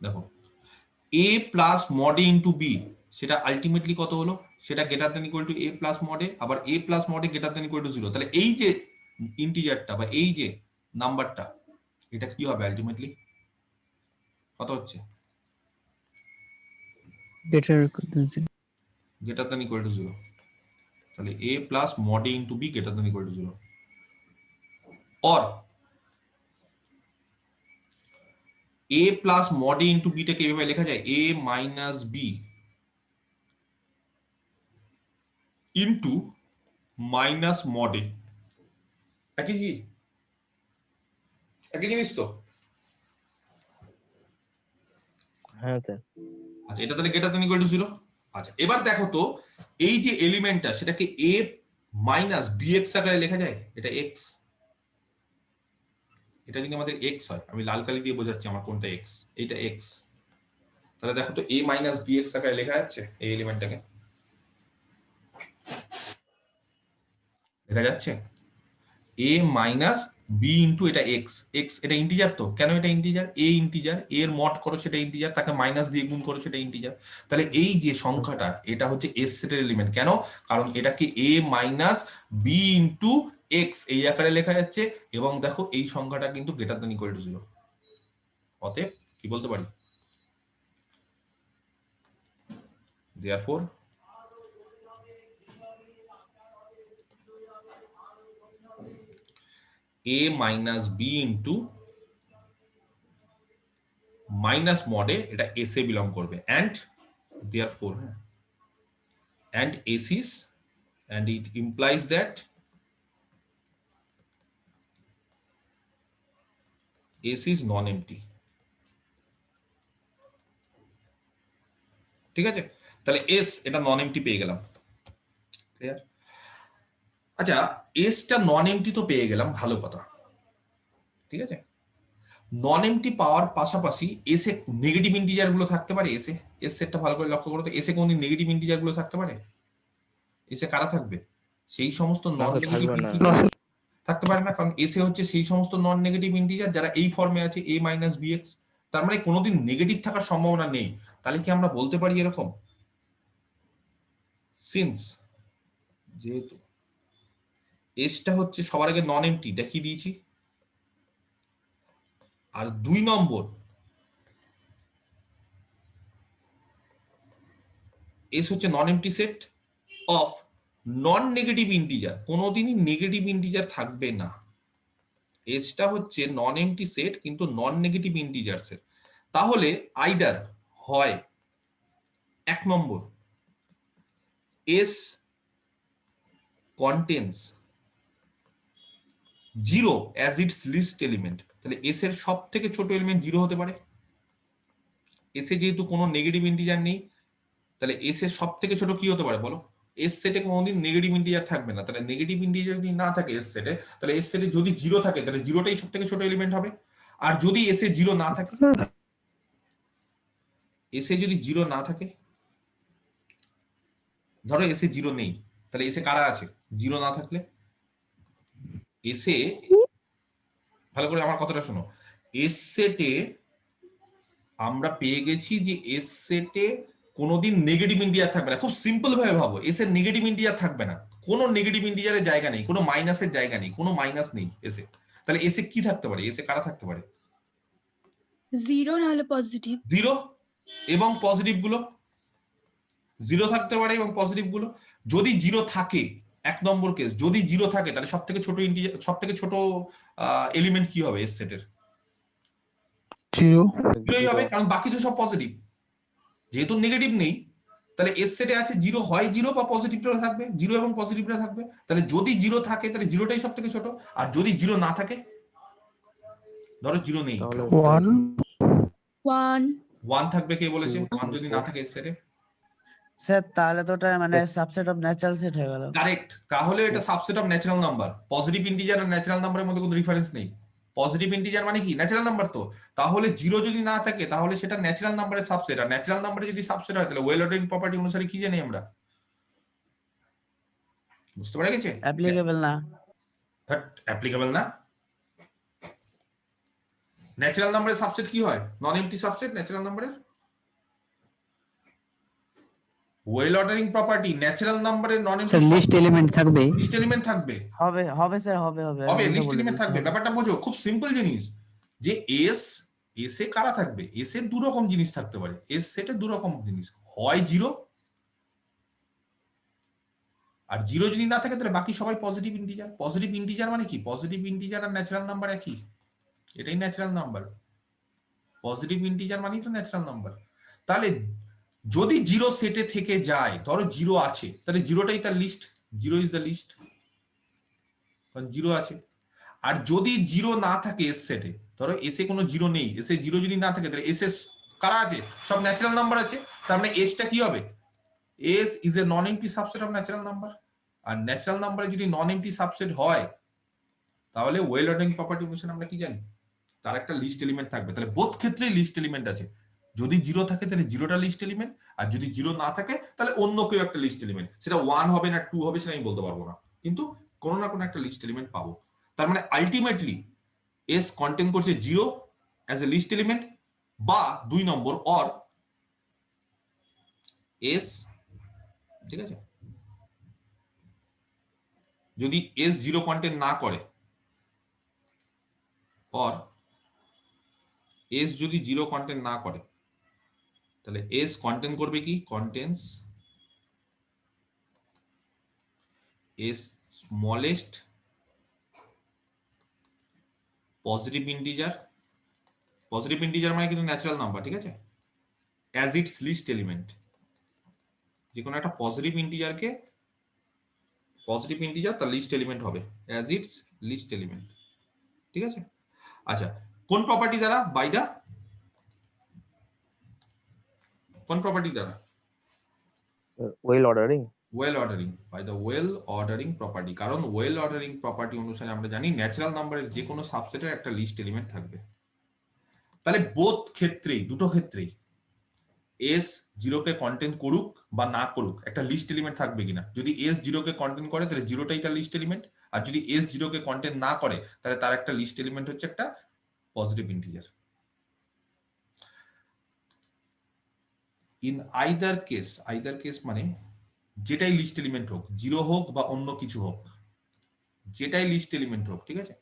দেখো a plus mod a into b, সেটা আলটিমেটলি কত হলো? সেটা greater than equal to a plus mod a, আবার a plus mod a greater than equal to 0। তাহলে এই যে ইন্টিজারটা বা এই যে নাম্বারটা, এটা কি হবে আলটিমেটলি? কত হচ্ছে? Greater than equal to 0। তাহলে a plus mod a into b greater than equal to 0, or a plus mod a into বিটাকে এভাবে লেখা যায় a minus b into minus mod a. একই কি? একই জিনিস তো? হ্যাঁ স্যার। আচ্ছা, এটা তাহলে গ্রেটার দেন ইকুয়াল টু 0। আচ্ছা, এবার দেখো তো এই যে এলিমেন্টটা, সেটাকে a মাইনাস bx আকারে লেখা যায়? এটা x, এটা যদি আমাদের x হয়, আমি লাল কালি দিয়ে বোঝাচ্ছি আমার কোনটা x, এটা x, তাহলে দেখো তো a মাইনাস bx আকারে লেখা যাচ্ছে এই এলিমেন্টটাকে? লেখা যাচ্ছে a মাইনাস b ইন্টু এটা x, x এটা ইন্টিজার তো, কেন এটা ইন্টিজার? a ইন্টিজার, a এর মড করো সেটা ইন্টিজার, তাকে মাইনাস দিয়ে গুণ করো সেটা ইন্টিজার। তাহলে এই যে সংখ্যাটা, এটা হচ্ছে s সেটের এলিমেন্ট। কেন? কারণ এটাকে a minus b into x এই আকারে লেখা যাচ্ছে, এবং দেখো এই সংখ্যাটা কিন্তু গ্রেটার দ্যান ইকুয়াল টু 0। অতএব কি বলতে পারি? therefore a minus b into minus mode এটা s এ বিলং করবে, and therefore and s is, and it implies that s is non-empty। ঠিক আছে? তাহলে s এটা নন এমটি পেয়ে গেলাম। ক্লিয়ার? আচ্ছা, s টা নন এমটি তো পেয়ে গেলাম, ভালো কথা। ঠিক আছে, নন এমটি পাওয়ার পাশাপাশি এস এ নেগেটিভ ইন্টিজার গুলো থাকতে পারে? এস সেটটা ভালো করে লক্ষ্য করো তো, এস এ কোন নেগেটিভ ইন্টিজার গুলো থাকতে পারে? এস এ কারা থাকবে? সেই সমস্ত নন নেগেটিভ ইন্টিজার থাকতে পারে না, কারণ এস এ হচ্ছে সেই সমস্ত নন নেগেটিভ ইন্টিজার যারা এই ফর্মে আছে a মাইনাস bx, তার মানে কোনোদিন নেগেটিভ থাকার সম্ভাবনা নেই। তাহলে কি আমরা বলতে পারি এরকম, সিন্স যেহেতু এসটা হচ্ছে সবার আগে নন এমটি দেখিয়ে দিয়েছি, আর 2 নম্বর এস হচ্ছে non empty set of non negative integer, কোনোদিনই নেগেটিভ ইন্টিজার থাকবে না। এসটা হচ্ছে নন এমটি সেট কিন্তু নন নেগেটিভ ইন্টিজার সেট। তাহলে আইদার হয় 1 নম্বর S contains 0 as its least element, তাহলে এস এর সব থেকে ছোট এলিমেন্ট 0 হতে পারে। এসে যেহেতু কোনো নেগেটিভ ইন্টিজার নেই, তাহলে এস এর সব থেকে ছোট কি হতে পারে বলো? এস সেটে কোনোদিন নেগেটিভ ইন্টিজার থাকবে না, তাহলে নেগেটিভ ইন্টিজার যদি না থাকে এস সেটে, তাহলে এস সেটে যদি 0 থাকে তাহলে 0টাই সব থেকে ছোট এলিমেন্ট হবে। আর যদি এস এ 0 না থাকে, এস এ যদি 0 না থাকে, ধরো এস এ 0 নেই, তাহলে এস এ কারা আছে? 0 না থাকলে এস এ, ভালো করে আমার কথাটা শোনো, এস সেটে আমরা পেয়ে গেছি যে এস সেটে কোনোদিন নেগেটিভ ইন্টিজার থাকবে না। খুব সিম্পল ভাবে ভাবো, এস এর নেগেটিভ ইন্টিজার থাকবে না, কোনো নেগেটিভ ইন্টিজারের জায়গা নেই, কোনো মাইনাসের জায়গা নেই, কোনো মাইনাস নেই এসে। তাহলে এসে কি থাকতে পারে? এসে কারা থাকতে পারে? 0 নাহলে পজিটিভ। 0 এবং পজিটিভ গুলো 0 থাকতে পারে এবং পজিটিভ গুলো যদি 0 থাকে, 1 নম্বর কেস, যদি 0 থাকে তাহলে সব থেকে ছোট ইন্টিজার, সব থেকে ছোট এলিমেন্ট কি হবে এস সেটের? 0ই হবে, কারণ বাকি তো সব পজিটিভ। যেহেতু নেগেটিভ নেই, তাহলে এস সেটে আছে 0, হয় 0 বা পজিটিভটা থাকবে, 0 এবং পজিটিভটা থাকবে। তাহলে যদি 0 থাকে তাহলে 0টাই সব থেকে ছোট, আর যদি 0 না থাকে, ধরো 0 নেই, তাহলে 1 1 থাকবে। কে বলেছে 1 যদি না থাকে এস সেটে? স্যার তাহলে তো ওটা মানে সাবসেট অফ ন্যাচারাল সেট হয়ে গেল। কারেক্ট, তাহলে এটা subset of natural number. Positive integer আর ন্যাচারাল নাম্বারের মধ্যে কোনো ডিফারেন্স নেই। পজিটিভ ইন্টিজার মানে কি? Natural number. তো তাহলে 0 যদি না থাকে তাহলে সেটা ন্যাচারাল নাম্বারের সাবসেট, আর ন্যাচারাল নাম্বারে যদি সাবসেট হয় তাহলে ওয়েল অর্ডারিং প্রপার্টি অনুসারে কি জানি আমরা? বুঝতে পারা গেছে? অ্যাপ্লিকেবল না। অ্যাপ্লিকেবল না। ন্যাচারাল নাম্বারের সাবসেট কি হয়? নন এমটি সাবসেট ন্যাচারাল নাম্বারের। ওয়েল অর্ডারিং প্রপার্টি ন্যাচারাল নাম্বারের নন এমটি লিস্ট এলিমেন্ট থাকবে। লিস্ট এলিমেন্ট থাকবে। হবে হবে স্যার, হবে হবে। হবে, লিস্ট এলিমেন্ট থাকবে। ব্যাপারটা বোঝো, খুব সিম্পল জিনিস যে এস এস এ কারা থাকবে? এস এ দু রকম জিনিস থাকতে পারে, এস সেটে দু রকম জিনিস, হয় 0, আর 0 যদি না থাকে তাহলে বাকি সবাই পজিটিভ ইন্টিজার। পজিটিভ ইন্টিজার মানে কি? পজিটিভ ইন্টিজার আর ন্যাচারাল নাম্বার একই, এটাই ন্যাচারাল নাম্বার। পজিটিভ ইন্টিজার মানেই তো ন্যাচারাল নাম্বার। তাহলে যদি 0 সেটে থেকে যায়, ধরো 0 আছে, তাহলে 0টাই তার লিস্ট, 0 ইজ দ্য লিস্ট, কারণ 0 আছে। আর যদি 0 না থাকে এস সেটে, ধরো এসে কোনো 0 নেই, এসে 0 যদি না থাকে তাহলে এসে কারা আছে? সব ন্যাচারাল নাম্বার আছে। তার মানে এসটা কি হবে? S is a non empty subset of natural number. আর ন্যাচারাল নাম্বারে যদি নন এমটি সাবসেট হয় তাহলে ওয়েল অর্ডারিং প্রপার্টি অনুসারে আমরা কি জানি? তার একটা লিস্ট এলিমেন্ট থাকবে। তাহলে বোথ ক্ষেত্রেই লিস্ট এলিমেন্ট আছে। যদি 0 থাকে তাহলে 0টা লিস্ট এলিমেন্ট, আর যদি 0 না থাকে তাহলে অন্য কেউ একটা লিস্ট এলিমেন্ট। সেটা 1 হবে না 2 হবে সেটা আমি বলতে পারবো না, কিন্তু কোনো না কোনো একটা লিস্ট এলিমেন্ট পাবো। তার মানে আলটিমেটলি এস কন্টেন করছে 0 অ্যাজ এ লিস্ট এলিমেন্ট, বা 2 নম্বর অর এস, ঠিক আছে, যদি এস 0 কন্টেন না করে, অর এস যদি 0 কন্টেন না করে, তাহলে এস কন্টেন করবে কি? Contains S smallest positive integer. Positive integer মানে কিন্তু ন্যাচারাল নাম্বার, ঠিক আছে, অ্যাজ ইটস লিস্ট এলিমেন্ট। যে কোনো একটা পজিটিভ ইন্টিজারকে, পজিটিভ ইন্টিজার তার লিস্ট এলিমেন্ট হবে অ্যাজ ইটস লিস্ট এলিমেন্ট, ঠিক আছে। আচ্ছা, কোন প্রপার্টি দ্বারা? বাই দা কোন প্রপার্টি দ্বারা? Well ordering. Well ordering, by the well ordering property. কারণ ওয়েল অর্ডারিং প্রপার্টি অনুসারে আমরা জানি ন্যাচারাল নাম্বারের যে কোনো সাবসেটের একটা লিস্ট এলিমেন্ট থাকবে। তাহলে বোথ ক্ষেত্রেই, দুটো ক্ষেত্রেই এস 0 কে কন্টেন্ট করুক বা না করুক, একটা লিস্ট এলিমেন্ট থাকবে কিনা? যদি এস 0 কে কন্টেন্ট করে তাহলে 0টাই তার লিস্ট এলিমেন্ট, আর যদি এস 0 কে কন্টেন্ট না করে তাহলে তার একটা লিস্ট এলিমেন্ট হচ্ছে একটা positive integer. In either case মানে যেটাই লিস্ট এলিমেন্ট হোক, 0 হোক বা অন্য কিছু হোক, যেটাই লিস্ট এলিমেন্ট হোক, ঠিক আছে,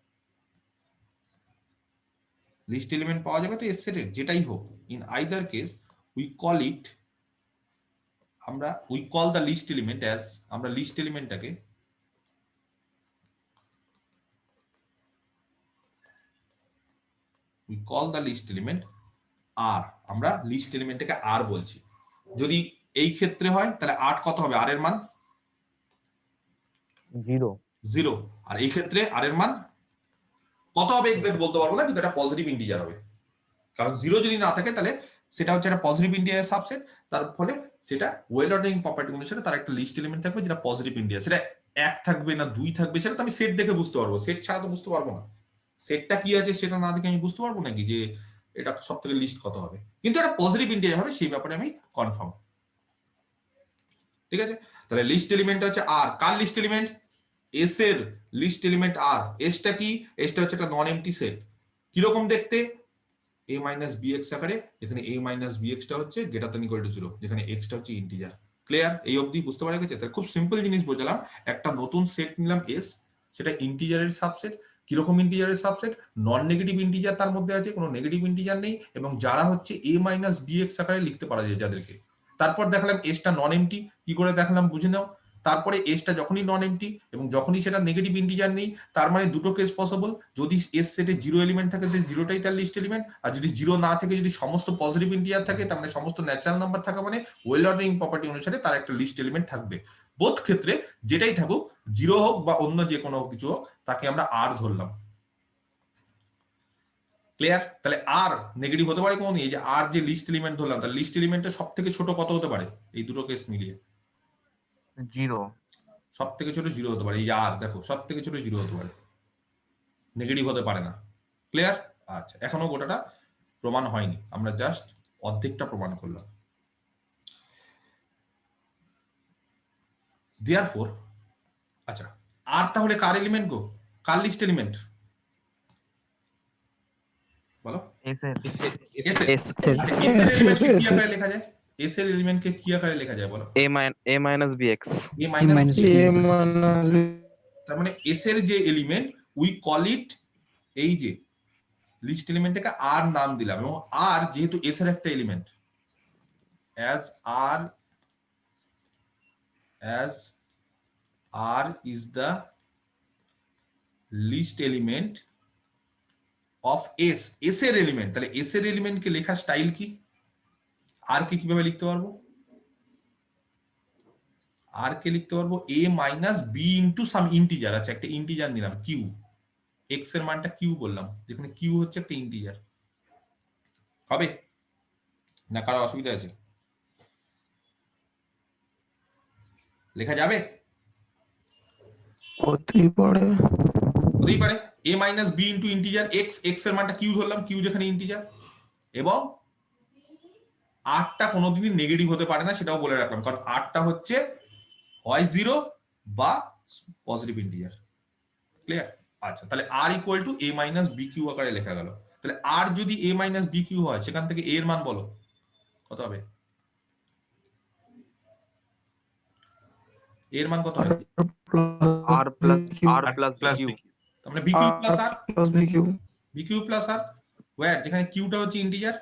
লিস্ট এলিমেন্ট পাওয়া যাবে তো এস সেটের, যেটাই হোক, in either case we call it, আমরা we call the least element as, আমরা লিস্ট এলিমেন্টটাকে we call the list element r, আমরা লিস্ট এলিমেন্টটাকে r বলছি। যদি এই ক্ষেত্রে হয় তাহলে 8 কত হবে, r এর মান 0, আর এই ক্ষেত্রে r এর মান কত হবে এক্সাক্ট বলতে পারবো না, কিন্তু এটা পজিটিভ ইন্টিজার হবে, কারণ 0 যদি না থাকে তাহলে সেটা হচ্ছে একটা পজিটিভ ইন্টিজারের সাবসেট, তার ফলে সেটা ওয়েল অর্ডারিং প্রপার্টি অনুসারে তার একটা লিস্ট এলিমেন্ট থাকবে যেটা পজিটিভ ইন্টিজার। সেটা 1 থাকবে না 2 থাকবে সেটা তো আমি সেট দেখে বুঝতে পারবো, সেট ছাড়া তো বুঝতে পারবো না, সেটটা কি আছে সেটা না দেখে আমি বুঝতে পারবো নাকি যে এটা সব থেকে লিস্ট কত হবে, কিন্তু এটা পজিটিভ ইন্টিজার হবে সেই ব্যাপারে আমি কনফার্ম। ঠিক আছে, তাহলে লিস্ট এলিমেন্ট হচ্ছে আর, কার লিস্ট এলিমেন্ট, এস এর লিস্ট এলিমেন্ট আর। এসটা কি, এসটা হচ্ছে একটা নন এমটি সেট, কিরকম দেখতে, a মাইনাস bx আকারে, এখানে a মাইনাস bx টা হচ্ছে গ্রেটার দ্যান ইকুয়াল টু 0, যেখানে x টা হচ্ছে ইন্টিজার। ক্লিয়ার, এই অবধি বুঝতে পারা গেছে? তাহলে খুব সিম্পল জিনিস বোঝালাম, একটা নতুন সেট নিলাম s, সেটা ইন্টিজারের সাবসেট, কিরকম ইন্টিজারের সাবসেট, নন নেগেটিভ ইন্টিজার তার মধ্যে আছে, কোনো নেগেটিভ ইন্টিজার নেই, এবং যারা হচ্ছে a মাইনাস bx আকারে লিখতে পারা যায় যাদেরকে। তারপর দেখালাম এসটা নন এমটি, কি করে দেখালাম বুঝে নাও। তারপরে এসটা যখনই নন এমটি এবং যখনই সেটা নেগেটিভ ইন্টিজার নেই, তার মানে দুটো কেস পসিবল, যদি এস সেটে 0 এলিমেন্ট থাকে তাহলে 0টাই তার লিস্ট এলিমেন্ট, আর যদি 0 না থাকে, যদি সমস্ত পজিটিভ ইন্টিজার থাকে, তার মানে সমস্ত ন্যাচারাল নাম্বার থাকা মানে ওয়েল অর্ডারিং প্রপার্টি অনুসারে তার একটা লিস্ট এলিমেন্ট থাকবে। বোথ ক্ষেত্রে যেটাই থাকুক, 0 হোক বা অন্য যে কোনো কিছু হোক, তাকে আমরা আর ধরলাম। ক্লিয়ার, তাহলে আর নেগেটিভ হতে পারে কোন, এই যে আর যে লিস্ট এলিমেন্ট ধরলাম, তার লিস্ট এলিমেন্টের সব থেকে ছোট কত হতে পারে এই দুটো কেস মিলিয়ে? 0, সব থেকে ছোট 0 হতে পারে, এই আর দেখো সব থেকে ছোট 0 হতে পারে, নেগেটিভ হতে পারে না। ক্লিয়ার, আচ্ছা, এখনো গোটাটা প্রমাণ হয়নি, আমরা জাস্ট অর্ধেকটা প্রমাণ করলাম। দেয়ারফর, আচ্ছা, আর তাহলে কার এলিমেন্ট গো, কার লিস্ট এলিমেন্ট বলো? s এর আচ্ছা, এস এর এলিমেন্টকে কি আকারে লেখা যায়, এস এর এলিমেন্টকে কি আকারে লেখা যায় বলো? a minus bx, a minus minus তার মানে এস এর যে এলিমেন্ট উই কল ইট, এই যে লিস্ট এলিমেন্টটাকে আর নাম দিলাম, এবং আর যেহেতু এস এর একটা element, as r is the list element of s, s এর এলিমেন্ট, তাহলে s এর এলিমেন্টকে লেখার স্টাইল কি, আর কে কিভাবে লিখতে পারবো, আর কে লিখতে পারবো a minus b into some integer. আচ্ছা, একটা ইন্টিজার নিলাম q, x এর মানটা q বললাম, যেখানে q হচ্ছে একটা ইন্টিজার। হবে না, কারো অসুবিধা আছে? লেখা যাবে? হতেই পারে। হতেই পারে, a minus b into integer x, x এর মানটা q ধরলাম, q যেখানে ইন্টিজার, এবং আটটা কোনোদিনই নেগেটিভ হতে পারে না, সেটাও বলে রাখলাম, কারণ আটটা হচ্ছে হয় 0 বা পজিটিভ ইন্টিজার। ক্লিয়ার, আচ্ছা, তাহলে r equal to a minus B Q আকারে লেখা গেল। তাহলে r যদি a মাইনাস বি কিউ হয়, সেখান থেকে a এর মান বলো কত হবে, a এর মান কত হবে? r plus q, তার মানে B Q plus r, plus B Q plus r, where যেখানে কিউটা হচ্ছে ইন্টিজার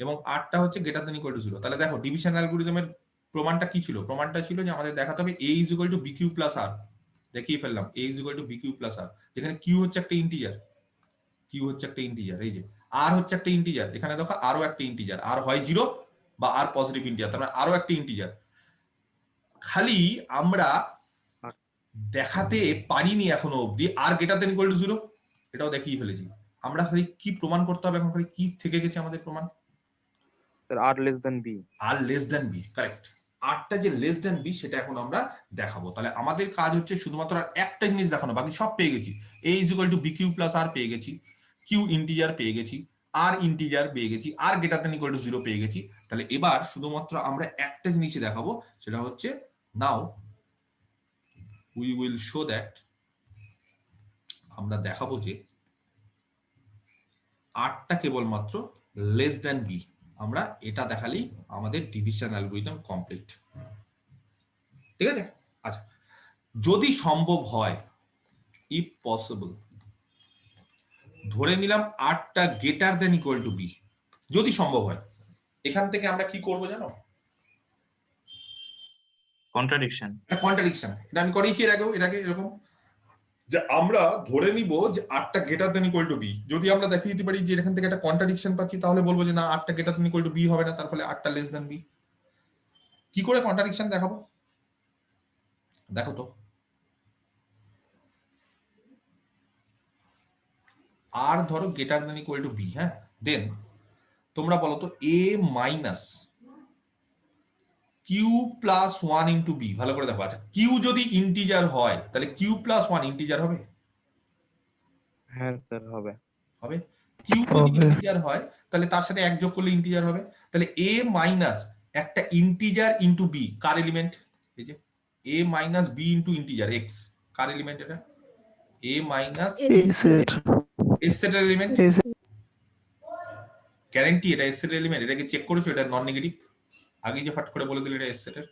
এবং আরটা হচ্ছে গ্রেটার দ্যান ইকুয়াল টু 0। তাহলে দেখো ডিভিশন অ্যালগরিদমের প্রমাণটা কি ছিল, প্রমাণটা ছিল যে আমাদের দেখাতে হবে a is equal to B Q plus r, দেখিয়ে ফেললাম a is equal to B Q plus r, যেখানে q হচ্ছে একটা ইন্টিজার, q হচ্ছে একটা ইন্টিজার, এই যে r হচ্ছে একটা ইন্টিজার, এখানে দেখো আরো একটা ইন্টিজার, r হয় 0 বা r পজিটিভ ইন্টিজার, তার মানে আরো একটা ইন্টিজার। খালি আমরা দেখাতে পারিনি এখনো অবধি আর গ্রেটার দ্যান ইকুয়াল টু 0, এটাও দেখিয়ে ফেলেছি। আমরা খালি কি প্রমাণ করতে হবে এখন, খালি কি থেকে গেছে আমাদের প্রমাণ, r less than b, আর লেস দ্যান বি, কারেক্ট, আরটা যে লেস দ্যান বি সেটা এখন আমরা দেখাবো। তাহলে আমাদের কাজ হচ্ছে শুধুমাত্র আর একটা জিনিস দেখানো, বাকি সব পেয়ে গেছি। a is equal to B Q plus r পেয়ে গেছি, কিউ ইন্টিজার পেয়ে গেছি, আর ইন্টিজার পেয়ে গেছি, আর গ্রেটার দ্যান ইকুয়াল টু 0 পেয়ে গেছি। তাহলে এবার শুধুমাত্র আমরা একটা জিনিস দেখাবো, সেটা হচ্ছে now we will show that, আমরা দেখাবো যে আরটা কেবলমাত্র লেস দ্যান বি, আমরা এটা দেখালেই আমাদের ডিভিশন অ্যালগরিদম কমপ্লিট। ঠিক আছে, আচ্ছা, যদি সম্ভব হয় ইফ পসিবল ধরে নিলাম আরটা greater than equal to B, যদি সম্ভব হয়। এখান থেকে আমরা কি করব জানো? কন্ট্রাডিকশন। এটা কন্ট্রাডিকশন, এটা আমি করেছি এর আগে এরকম যে আমরা ধরে নিব যে আরটা greater than equal to B. যদি আমরা দেখিয়ে দিতে পারি যে এখান থেকে একটা কন্ট্রাডিকশন পাচ্ছি, তাহলে বলবো যে না আরটা greater than equal to B হবে না, তার ফলে আরটা লেস দেন বি। কি করে কন্ট্রাডিকশন দেখাবো দেখো তো। আর ধরো greater than equal to b, হ্যাঁ, দেন তোমরা বলো তো a minus q plus one into b. ভালো করে দেখো, আচ্ছা কিউ যদি ইন্টিজার হয় তাহলে কিউ প্লাস ওয়ান ইন্টিজার হবে? হ্যাঁ স্যার হবে। হবে। কিউ যদি ইন্টিজার হয় তাহলে তার সাথে এক যোগ করলে ইন্টিজার হবে। তাহলে এ মাইনাস একটা ইন্টিজার ইন্টু বি, কার এলিমেন্ট? এই যে a minus b into integer x, কার এলিমেন্ট এটা? এ মাইনাস এস সেটের এলিমেন্ট। গ্যারান্টি এটা এস সেটের এলিমেন্ট। এটাকে চেক করেছো? এটা নন নেগেটিভ। আগে যে ফাট করে বলে দিলে এটা এস সেটের।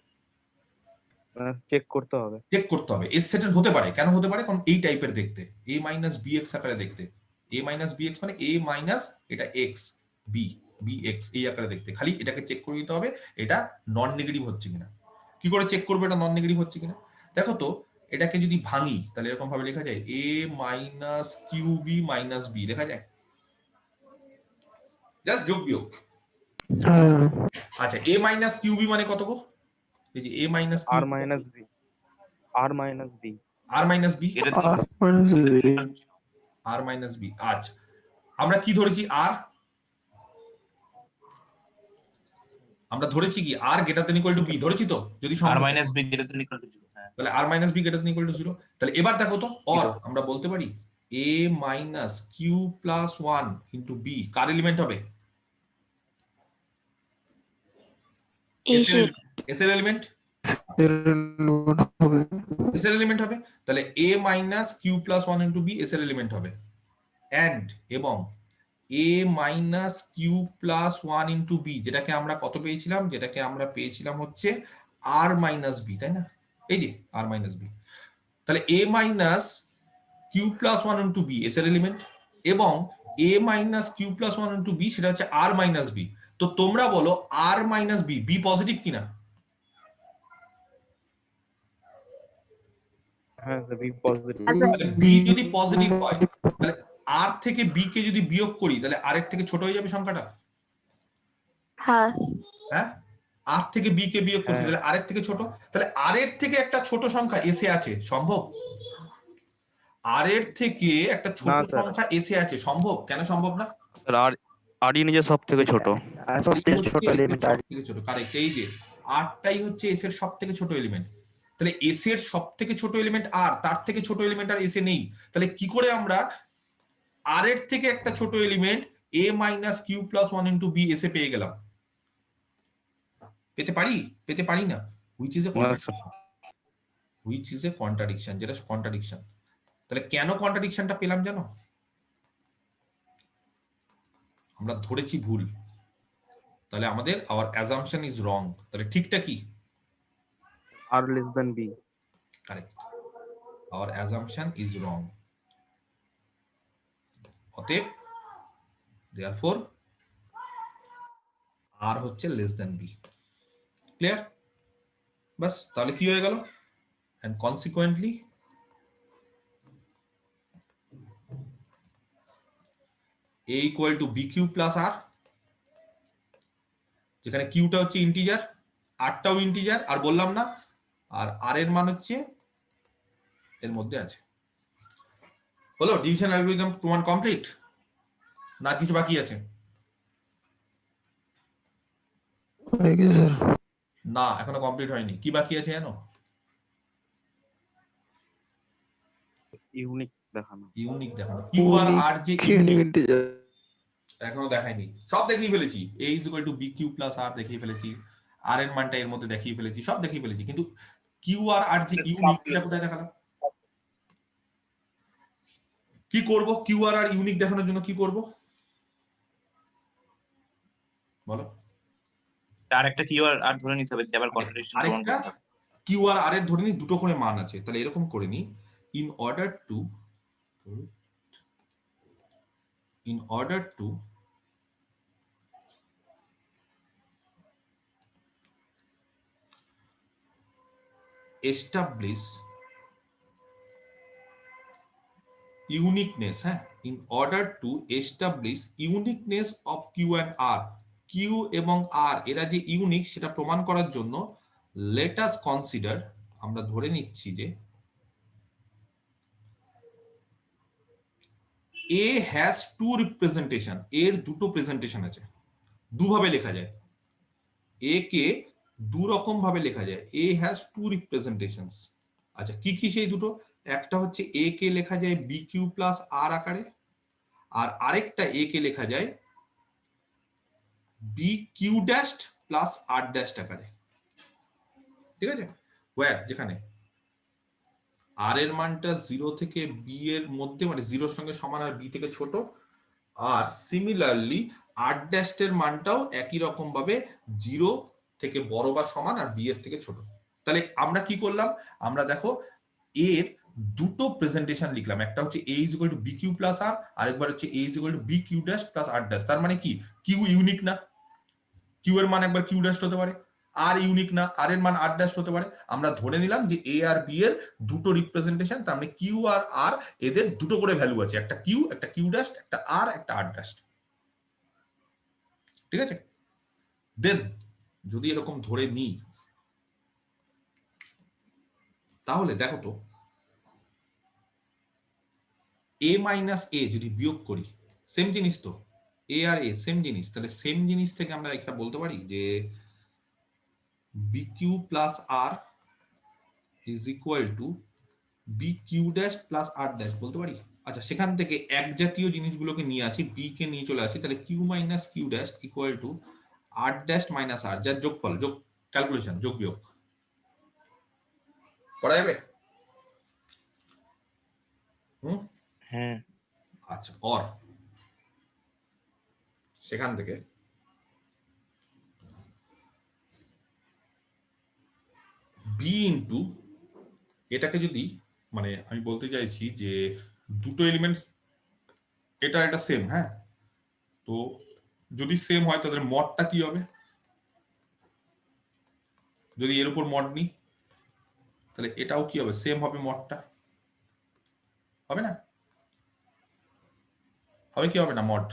চেক করতে হবে। চেক করতে হবে এস সেটের হতে পারে। কেন হতে পারে? কারণ এই টাইপের দেখতে, এ মাইনাস বি এক্স আকারে দেখতে। এ মাইনাস বি এক্স মানে এ মাইনাস এটা এক্স বি বি এক্স এই আকারে দেখতে। খালি এটাকে চেক করে দিতে হবে এটা নন নেগেটিভ হচ্ছে কিনা। কি করে চেক করবো এটা নন নেগেটিভ হচ্ছে কিনা? দেখো তো এটাকে যদি ভাঙি তাহলে এরকম ভাবে লেখা যায় a minus q b minus b লেখা যায়, জাস্ট যোগ বিয়োগ। আচ্ছা এ মাইনাস কিউ বি মানে কত গো? এই যে a minus R minus B, R minus B, R minus B, এটা তো আর মাইনাস বি। আচ্ছা আমরা কি ধরেছি? আর আমরা ধরেছি কি r greater than equal to b ধরেছি তো? যদি আর সম্ভব minus b greater than equal to 0। হ্যাঁ তাহলে r minus b greater than equal to 0। তাহলে এবার দেখো তো অর আমরা বলতে পারি a minus q plus one into b কার এলিমেন্ট হবে? এস এর এলিমেন্ট, এস এর এলিমেন্ট হবে। তাহলে a minus q plus one into b S এর এলিমেন্ট হবে। এন্ড এবং a minus q plus one into b যেটাকে আমরা কত পেয়েছিলাম? যেটাকে আমরা পেয়েছিলাম হচ্ছে আর মাইনাস বি, তাই না? এই যে আর মাইনাস বি। তাহলে a minus q plus one into b S এর এলিমেন্ট এবং a minus q plus one into b সেটা হচ্ছে আর মাইনাস বি। তো তোমরা বলো r minus b, b positive কিনা? হ্যাঁ স্যার বি পজিটিভ। বি যদি পজিটিভ হয় তাহলে আর থেকে বি কে যদি বিয়োগ করি তাহলে আর এর থেকে ছোট হয়ে যাবে সংখ্যাটা। হ্যাঁ, আর থেকে বি কে বিয়োগ করছি তাহলে আর এর থেকে ছোট। তাহলে আর এর থেকে একটা ছোট সংখ্যা এসে আছে, সম্ভব? আর এর থেকে একটা ছোট সংখ্যা এসে আছে, সম্ভব? কেন সম্ভব না? স্যার আর আরই নিজে সব থেকে ছোট। ছোট কারেক্ট। এই যে আরটাই হচ্ছে এস এর সব থেকে ছোট এলিমেন্ট। তাহলে এস এর সব থেকে ছোট এলিমেন্ট আর, তার থেকে ছোট এলিমেন্ট আর এসে নেই। তাহলে কি করে আমরা আর এর থেকে একটা ছোট element a minus q plus one into b এসে পেয়ে গেলাম? পেতে পারি? পেতে পারি না। হুইচ ইজ এ কন্ট্রাডিকশন, যেটা কন্ট্রাডিকশন। তাহলে কেন কন্ট্রাডিকশনটা পেলাম জানো? আমরা ধরেছি ভুল, তাহলে আমাদের আওয়ার অ্যাজাম্পশন ইজ রং। তাহলে ঠিকটা কি? R less than b. Correct, our assumption is wrong. অতএব দেয়ারফর আর হচ্ছে লেস দেন বি। ক্লিয়ার? বাস, তাহলে কি হয়ে গেল? And consequently a equal to B Q plus r, যেখানে কিউটা হচ্ছে ইন্টিজার, আরটাও ইন্টিজার, আর বললাম না, আর আর এর মান হচ্ছে এর মধ্যে আছে। হলো ডিভিশন অ্যালগরিদম প্রমাণ কমপ্লিট না কিছু বাকি আছে? না এখনো কমপ্লিট হয়নি। কি বাকি আছে জানো? ইউনিক দেখানো। ইউনিক দেখানো। কিউ আর আর যে এখনো দেখাইনি, সব দেখিয়ে ফেলেছি। a is equal to B Q plus r দেখিয়ে ফেলেছি, আর এর মানটা এর মধ্যে দেখিয়ে ফেলেছি, সব দেখিয়ে ফেলেছি। কিন্তু কিউ আর আর যে ইউনিক এটা কোথায় দেখালাম? কি করব কিউ আর আর ইউনিক দেখানোর জন্য? কি করব বলো? আর একটা কিউ আর ধরে নিতে হবে, আবার কন্ট্রাডিকশন প্রমাণ আরেকটা করতে হবে। কিউ আর আর এর ধরে নি দুটো করে মান আছে। তাহলে এরকম করে নি, in order to in order to establish uniqueness, হ্যাঁ, in order to establish uniqueness of Q and R, Q এবং R এরা যে ইউনিক সেটা প্রমাণ করার জন্য let us consider, আমরা ধরে নিচ্ছি যে A has two representation, এর দুটো প্রেজেন্টেশন আছে, দুভাবে লেখা যায়, A কে দু রকম ভাবে লেখা যায়, A has two representations। আচ্ছা কি কি সেই দুটো? একটা হচ্ছে A কে লেখা যায় BQ প্লাস R আকারে, আর আরেকটা A কে লেখা যায় BQ dashed plus R dashed আকারে, ঠিক আছে? ওয়্যার যেখানে আর এর মানটা 0 থেকে b এর মধ্যে, মানে 0 এর সঙ্গে সমান আর b থেকে ছোট, আর সিমিলারলি r ড্যাশড এর মানটাও একই রকম ভাবে 0 থেকে বড় বা সমান আর b এর থেকে ছোট। তাহলে আমরা কি করলাম? আমরা দেখো এর দুটো প্রেজেন্টেশন লিখলাম, একটা হচ্ছে a is equal to bq plus r, আরেকবার হচ্ছে a is equal to bq dash plus r dash। তার মানে কি q ইউনিক না, q এর মান একবার q dash হতে পারে, আর ইউনিক না, আর এর মান আর ড্যাশ হতে পারে। আমরা ধরে নিলাম যে এ আর বি এর দুটো রিপ্রেজেন্টেশন, তার মানে কিউ আর আর এদের দুটো করে ভ্যালু আছে, একটা কিউ ড্যাশ, একটা আর একটা আর ড্যাশ, ঠিক আছে? দেন যদি এরকম ধরে নিই তাহলে দেখো তো এ মাইনাস এ যদি বিয়োগ করি, সেম জিনিস তো, এ আর এ সেম জিনিস, তাহলে সেম জিনিস থেকে আমরা একটা বলতে পারি যে BQ plus R is equal to BQ dash plus R dash বলতে পারি। আচ্ছা সেখান থেকে এক জাতীয় জিনিসগুলোকে নিয়ে আসি, B কে নিয়ে চলে আসি, তাহলে Q minus Q dash equal to R dash minus R, যার যোগফল, যোগ ক্যালকুলেশন, যোগ বিয়োগ করা যাবে? হ্যাঁ। আচ্ছা অর সেখান থেকে b ইন্টু, এটাকে যদি, মানে আমি বলতে চাইছি যে দুটো এলিমেন্টস এটা এটা সেম, হ্যাঁ, তো যদি সেম হয় তাদের মডটা কি হবে? যদি এর উপর মড নিই তাহলে এটাও কি হবে? সেম হবে, মডটা হবে না? হবে কি হবে না মড?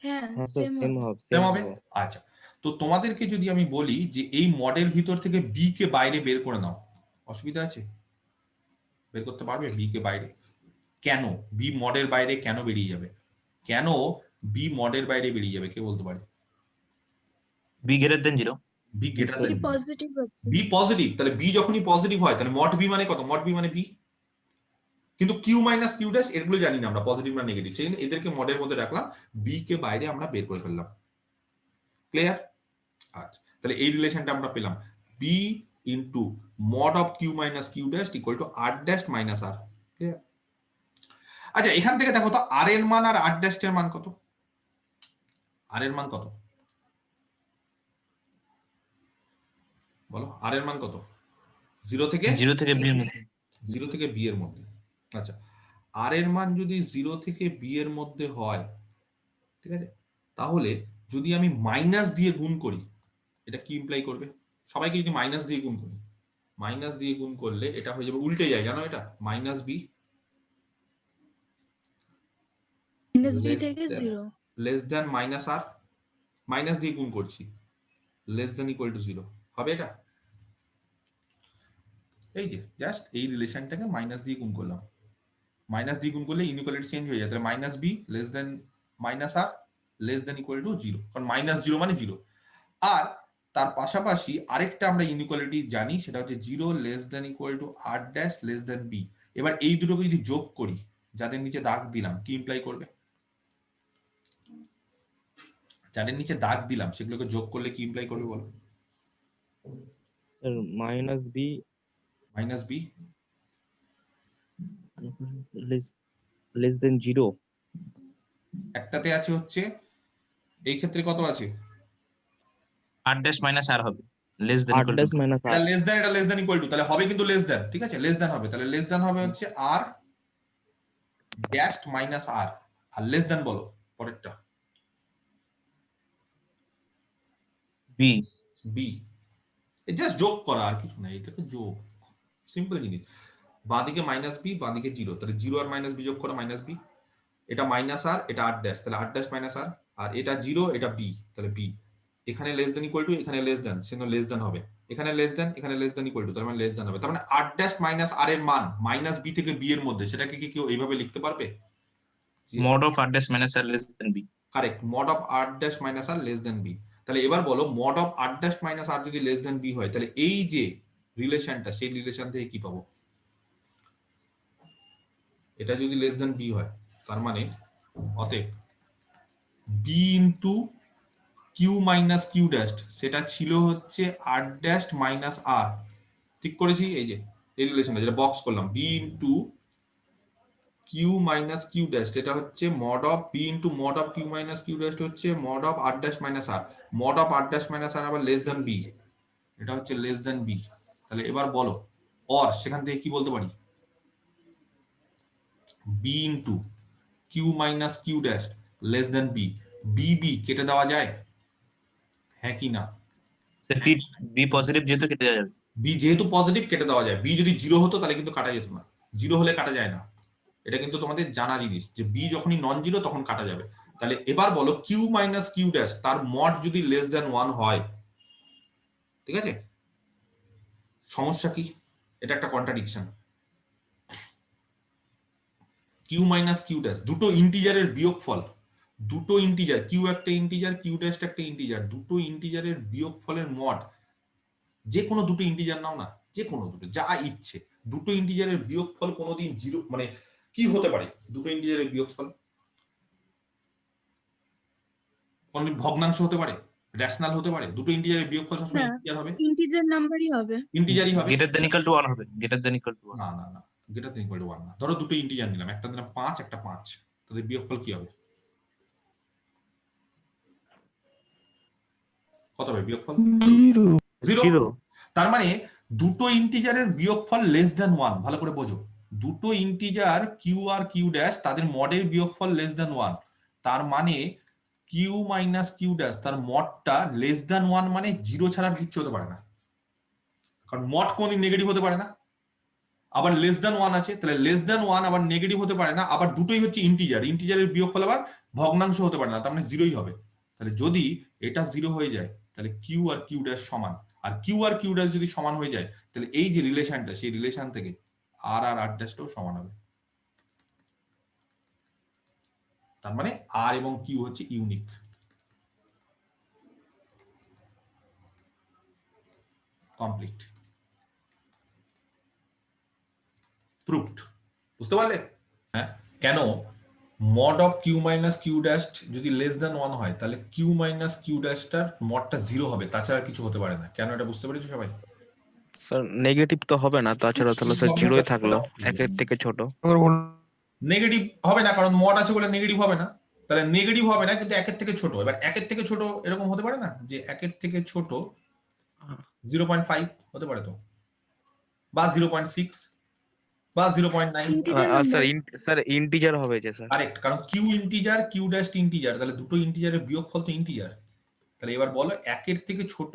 হ্যাঁ হ্যাঁ স্যার সেম সেম হবে। হবে সেম হবে। আচ্ছা তো তোমাদেরকে যদি আমি বলি যে এই মডের ভিতর থেকে বি কে বাইরে বের করে নাও, অসুবিধা আছে? বের করতে পারবে বি কে বাইরে? কেন বি মডের বাইরে কেন বেরিয়ে যাবে? কেন বি মডের বাইরে বেরিয়ে যাবে কে বলতে পারে? B greater than 0। B greater কি দেন পজিটিভ আছে। বি পজিটিভ, তাহলে বি যখনই পজিটিভ হয় তাহলে মড বি মানে কত? মড বি মানে বি। কিন্তু কিউ মাইনাস কিউ ড্যাশ এগুলো জানি না আমরা পজিটিভ না নেগেটিভ, সেই জন্য এদেরকে মডের মধ্যে রাখলাম, বি কে বাইরে আমরা বের করে ফেললাম। ক্লিয়ার? আচ্ছা তাহলে এই রিলেশনটা আমরা পেলাম, B into mod of Q minus Q dash equal to R dash minus R. Clear? আচ্ছা এখান থেকে দেখো তো আর এর মান আর আর ড্যাশ এর মান কত? আর এর মান কত বলো? আর এর মান কত? 0 থেকে b এর মধ্যে। 0 থেকে b এর মধ্যে। আচ্ছা আর এর মান যদি 0 থেকে b এর মধ্যে হয়, ঠিক আছে, তাহলে যদি আমি মাইনাস দিয়ে গুণ করি এটা কি ইমপ্লাই করবে? সবাইকে যদি মাইনাস দিয়ে গুণ করি, মাইনাস দিয়ে গুণ করলে এটা হয়ে যাবে, উল্টে যায় জানো, এটা মাইনাস বি মাইনাস বি থেকে 0 লেস দ্যান মাইনাস আর, মাইনাস দিয়ে গুণ করছি, লেস দ্যান ইকুয়াল টু 0 হবে এটা। এই যে জাস্ট এই রিলেশনটাকে মাইনাস দিয়ে গুণ করলাম, মাইনাস দিয়ে গুণ করলে ইনইকুয়ালিটি চেঞ্জ হয়ে যায়, তাহলে minus B less than minus R less than equal to 0, কারণ মাইনাস 0 মানে 0। আর তার পাশাপাশি আরেকটা আমরা ইনইকুয়ালিটি জানি, সেটা হচ্ছে 0 less than equal to R dash less than B. এবার এই দুটোকে যদি যোগ করি, যাদের নিচে দাগ দিলাম, কি ইমপ্লাই করবে? যাদের নিচে দাগ দিলাম সেগুলোকে যোগ করলে কি ইমপ্লাই করবে বলো? Sir minus B less than 0, একটাতে আছে হচ্ছে, এই ক্ষেত্রে কত আছে? আর ড্যাশ মাইনাস আর হবে, লেস দেন আর ইকুয়াল ড্যাশ টু। মাইনাস আর। এটা লেস দ্যান ইকুয়াল টু, তাহলে হবে কিন্তু লেস দ্যান, ঠিক আছে, লেস দ্যান হবে, তাহলে লেস দ্যান হবে হচ্ছে আর ড্যাশড মাইনাস আর, আর লেস দেন বলো পরেরটা। বি। বি, জাস্ট যোগ করা, আর কিছু নাই, এটাকে যোগ, সিম্পল জিনিস। বাঁদিকে মাইনাস বি, বাঁদিকে জিরো, তাহলে জিরো আর মাইনাস বি যোগ করো মাইনাস বি, এটা মাইনাস আর, এটা আর ড্যাশ, তাহলে আর ড্যাশ মাইনাস আর, আর এটা জিরো, এটা বি, তাহলে বি। এখানে লেস দেন ইকুয়াল টু, এখানে লেস দেন, সেজন্য লেস দেন হবে, এখানে লেস দেন, এখানে লেস দেন ইকুয়াল টু, তার মানে লেস দেন হবে। তার মানে আর ড্যাশ মাইনাস আর এর মান মাইনাস বি থেকে বি এর মধ্যে, সেটাকে কি কেউ এইভাবে লিখতে পারবে? Mod of R dash minus R less than b. Correct, mod of R dash minus R less than b. তাহলে এবার বলো mod of R dash minus r যদি লেস দেন বি হয়, তাহলে এই যে রিলেশনটা, সেই রিলেশন থেকে কি পাবো? এটা যদি লেস দেন বি হয়, তার মানে অতএব B into Q minus Q dash, সেটা ছিল হচ্ছে আর ড্যাশ মাইনাস আর, ঠিক করেছি? এই যে এই রিলেশনটা যেটা বক্স করলাম, b into Q minus Q dash, এটা হচ্ছে mod of b into mod of Q minus Q dash হচ্ছে mod of R dash minus r, mod of R dash minus r আবার লেস দেন বি, এটা হচ্ছে less than b. তাহলে এবার বলো or, সেখান থেকে কি বলতে পারি? B into Q minus Q dash less than B, B B কেটে দেওয়া যায়, হ্যাঁ কি না? বি, বি পজিটিভ যেহেতু কেটে যাবে। বি যেহেতু পজিটিভ কেটে দেওয়া যায়, বি যদি জিরো হতো তাহলে কিন্তু কাটা যেত না, জিরো হলে কাটা যায় না, এটা কিন্তু তোমাদের জানা জিনিস যে বি যখনই নন জিরো তখন কাটা যাবে। তাহলে এবার বলো কিউ মাইনাস কিউ ড্যাশ তার মড যদি লেস দেন 1 হয়, ঠিক আছে, সমস্যা কি? এটা একটা contradiction. Q minus Q dash দুটো ইন্টিজারের বিয়োগফল, দুটো ইন্টিজার, কিউ একটা ইন্টিজার, কিউ ড্যাশ একটা ইন্টিজার, দুটো ইন্টিজারের বিয়োগফলের মড, যে কোনো দুটো ইন্টিজার নাও না, যে কোনো দুটো যা ইচ্ছে, দুটো ইন্টিজারের বিয়োগফল কোনোদিন জিরো, মানে কি হতে পারে দুটো ইন্টিজারের বিয়োগফল? কোনদিন ভগ্নাংশ হতে পারে, রেশনাল হতে পারে, দুটো ইন্টিজারের বিয়োগফল সবসময় না, ইন্টিজার হবে, ইন্টিজার নাম্বারই হবে। ইন্টিজারই হবে। গ্রেটার দেন ইকুয়াল টু 1 হবে, গ্রেটার দেন ইকুয়াল টু 1। না না না, গ্রেটার দেন ইকুয়াল টু 1 না। ধরো দুটো ইন্টিজার নিলাম, একটা দিলাম 5, একটা 5, তাদের বিয়োগফল কি হবে? কত হবে বিয়োগফল? জিরো। তার মানে দুটো ইন্টিজারের বিয়োগফল লেস দেন 1, ভালো করে বোঝো, দুটো integer Q r q dash তাদের মডের বিয়োগফল লেস দেন 1, তার মানে কিউ মাইনাস কিউ ড্যাশ তার মডটা লেস দেন 1, মানে জিরো ছাড়া কিচ্ছু হতে পারে না, কারণ মড কোনদিন নেগেটিভ হতে পারে না। আবার লেস দেন 1 আছে, তাহলে লেস দেন 1 আবার নেগেটিভ হতে পারে না, আবার দুটোই হচ্ছে ইন্টিজার, ইন্টিজারের বিয়োগফল আবার ভগ্নাংশ হতে পারে না, তার মানে জিরোই হবে। তাহলে যদি এটা জিরো হয়ে যায়, তাহলে কিউ আর কিউ ড্যাশ সমান, r q r q dash যদি সমান হয়ে যায়, তাহলে এই যে রিলেশনটা, সেই রিলেশন থেকে আর আর আর ড্যাশটাও সমান হবে। তার মানে আর এবং কিউ হচ্ছে ইউনিক। Complete, proved. বুঝতে পারলে? হ্যাঁ, কেন mod of Q minus Q dash যদি লেস দেন 1 হয়, তাহলে কিউ মাইনাস কিউ ড্যাশটার মডটা জিরো হবে, তাছাড়া কিছু হতে পারে না। কেন এটা বুঝতে পেরেছো সবাই? স্যার নেগেটিভ তো হবে না, তাছাড়া তাহলে স্যার জিরোই থাকলো, একের থেকে ছোট। নেগেটিভ হবে না, কারণ মড আছে বলে নেগেটিভ হবে না, তাহলে নেগেটিভ হবে না, কিন্তু একের থেকে ছোট। এবার একের থেকে ছোট এরকম হতে পারে না যে একের থেকে ছোট 0.5 হতে পারে তো, বা 0.6 বা 0.9। Integer sir number. Sir integer হবে যে স্যার। কারেক্ট, কারণ Q integer, Q dash integer, তাহলে দুটো ইন্টিজারের বিয়োগফল তো ইন্টিজার। তাহলে এবার বলো একের থেকে ছোট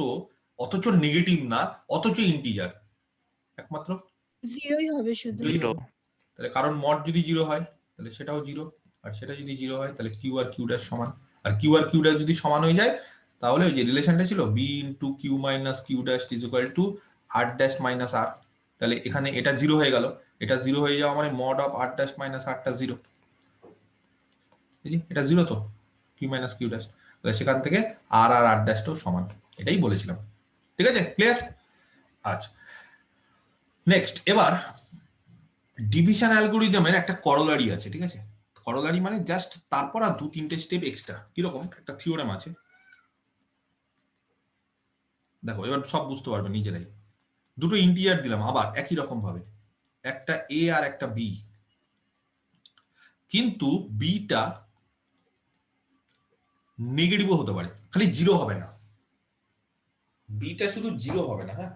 অথচ নেগেটিভ না, অথচ ইন্টিজার, একমাত্র জিরোই হবে শুধু। জিরো। তাহলে কারণ মড যদি জিরো হয় তাহলে সেটাও জিরো, আর সেটা যদি জিরো হয় তাহলে কিউ আর কিউ ড্যাশ সমান, r q r q dash যদি সমান হয়ে যায়, তাহলে ওই যে রিলেশনটা ছিল b into Q minus Q dash is equal to R dash minus r, তাহলে এখানে এটা জিরো হয়ে গেল, এটা জিরো হয়ে যাওয়া মানে mod of R dash minus আরটা জিরো, এটা জিরো তো কিউ মাইনাস কিউ ড্যাশ, তাহলে সেখান থেকে আর আর আর ড্যাশটাও সমান, এটাই বলেছিলাম। ঠিক আছে, ক্লিয়ার? আচ্ছা, নেক্সট এবার ডিভিশন অ্যালগরিদমের একটা করোলারি আছে, ঠিক আছে? করোলারি মানে জাস্ট তারপর আর 2-3টে স্টেপ এক্সট্রা। কিরকম? একটা থিওরেম আছে, দেখো এবার সব বুঝতে পারবে নিজেরাই। দুটো ইন্টিজার দিলাম আবার একই রকম ভাবে, একটা এ আর একটা বি, কিন্তু বিটা নেগেটিভও হতে পারে, খালি জিরো হবে না। বিটা শুধু জিরো হবে না, হ্যাঁ,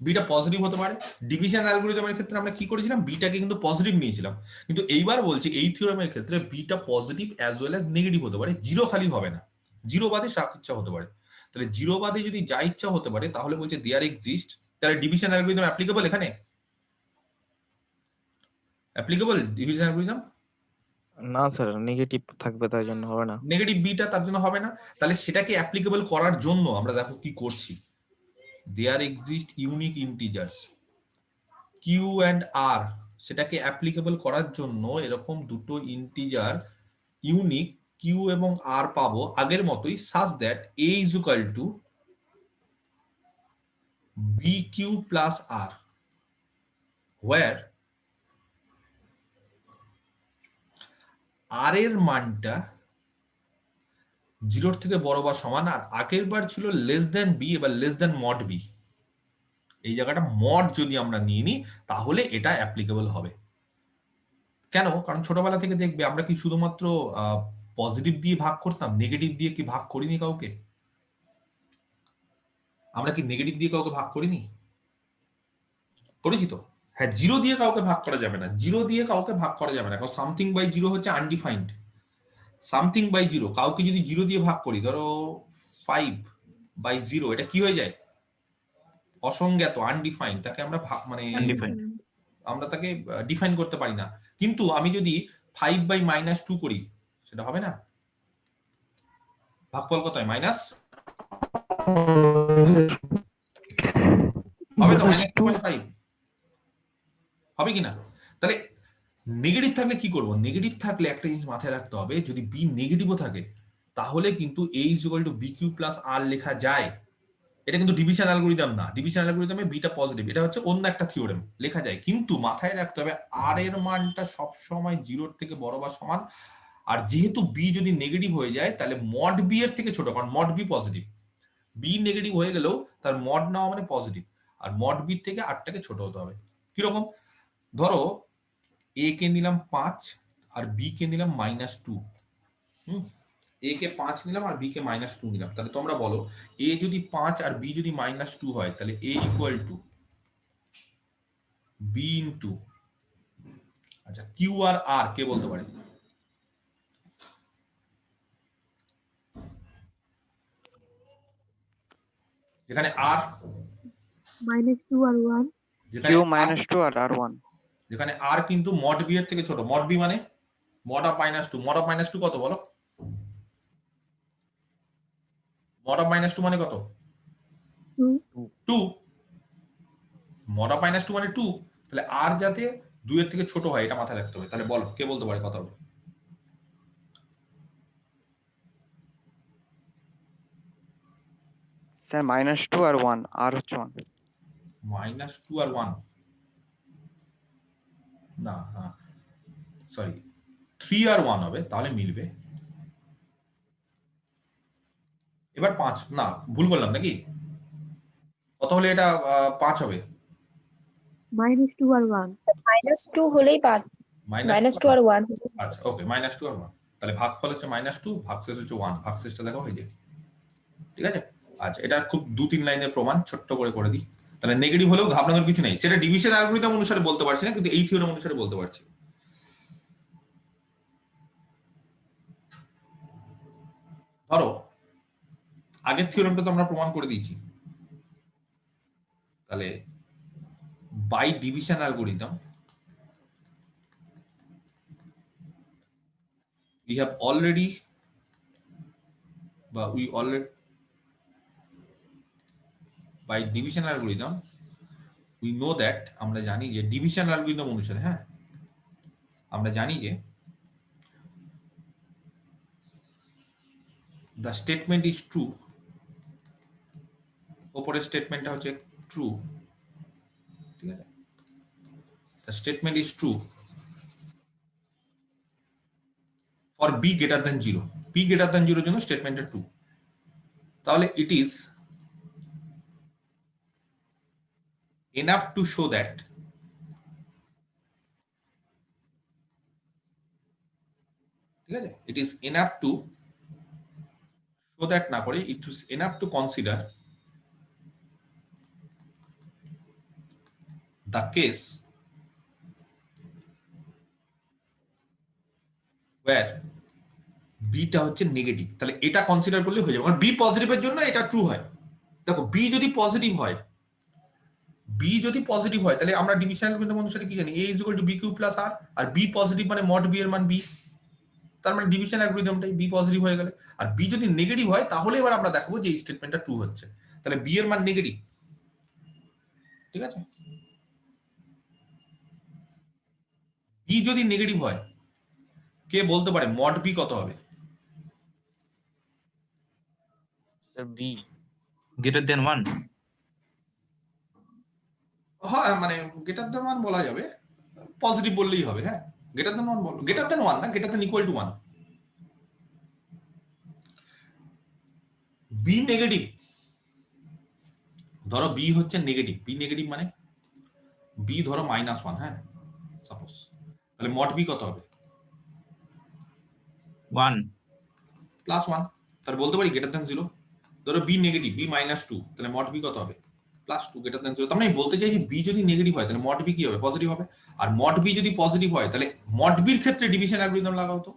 বিটা পজিটিভ হতে পারে। ডিভিশন অ্যালগরিদমের ক্ষেত্রে আমরা কি করেছিলাম, বিটাকে কিন্তু পজিটিভ নিয়েছিলাম, কিন্তু এইবার বলছি এই থিওরেমের ক্ষেত্রে beta positive as well as negative হতে পারে, জিরো খালি হবে না, জিরো বাদে সব ইচ্ছা হতে পারে। তাহলে জিরো বাদে যদি যা ইচ্ছা হতে পারে তাহলে বলছে দেয়ার এক্সিস্ট, তাহলে ডিভিশন অ্যালগরিদম অ্যাপ্লিকেবল এখানে, অ্যাপ্লিকেবল ডিভিশন অ্যালগরিদম? না স্যার, নেগেটিভ থাকবে, তাই জন্য হবে না। নেগেটিভ বিটা তার জন্য হবে না। তাহলে সেটাকে অ্যাপ্লিকেবল করার জন্য আমরা দেখো কি করছি, there exist unique integers q and r, সেটাকে অ্যাপ্লিকেবল করার জন্য এরকম দুটো ইন্টিজার ইউনিক কিউ এবং আর পাবো আগের মতোই, such that a is equal to B Q plus r, where r এর মানটা জিরোর থেকে বড় বা সমান, আর আগের বার ছিল লেস দেন বি, এবার লেস দেন মড বি। এই জায়গাটা মড যদি আমরা নিয়ে নিই তাহলে এটা অ্যাপ্লিকেবল হবে। কেন? কারণ ছোটবেলা থেকে দেখবে আমরা কি শুধুমাত্র পজিটিভ দিয়ে ভাগ করতাম, নেগেটিভ দিয়ে কি ভাগ করিনি কাউকে? আমরা কি নেগেটিভ দিয়ে কাউকে ভাগ করিনি? করেছি তো? হ্যাঁ, জিরো দিয়ে কাউকে ভাগ করা যাবে না, জিরো দিয়ে কাউকে ভাগ করা যাবে না, কারণ সামথিং বাই জিরো হচ্ছে আনডিফাইন্ড। সামথিং বাই জিরো, কাউকে যদি জিরো দিয়ে ভাগ করি, ধরো 5/0, এটা কি হয়ে যায়? অসংজ্ঞাত, আনডিফাইন্ড, তাকে আমরা মানে আমরা তাকে ডিফাইন করতে পারি না। কিন্তু আমি যদি 5/-2 করি, সেটা হবে না? ভাগফল কত হয়? মাইনাস হবে তো, -2.5 হবে কিনা? তাহলে নেগেটিভ থাকলে কি করব? নেগেটিভ থাকলে একটা জিনিস মাথায় রাখতে হবে, যদি বি নেগেটিভও থাকে তাহলে কিন্তু a = bq + r লেখা যায়। এটা কিন্তু ডিভিশন অ্যালগরিদম না, ডিভিশন অ্যালগরিদমে বিটা পজিটিভ, এটা হচ্ছে অন্য একটা থিওরেম, লেখা যায়। কিন্তু মাথায় রাখতে হবে আর এর মানটা সব সময় জিরোর থেকে বড় বা সমান, আর যেহেতু বি যদি নেগেটিভ হয়ে যায় তাহলে মড বি এর থেকে ছোট, কারণ mod B positive, B negative হয়ে গেলেও তার মড নেওয়া মানে পজিটিভ, আর মড বি থেকে আরটাকে ছোট হতে হবে। কিরকম? ধরো এ কে নিলাম 5 আর বি কে নিলাম -2, এ কে 5 নিলাম আর বি কে -2 নিলাম, তাহলে তোমরা বলো এ যদি 5 আর বি যদি -2 হয় তাহলে এ = বি ইনটু, আচ্ছা কিউ আর আর কে বলতে পারে? যেখানে আর -2 আর 1, কিউ -2 আর আর 1, যেখানে আর কিন্তু মড বি এর থেকে ছোট। মড বি মানে মড অফ -2, মড অফ -2 কত বলো? মড অফ -2 মানে কত? 2। মড অফ -2 মানে 2, তাহলে আর যাতে 2 এর থেকে ছোট হয় এটা মাথায় রাখতে হবে। তাহলে বলো কে বলতে পারে কত হবে? স্যার -2 আর 1, আর হচ্ছে 1। -2 আর 1 না, সরি 3 আর 1 হবে, তাহলে মিলবে। এবার 5 না, ভুল করলাম নাকি? কত হলে এটা 5 হবে? -2 আর 1, -2 হলেই পাঁচ, -2 আর 1। আচ্ছা ওকে, -2 আর 1, তাহলে ভাগফল হচ্ছে -2, ভাগশেষ হচ্ছে 1, ভাগশেষটা দেখো হয়ে যায়। ঠিক আছে? আচ্ছা, এটা খুব 2-3 লাইনের প্রমাণ, ছোট্ট করে দিই। তাহলে নেগেটিভ হলেও ঘাবড়ানোর কিছু নেই, সেটা ডিভিশন অ্যালগরিদম অনুসারে বলতে পারছি না, কিন্তু এই থিওরেম অনুসারে বলতে পারছি। ধরো আগের থিওরেমটা তো আমরা প্রমাণ করে দিয়েছি, তাহলে by division algorithm we already by division algorithm we know that, আমরা জানি যে ডিভিশন অ্যালগরিদম অনুসারে, হ্যাঁ আমরা জানি যে the statement is true, উপরের স্টেটমেন্টটা হচ্ছে ট্রু, ঠিক আছে? the statement is true for b greater than 0, b greater than 0 এর জন্য স্টেটমেন্টটা ট্রু, তাহলে it is enough to show that ঠিক আছে, it is enough to show that না করে it is enough to consider the case where beta হচ্ছে negative, তাহলে এটা কনসিডার করলে হয়ে যাবে। কারণ বি পজিটিভের জন্য এটা ট্রু হয়। দেখো বি যদি পজিটিভ হয়, বি যদি পজিটিভ হয় তাহলে আমরা ডিভিশনাল অ্যালগরিদম অনুসারে কি জানি, a is equal to B Q plus আর, আর বি পজিটিভ মানে মড বি এর মান বি, তার মানে ডিভিশন অ্যালগরিদমটাই বি পজিটিভ হয়ে গেলে। আর বি যদি নেগেটিভ হয় তাহলে এবার আমরা দেখাবো যে এই স্টেটমেন্টটা ট্রু হচ্ছে। তাহলে বি এর মান নেগেটিভ, ঠিক আছে। বি যদি নেগেটিভ হয়, কে বলতে পারে মড বি কত হবে? B greater than 1। হ্যাঁ মানে গ্রেটার দেন 1 বলা যাবে, পজিটিভ বললেই হবে। হ্যাঁ গ্রেটার দেন 1 বলো, গ্রেটার দেন 1 না, greater than equal to 1। B negative, ধরো বি হচ্ছে নেগেটিভ, বি নেগেটিভ মানে বি ধরো -1, হ্যাঁ সাপোজ, তাহলে মড বি কত হবে? 1 +1। তাহলে বলতে পারি গ্রেটার দেন 0। ধরো বি নেগেটিভ, বি -2, তাহলে মড বি কত হবে? +2 গ্রেটার দেন 0। তার মানে বলতে চাইছি বি যদি নেগেটিভ হয় তাহলে মড বি কি হবে? পজিটিভ হবে। আর মড বি যদি পজিটিভ হয় তাহলে মড বির ক্ষেত্রে ডিভিশন অ্যালগরিদম লাগাও তো।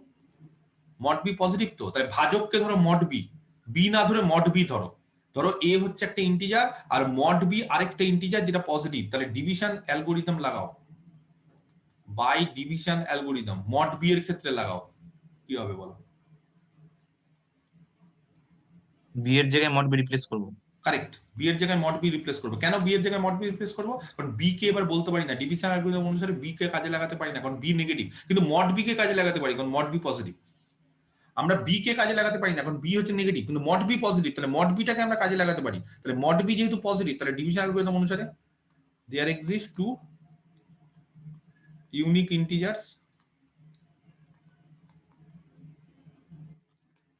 মড বি পজিটিভ তো, তাহলে ভাজককে ধরো মড বি, বি না ধরে মড বি ধরো। ধরো এ হচ্ছে একটা ইন্টিজার আর মড বি আরেকটা ইন্টিজার যেটা পজিটিভ, তাহলে ডিভিশন অ্যালগরিদম লাগাও, by division algorithm mod B এর ক্ষেত্রে লাগাও, কি হবে বলো? বি এর জায়গায় মড বি রিপ্লেস করব। কারেক্ট, বি এর জায়গায় মড বি রিপ্লেস করবো। কেন বি এর জায়গায় মড বি রিপ্লেস করবো? কারণ বি কে এবার বলতে পারি না, ডিভিশন অ্যালগরিদম অনুসারে বি কে কাজে লাগাতে পারি না কারণ বি নেগেটিভ, কিন্তু মড বি কে কাজে লাগাতে পারি কারণ মড বি পজিটিভ। আমরা বি কে কাজে লাগাতে পারি না কারণ বি হচ্ছে নেগেটিভ, কিন্তু মড বি পজিটিভ, তাহলে মড বিটাকে আমরা কাজে লাগাতে পারি। তাহলে মড বি যেহেতু পজিটিভ, তাহলে ডিভিশন অ্যালগরিদম অনুসারে there exist two unique integers,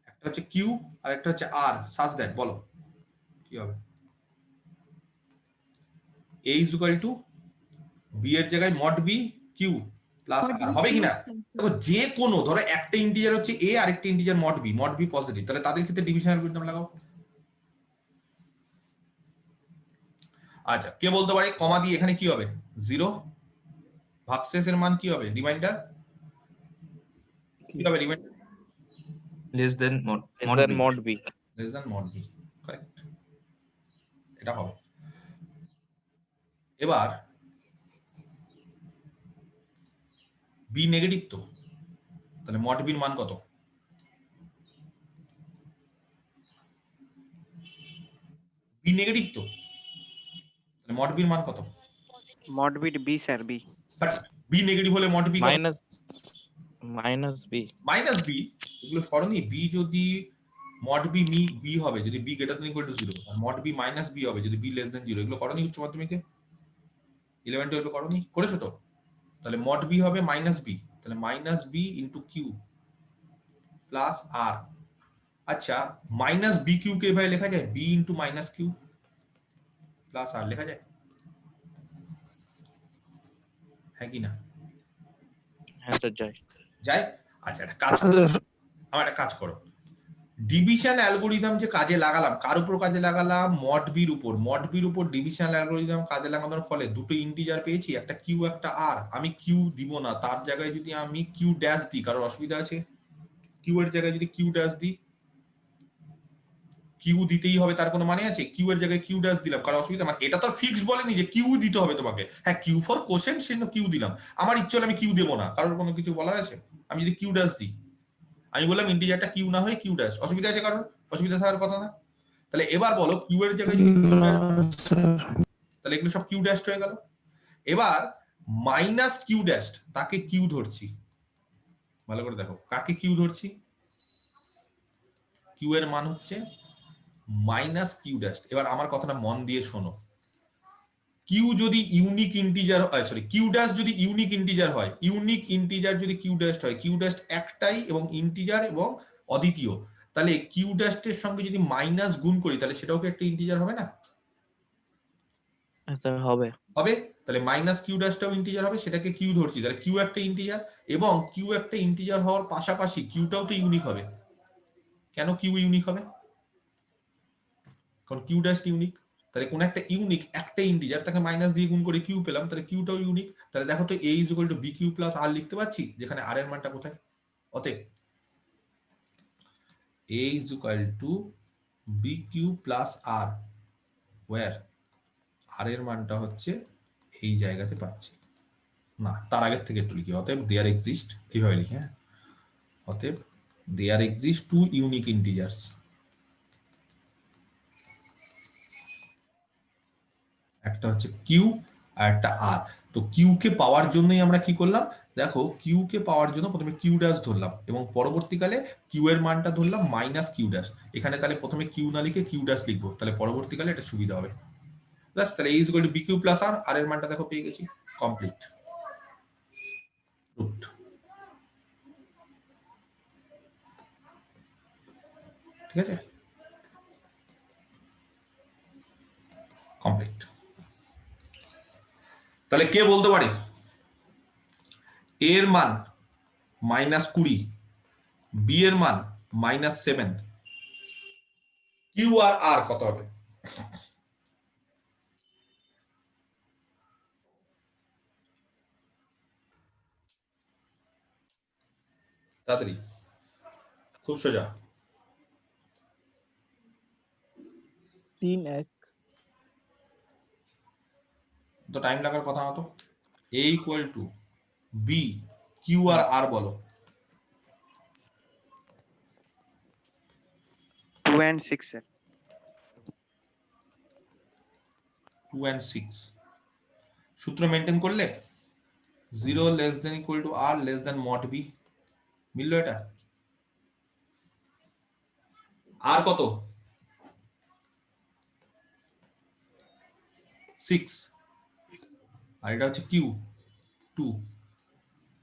একটা হচ্ছে কিউ আর একটা হচ্ছে আর, সাজ দ্যাট বলো কি হবে? a is equal to b এর জায়গায় মড বি কিউ প্লাস আর হবে কিনা? দেখো যে কোনো ধরো একটা ইন্টিজার হচ্ছে a আর একটা ইন্টিজার মড বি পজিটিভ, তাহলে তাদের ক্ষেত্রে ডিভিশন অ্যালগরিদম লাগাও। আচ্ছা কে বলতে পারে কমা দিয়ে এখানে কি হবে? 0, ভাগশেষের মান কি হবে? রিমাইন্ডার কি হবে? Remainder less than mod B. Less than mod B, correct, এটা হবে। এবার বি নেগেটিভ তো, তাহলে মড বির মান কত? বি নেগেটিভ তো, তাহলে মড বির মান কত? মড বিট b sir, b. But b negative হলে mod b minus b. Minus b, এগুলো স্মরণী। বি যদি মড বি বি হবে যদি b greater than equal to 0, আর মড বি মাইনাস বি হবে যদি বি লেস দ্যান 0। এগুলো করনি উচ্চ মাধ্যমিকে 11-12 করনি, করেছো তো? তাহলে মড বি হবে মাইনাস বি, তাহলে minus b into q plus r. আচ্ছা মাইনাস বি কিউ কে ভাই লেখা যায় b into minus q plus r লেখা যায়, হ্যাঁ কি না? হ্যাঁ স্যার যায়। যায়। আচ্ছা একটা কাজ করো, আমার একটা কাজ করো, ডিভিশন অ্যালগরিদম যে কাজে লাগালাম কার উপর কাজে লাগালাম? মড বির উপর। মড বির উপর ডিভিশন অ্যালগরিদম কাজে লাগানোর ফলে দুটো ইন্টিজার পেয়েছি, একটা কিউ একটা আর। আমি কিউ দিব না, তার জায়গায় যদি আমি কিউ ড্যাশ দিই কারোর অসুবিধা আছে? কিউ এর জায়গায় যদি কিউ ড্যাশ দিই, কিউ দিতেই হবে তার কোনো মানে আছে? কিউ এর জায়গায় কিউ ড্যাশ দিলাম কারোর অসুবিধা? মানে এটা তো ফিক্সড বলেনি যে কিউ দিতে হবে তোমাকে। হ্যাঁ কিউ ফর কোশ্চেন সেজন্য কিউ দিলাম, আমার ইচ্ছে হলে আমি কিউ দেবো না, কারোর কোনো কিছু বলার আছে? আমি যদি কিউ ড্যাশ দিই, আমি বললাম ইন্টিজারটা কিউ না হয়ে কিউ ড্যাশ, অসুবিধা আছে কারণ? অসুবিধা থাকার কথা না। তাহলে এবার বলো কিউ এর জায়গায় যদি তাহলে এগুলো সব কিউ ড্যাশ হয়ে গেল। এবার মাইনাস কিউ ড্যাশ তাকে কিউ ধরছি, ভালো করে দেখো কাকে কিউ ধরছি। কিউ এর মান হচ্ছে মাইনাস কিউ ড্যাশ। এবার আমার কথাটা মন দিয়ে শোনো, কিউ যদি ইউনিক ইন্টিজার হয়, সরি কিউ ড্যাশ যদি ইউনিক ইন্টিজার হয়, ইউনিক ইন্টিজার যদি কিউ ড্যাশ হয়, কিউ ড্যাশ একটাই এবং ইন্টিজার এবং অদ্বিতীয়, তাহলে কিউ ড্যাশের সঙ্গে যদি মাইনাস গুণ করি তাহলে সেটাও কি একটা ইন্টিজার হবে না? স্যার হবে। হবে। তাহলে মাইনাস কিউ ড্যাশটাও ইন্টিজার হবে, সেটাকে কিউ ধরছি, তাহলে কিউ একটা ইন্টিজার, এবং কিউ একটা ইন্টিজার হওয়ার পাশাপাশি কিউটাও তো ইউনিক হবে। কেন কিউ ইউনিক হবে? কারণ কিউ ড্যাশ ইউনিক। তাহলে কোন একটা ইউনিক একটা ইন্টিজার তাকে মাইনাস দিয়ে গুণ করে কিউ পেলাম, তাহলে কিউটাও ইউনিক। তাহলে দেখো তো a is equal to B Q plus r লিখতে পাচ্ছি, যেখানে আর এর মানটা কোথায়? অতএব a is equal to B Q plus r, where r এর মানটা হচ্ছে এই জায়গাতে পাচ্ছি না, তার আগের থেকে একটু লিখি। অতএব দেয়ার এক্সিস্ট, এইভাবে লিখি, হ্যাঁ, অতএব there exist two unique integers. একটা হচ্ছে কিউ আর একটা আর। তো কিউ কে পাওয়ার জন্যই আমরা কি করলাম, দেখো কিউ কে পাওয়ার জন্য প্রথমে কিউ ড্যাশ ধরলাম এবং পরবর্তীকালে কিউ এর মানটা ধরলাম মাইনাস কিউ ড্যাশ। এখানে তাহলে প্রথমে কিউ না লিখে কিউ ড্যাশ লিখবো, তাহলে পরবর্তীকালে এটা সুবিধা হবে। ব্যাস, তাহলে a is equal to B Q plus R, r এর মানটা দেখো পেয়ে গেছি, কমপ্লিট। ঠিক আছে, কমপ্লিট। তাহলে কে বলতে পারে এর মান -20, বি এর মান -7, কিউ আর আর কত হবে? তাড়াতাড়ি, খুব সোজা। 3-1। তো টাইম লাগার কথা মতো a equal to B q আর আর বলো। 2 and 6 এর 2 and 6 সূত্র মেনটেন করলে 0 less than equal to R less than mod b, মিললো এটা? আর কত? 6, আর এটা হচ্ছে কিউ 2।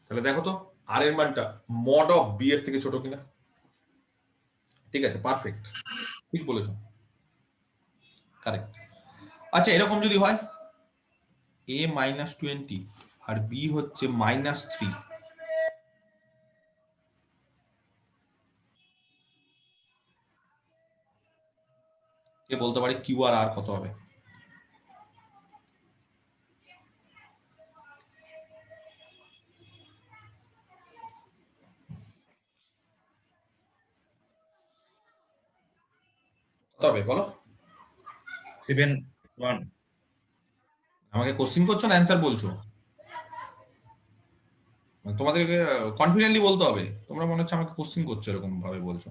তাহলে দেখো তো আর এর মানটা মড অফ বি এর থেকে ছোট কিনা। ঠিক আছে, পারফেক্ট, ঠিক বলেছো, কারেক্ট। আচ্ছা, এরকম যদি হয় a -20 আর b হচ্ছে -3, কে বলতে পারে কিউ আর আর কত হবে? কত হবে বলো? 7-1। আমাকে কোশ্চেন করছো না অ্যান্সার বলছো? তোমাদেরকে কনফিডেন্টলি বলতে হবে, তোমরা মনে হচ্ছে আমাকে কোশ্চেন করছো এরকম ভাবে বলছো।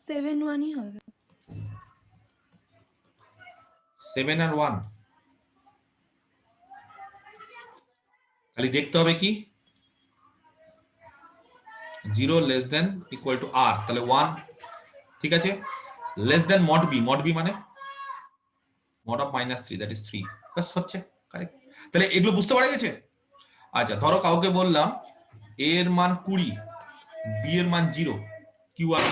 7-1 হবে। 7 আর 1 খালি দেখতে হবে কি 0 less than equal to R, তাহলে 1, ঠিক আছে, less than mod B, mod B মানে মড অফ -3, দ্যাট ইজ 3, বাস হচ্ছে কারেক্ট। তাহলে এগুলো বুঝতে পারা গেছে? আচ্ছা, ধরো কাউকে বললাম a এর মান 20, b এর মান 0, কিউ আর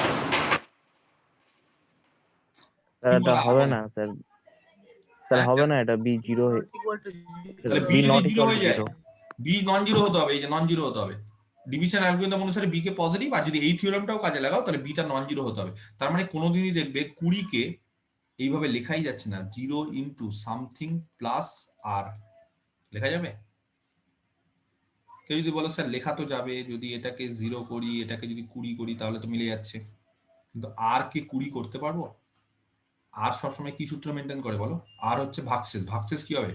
এটা হবে না স্যার, স্যার হবে না, এটা বি 0 তাহলে বি যদি 0 হয়ে যায়, বি নন জিরো হতে হবে, এই যে নন জিরো হতে হবে। ডিভিশন অ্যালগরিদম অনুসারে বি কে পজিটিভ, আর যদি এই থিওরেমটাও কাজে লাগাও তাহলে বিটা নন জিরো হতে হবে। তার মানে কোনোদিনই দেখবে 20 কে এইভাবে লেখাই যাচ্ছে না, 0 ইনটু সামথিং প্লাস আর লেখা যাবে? কেউ যদি বলো স্যার লেখা তো যাবে, যদি এটাকে 0 করি এটাকে যদি 20 করি তাহলে তো মিলে যাচ্ছে, কিন্তু আর কে 20 করতে পারবো? আর সবসময় কি সূত্র মেনটেন করে বলো? আর হচ্ছে ভাগশেষ। ভাগশেষ কি হবে?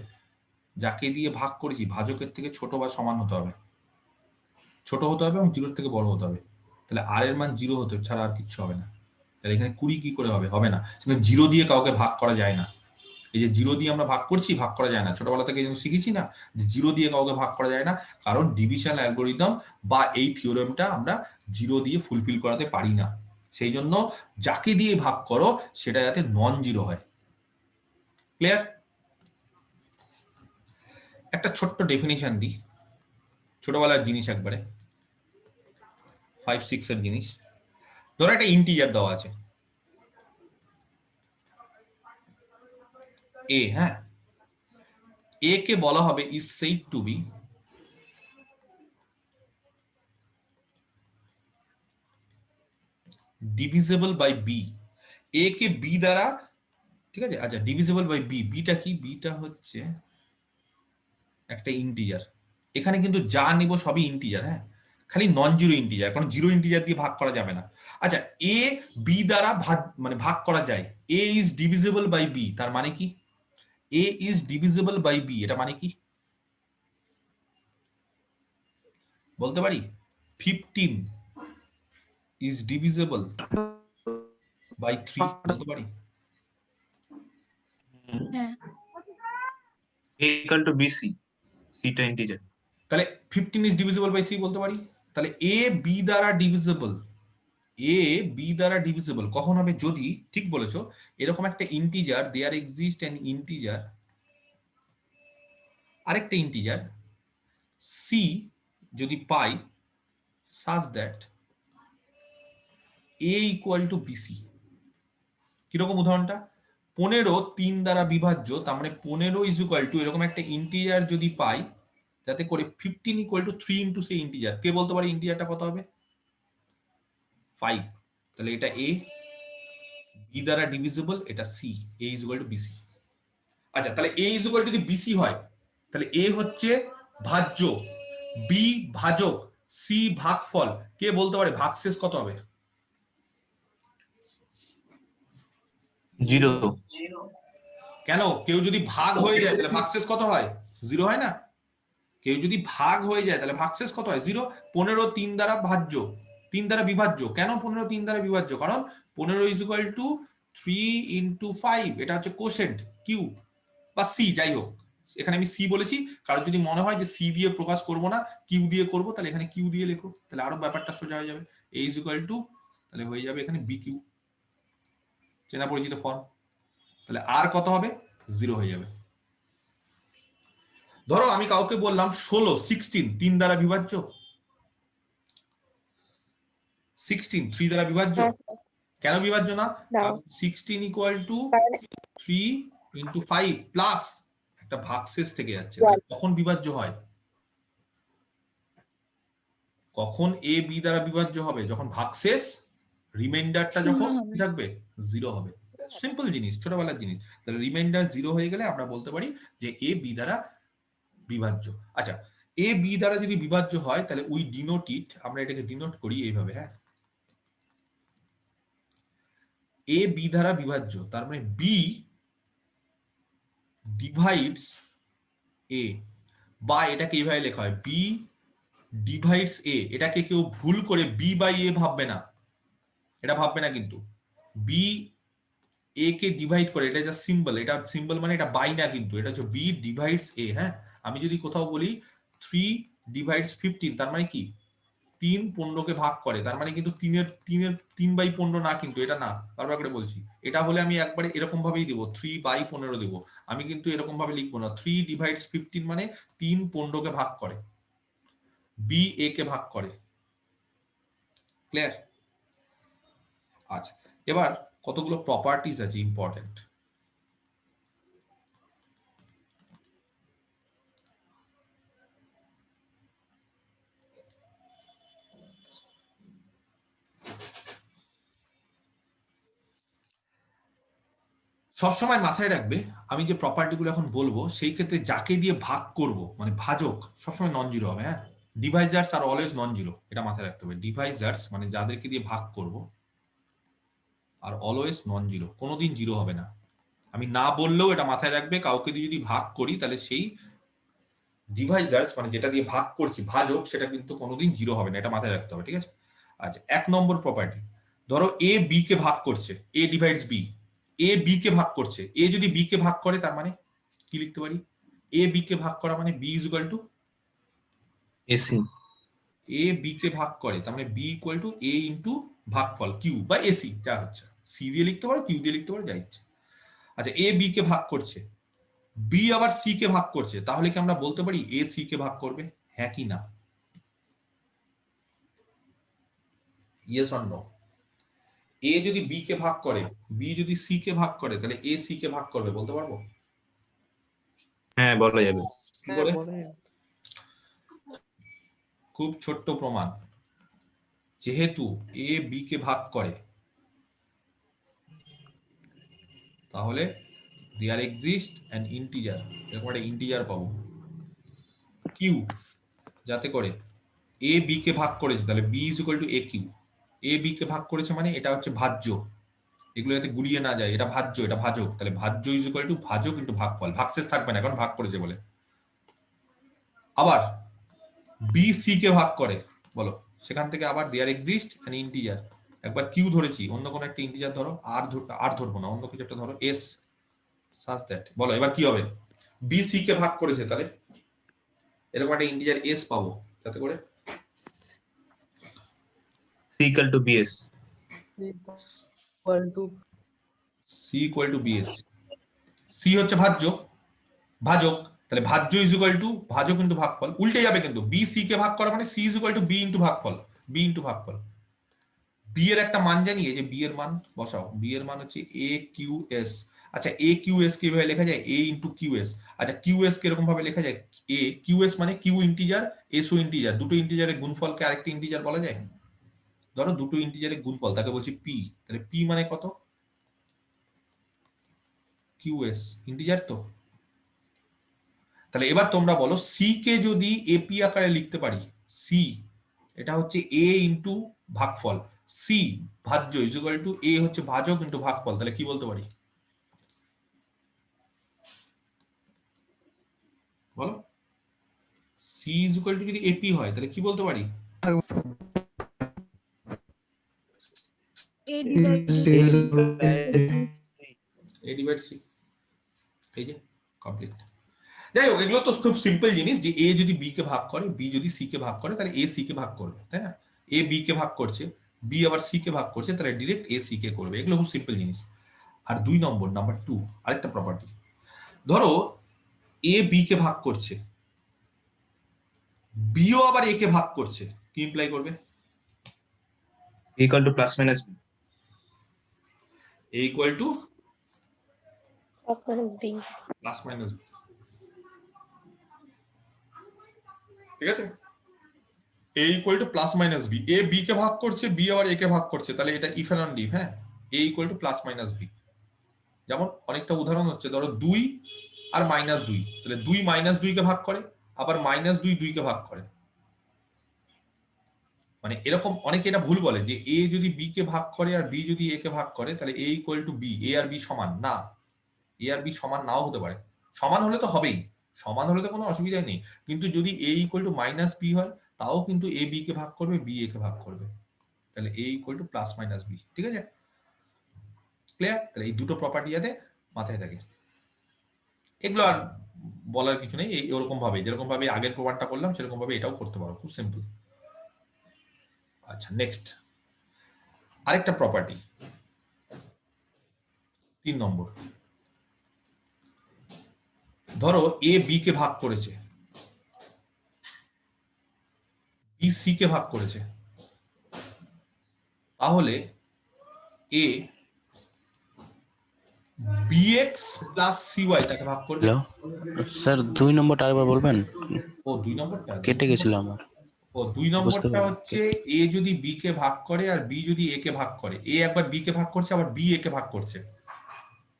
যাকে দিয়ে ভাগ করেছি ভাজকের থেকে ছোট বা সমান হতে হবে, ছোট হতে হবে এবং 0 থেকে বড় হতে হবে। তাহলে আর এর মান 0 হতে ছাড়া আর কিচ্ছু হবে না। তাহলে এখানে 20 কি করে হবে? হবে না। 0 দিয়ে কাউকে ভাগ করা যায় না। এই যে 0 দিয়ে আমরা ভাগ করছি, ভাগ করা যায় না। ছোটবেলা থেকে শিখেছি না যে 0 দিয়ে কাউকে ভাগ করা যায় না, কারণ ডিভিশন অ্যালগরিদম বা এই থিওরেমটা আমরা 0 দিয়ে ফুলফিল করাতে পারি না। সেই জন্য যাকে দিয়ে ভাগ করো সেটা যাতে নন জিরো হয়। ক্লিয়ার? একটা ছোট্ট ডেফিনিশন দিই, ছোটবেলার জিনিস, একবারে 5-6 এর জিনিস। ধরো একটা ইন্টিজার দেওয়া আছে a, হ্যাঁ, a কে বলা হবে is said to be divisible by b। a K b দ্বারা ঠিক আছে। আচ্ছা, ডিভিজিবল বাই বি, বিটা কি? বিটা হচ্ছে একটা ইন্টিজার। এখানে কিন্তু যা নিব সবই ইন্টিজার, হ্যাঁ, খালি নন জিরো ইন্টিজার, কারণ জিরো ইন্টিজার দিয়ে ভাগ করা যাবে না। আচ্ছা, এ বি দ্বারা ভাগ করা যায়। এ ইজ ডিভিজিবল বাই বি, তার মানে কি? এ ইজ ডিভিজিবল বাই বি, এটা মানে কি বলতে পারি? 15 ইজ ডিভিজিবল বাই 3 বলতে পারি? হ্যাঁ। a equal to bc, c টা ইন্টিজার। তাহলে 15 ইজ ডিভিজিবল বাই 3 বলতে পারি। তাহলে এ বি দ্বারা ডিভিজিবল, এ বি দ্বারা ডিভিজিবল কখন হবে? যদি, ঠিক বলেছো, এরকম একটা integer, there exist an integer, আরেকটা ইন্টিজার সি যদি পাই such that a equal to bc। কিরকম উদাহরণটা? 15 3 দ্বারা বিভাজ্য, তার মানে 15 ইজ ইকুয়াল টু এরকম একটা ইন্টিজার যদি পাই, যাতে করে 15 ইকুয়াল টু 3 ইন্টু সেই ইন্টিজার, কে বলতে পারে ইন্টিজারটা কত হবে? 5। তাহলে এটা a, বি দ্বারা ডিভিজিবল, এটা C, a is equal to BC. আচ্ছা, তাহলে a ইজ ইকুয়াল টু যদি বিসি হয়, তাহলে a হচ্ছে ভাজ্য, বি ভাজক, সি ভাগফল, কে বলতে পারে ভাগশেষ কত হবে? 0। কেন? কেউ যদি ভাগ হয়ে যায় তাহলে ভাগশেষ কত হয়? 0 হয় না? কেউ যদি ভাগ হয়ে যায় তাহলে ভাগশেষ কত হয়? 0। 15 3 দ্বারা ভাজ্য, 3 দ্বারা বিভাজ্য। কেন 15 3 দ্বারা বিভাজ্য? কারণ 15 ইজ ইকুয়াল টু 3 ইন্টু 5, এটা হচ্ছে কোশেন্ট, কিউ বা সি, যাই হোক, এখানে আমি সি বলেছি। কারণ যদি মনে হয় যে সি দিয়ে প্রকাশ করব না, কিউ দিয়ে করব, তাহলে এখানে কিউ দিয়ে লেখো, তাহলে আরো ব্যাপারটা সোজা হয়ে যাবে। এ ইজ ইকুয়াল টু, তাহলে হয়ে যাবে এখানে বি কিউ, চেনা পরিচিত ফর্ম। তাহলে আর কত হবে? 0 হয়ে যাবে। ধরো আমি কাউকে বললাম 16 3 দ্বারা বিভাজ্য, 16 3 দ্বারা বিভাজ্য। কেন বিভাজ্য না? 16 ইকুয়াল টু 3 ইন্টু 5 প্লাস একটা ভাগশেষ থেকে যাচ্ছে, কখন বিভাজ্য হয়? কখন এ বি দ্বারা বিভাজ্য হবে? যখন ভাগশেষ, রিমাইন্ডারটা যখন কি থাকবে? 0 হবে। সিম্পল জিনিস, ছোটবেলার জিনিস। তাহলে রিমাইন্ডার 0 হয়ে গেলে আমরা বলতে পারি যে এ বি দ্বারা বিভাজ্য। আচ্ছা, এ বি দ্বারা যদি বিভাজ্য হয় তাহলে উই ডিনোট ইট, আমরা এটাকে ডিনোট করি এইভাবে, হ্যাঁ, এ বি দ্বারা বিভাজ্য, তার মানে বি ডিভাইডস এ, বা এটাকে এইভাবে লেখা হয় বি ডিভাইডস এ। এটাকে কেউ ভুল করে বি বাই এ ভাববে না, এটা ভাববে না কিন্তু। বি এ কে ডিভাইড করে, এটা যা সিম্বল, এটা সিম্বল মানে এটা বাই না কিন্তু, এটা হচ্ছে বি ডিভাইডস এ। হ্যাঁ, আমি যদি কোথাও বলি 3 ডিভাইডস 15, তার মানে কি 3 15কে ভাগ করে, তার মানে কিন্তু 3 বাই 15 না, কিন্তু এটা না, বারবার করে বলছি। এটা হলে আমি একবারে এরকম ভাবেই দেবো, 3 বাই 15 দেবো। আমি কিন্তু এরকম ভাবে লিখবো না। 3 ডিভাইডস 15 মানে 3 15কে ভাগ করে, বি এ কে ভাগ করে। ক্লিয়ার? আচ্ছা, এবার কতগুলো প্রপার্টিজ আছে ইম্পর্টেন্ট। সবসময় মাথায় রাখবে, আমি যে প্রপার্টিগুলো এখন বলবো সেই ক্ষেত্রে যাকে দিয়ে ভাগ করব, মানে ভাজক, সবসময় নন জিরো হবে। হ্যাঁ, ডিভাইজার্স আর অলওয়েজ নন জিরো, এটা মাথায় রাখতে হবে। ডিভাইজার্স মানে যাদেরকে দিয়ে ভাগ করব, আর অলওয়েজ নন জিরো, কোনোদিন জিরো হবে না। আমি না বললেও এটা মাথায় রাখবে, কাউকে দিয়ে যদি ভাগ করি তাহলে সেই ডিভাইজার্স মানে যেটা দিয়ে ভাগ করছি, ভাজক, সেটা কিন্তু কোনোদিন জিরো হবে না, এটা মাথায় রাখতে হবে। ঠিক আছে? আচ্ছা, 1 নম্বর প্রপার্টি, ধরো এ বি কে ভাগ করছে, এ ডিভাইডস বি, এ বি কে ভাগ করছে, এ যদি বি কে ভাগ করে তার মানে কি লিখতে পারি? এ বি কে ভাগ করা মানে b is equal to a c. A b কে ভাগ করে তার মানে b equal to a into ভাগফল কিউ বা এসি, যা হচ্ছে। সি দিয়ে লিখতে পারো, কিউ দিয়ে লিখতে পারো, যা ইচ্ছে। আচ্ছা, এ বি কে ভাগ করছে, বি আবার সি কে ভাগ করছে, তাহলে কি আমরা বলতে পারি এ সি কে ভাগ করবে? হ্যাঁ কি না? Yes or no? এ যদি বি কে ভাগ করে, বি যদি সি কে ভাগ করে, তাহলে এ সি কে ভাগ করবে, বলতে পারবো? হ্যাঁ, বলা যাবে। কি করে? খুব ছোট্ট প্রমাণ, যেহেতু এ বি কে ভাগ করে, তাহলে দেয়ার এক্সিস্ট অ্যান ইন্টিজার, এরকম একটা ইন্টিজার পাবো কিউ, যাতে করে এ বি কে ভাগ করেছে, তাহলে b is equal to A q. A b কে ভাগ করেছে মানে এটা হচ্ছে ভাজ্য, এগুলো যাতে গুলিয়ে না যায়, এটা ভাজ্য এটা ভাজক, তাহলে ভাজ্য ইজ ইকুয়াল টু ভাজক ইন্টু ভাগফল, ভাগশেষ থাকবে না কারণ ভাগ করেছে বলে। আবার বি সি কে ভাগ করে, বলো সেখান থেকে আবার দেয়ার এক্সিস্ট অ্যান ইন্টিজার, একবার কিউ ধরেছি, অন্য কোনো একটা ইন্টিজার ধরো, আর ধরবো না, অন্য কিছু একটা ধরো এস, সাচ দ্যাট। বলো এবার কি হবে, বি সি কে ভাগ করেছে, তাহলে এরকম একটা ইন্টিজার এস পাবো, যাতে করে c equal to bs, equal to C equal to BS. C হচ্ছে ভাজক, তাহলে ভাজ্য ইজ ইকুয়াল টু ভাজক ইন্টু ভাগফল, উল্টে যাবে কিন্তু, বি সি কে ভাগ করা মানে C is equal to B into ভাগফল, বি ইন্টু ভাগফল। বি এর একটা মান জানি, এই যে বি এর মান বসাও, বি এর মান হচ্ছে এ কিউ এস। আচ্ছা এ কিউ এস কিভাবে লেখা যায়, এ ইন্টু কিউ এস। আচ্ছা কিউ এস কে এরকম ভাবে লেখা যায়, এ কিউ এস মানে কিউ ইন্টিজার এস ও ইন্টিজার, দুটো ইন্টিজারের গুণফলকে আরেকটা ইন্টিজার বলা যায়। ধরো দুটো ইন্টিজারের গুণফল, তাকে বলছি পি, তাহলে পি মানে কত, কিউএস ইন্টিজার তো। তাহলে এবার তোমরা বলো সি কে যদি এপি আকারে লিখতে পারি, সি এটা হচ্ছে এ ইন্টু ভাগফল, সি ভাজ্য ইজ ইকুয়াল টু এ হচ্ছে ভাজক ইন্টু ভাগফল, তাহলে কি বলতে পারি বলো, সি ইজ ইকুয়াল টু যদি এপি হয় তাহলে কি বলতে পারি, A এ ডিভাইড সি। এই যে কমপ্লিট। যাই হোক এগুলো তো খুব সিম্পল জিনিস, যে এ যদি বি কে ভাগ করে, বি যদি সি কে ভাগ করে, তাহলে এ সি কে ভাগ করবে, তাই না? এ বি কে ভাগ করছে, বি আবার সি কে ভাগ করছে, তাহলে ডিরেক্ট এ সি কে করবে। এগুলো খুব সিম্পল জিনিস। আর 2 নম্বর, নাম্বার 2 আরেকটা প্রপার্টি, ধরো এ বি কে ভাগ করছে, বিও আবার এ কে ভাগ করছে, কি ইমপ্লাই করবে, equal to plus minus b, a equal to Plus minus B. Plus minus b, ঠিক আছে? A equal to plus minus b, a b কে ভাগ করছে, বি আবার এ কে ভাগ করছে, তাহলে এটা ইফ এন্ড ডিফ। হ্যাঁ, a equal to plus minus b. যেমন অনেকটা উদাহরণ হচ্ছে, ধরো 2 আর -2, তাহলে 2 -2 কে ভাগ করে, আবার -2 2 কে ভাগ করে। মানে এরকম অনেকে এটা ভুল বলে যে এ যদি বি কে ভাগ করে আর বি যদি এ কে ভাগ করে, তাহলে a equal to b, a আর বি সমান না, এ আর বি সমান নাও হতে পারে। সমান হলে তো হবেই, সমান হলে তো কোনো অসুবিধাই নেই, কিন্তু যদি এ ইকুয়াল টু মাইনাস বি হয়, তাও কিন্তু এ বি কে ভাগ করবে, বি এ কে ভাগ করবে, তাহলে a equal to plus minus b. ঠিক আছে, ক্লিয়ার? তাহলে এই দুটো প্রপার্টি যাতে মাথায় থাকে, এগুলো আর বলার কিছু নেই। এই ওরকম ভাবে, যেরকম ভাবে আগের প্রমাণটা করলাম সেরকম ভাবে এটাও করতে পারো, খুব সিম্পল। আচ্ছা নেক্সট আরেকটা প্রপার্টি, 3 নম্বর, ধরো এ বি কে ভাগ করেছে, বি সি কে ভাগ করেছে, তাহলে এ বিএক্স প্লাস সিওয়াই তাকে ভাগ করবে। স্যার 2 নম্বরটা আরেকবার বলবেন, ও 2 নম্বরটা কেটে গেছিল আমার। ও 2 নম্বরটা হচ্ছে এ যদি বি কে ভাগ করে আর বি যদি এ কে ভাগ করে, এ একবার বি কে ভাগ করছে আবার বি এ কে ভাগ করছে,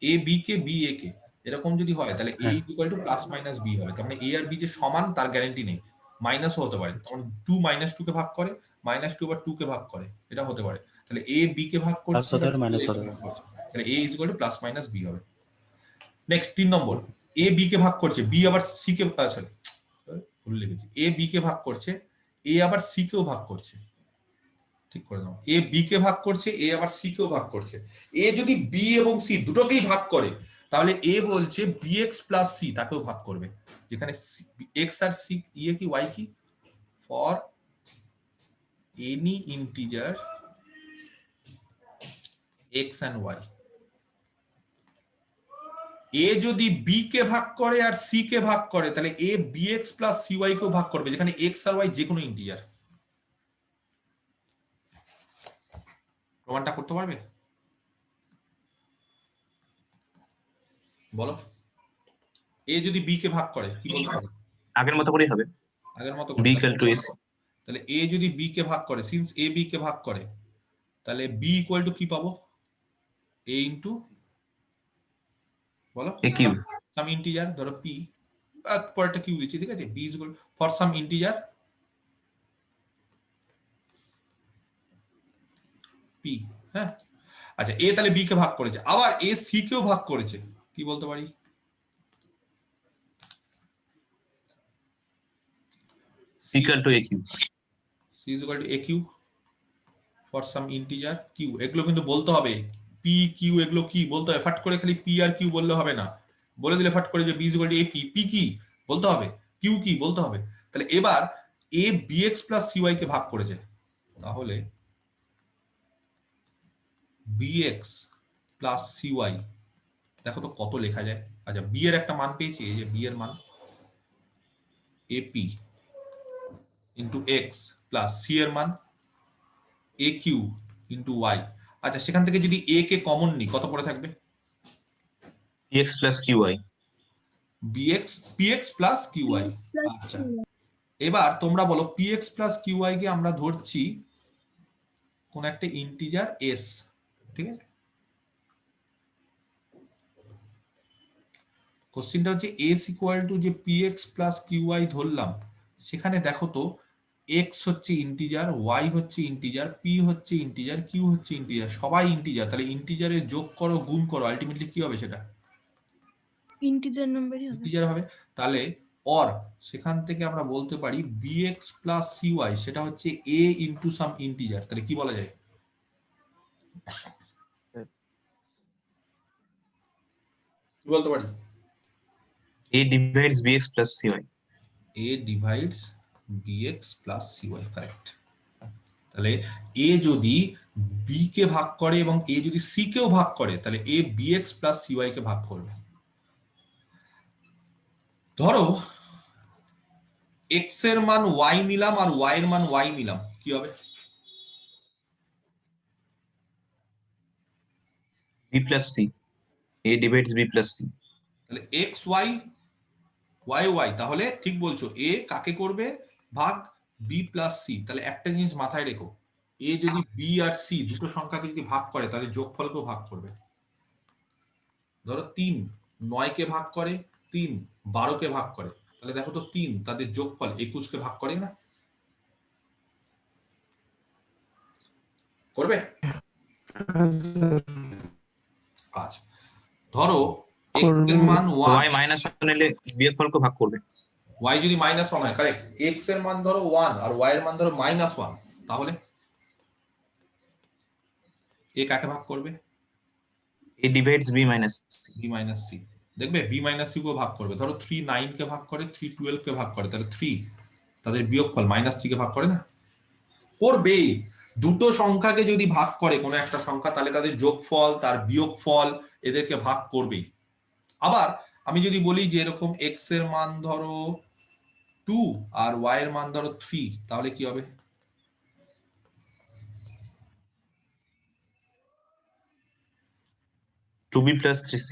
এ বি কে বি এ কে, এরকম যদি হয় তাহলে a equal to plus minus b হবে। তার মানে এ আর বি যে সমান তার গ্যারান্টি নেই, মাইনাসও হতে পারে। তখন 2 -2 কে ভাগ করে, -2 আবার 2 কে ভাগ করে, এটা হতে পারে। তাহলে এ বি কে ভাগ করছে, তাহলে a is equal to plus minus b হবে। নেক্সট 3 নম্বর, এ বি কে ভাগ করছে, বি আবার সি কে, সরি ভুল লিখেছি, এ বি কে ভাগ করছে, এ আবার সি কেও ভাগ করছে, ঠিক করে দাও, এ বি কে ভাগ করছে, এ আবার সি কেও ভাগ করছে। এ যদি বি এবং সি দুটোকেই ভাগ করে, তাহলে এ বলছে বিএক্স প্লাস সি তাকেও ভাগ করবে, যেখানে এক্স আর সি ইয়ে কি ওয়াই কি, for any integer x and y. A যদি বি কে ভাগ করে আর সি কে ভাগ করে, তাহলে এ বিএক্স প্লাস সি ওয়াই কেও ভাগ করবে, যেখানে এক্স আর ওয়াই যে কোনো ইন্টিজার। প্রমাণটা করতে পারবে বলো? এ যদি বি কে ভাগ করে কি বলতে পারবে? আগের মতো করেই হবে, আগের মতো b equal to ac, তাহলে এ যদি বি কে ভাগ করে, সিন্স এ বি কে ভাগ করে, তাহলে বি ইকুয়াল টু কি পাবো, এ ইন্টু বলো এ কিউ সাম ইন্টিজার, ধরো পি, পরেরটা কিউ দিচ্ছি, ঠিক আছে, B is equal for some integer P. হ্যাঁ, আচ্ছা এ তাহলে বি কে ভাগ করেছে, আবার এ সি কেও ভাগ করেছে, কি বলতে পারি? Equal to A Q. C is equal to A Q for some integer Q. এগুলো কিন্তু বলতে হবে, পি কিউ এগুলো কি বলতে হবে, ফাট করে খালি পি আর কিউ বললে হবে না, বলে দিলে ফাট করে যে B is equal to A P, P কি বলতে হবে, কিউ কি বলতে হবে। তাহলে এবার A B X plus CY কে ভাগ করেছে, তাহলে bx প্লাস সিওয়াই, দেখো তো কত লেখা যায়। আচ্ছা বি এর একটা মান পেয়েছি, এই যে বি এর মান AP into X plus C এর মান এ কিউ ইন্টু ওয়াই। আচ্ছা সেখান থেকে যদি এ কে কমন নিই কত পড়ে থাকবে? X plus Q Y. BX PX plus QY. আচ্ছা এবার তোমরা বলো পিএক্স প্লাস কিউআই কে আমরা ধরছি কোন একটা ইন্টিজার এস, ঠিক আছে। কোশ্চেনটা হচ্ছে এস ইকুয়াল টু যে পিএক্স প্লাস কিউআই ধরলাম, সেখানে দেখো তো এক্স হচ্ছে ইন্টিজার, ওয়াই হচ্ছে ইন্টিজার, পি হচ্ছে ইন্টিজার, কিউ হচ্ছে ইন্টিজার, সবাই ইন্টিজার। তাহলে ইন্টিজারে যোগ করো গুণ করো, আলটিমেটলি কি হবে? সেটা ইন্টিজার নাম্বারই হবে। ইন্টিজার হবে। তাহলে অর সেখান থেকে আমরা বলতে পারি bx প্লাস সিওয়াই সেটা হচ্ছে a ইনটু সাম ইন্টিজার। তাহলে কি বলা যায়? কি বলতে পারি? a divides bx plus cy। a divides bx plus cy, correct. তাহলে a যদি b কে ভাগ করে এবং a যদি c কেও ভাগ করে, তাহলে a bx প্লাস cy কে ভাগ করবে। ধরো x এর মান y নিলাম আর y এর মান y নিলাম, কি হবে? b plus c। a divides b plus c। তাহলে x y y y, তাহলে ঠিক বলছো, a কাকে করবে ভাগ? b plus c। তাহলে একটা জিনিস মাথায় রেখো, a যদি b আর c দুটো সংখ্যাকে যদি ভাগ করে তাহলে যোগফলকেও ভাগ করবে। ধরো 3 9 কে ভাগ করে, 3 12 কে ভাগ করে, তাহলে দেখো তো 3 তাদের যোগফল 21 কে ভাগ করে না? করবে? আচ্ছা ধরো x এর মান 1, y minus 1 নিলে বিয়োগফলকে ভাগ করবে। y যদি -1 হয়, কারেক্ট। x এর মান ধরো 1 আর y এর মান ধরো -1, তাহলে a কাকে ভাগ করবে? a divides b minus c। b minus c, দেখবে b মাইনাস c কে ভাগ করবে। ধরো 3 9 কে ভাগ করে, 3 12 কে ভাগ করে, তাহলে 3 তাদের বিয়োগফল -3 কে ভাগ করে না? করবে। দুটো সংখ্যাকে যদি ভাগ করে কোনো একটা সংখ্যা, তাহলে তাদের যোগফল তার বিয়োগফল এদেরকে ভাগ করবেই। আবার আমি যদি বলি যে এরকম x এর মান ধরো 2 আর y এর মান ধরো 3, তাহলে কি হবে? Two B plus 3c।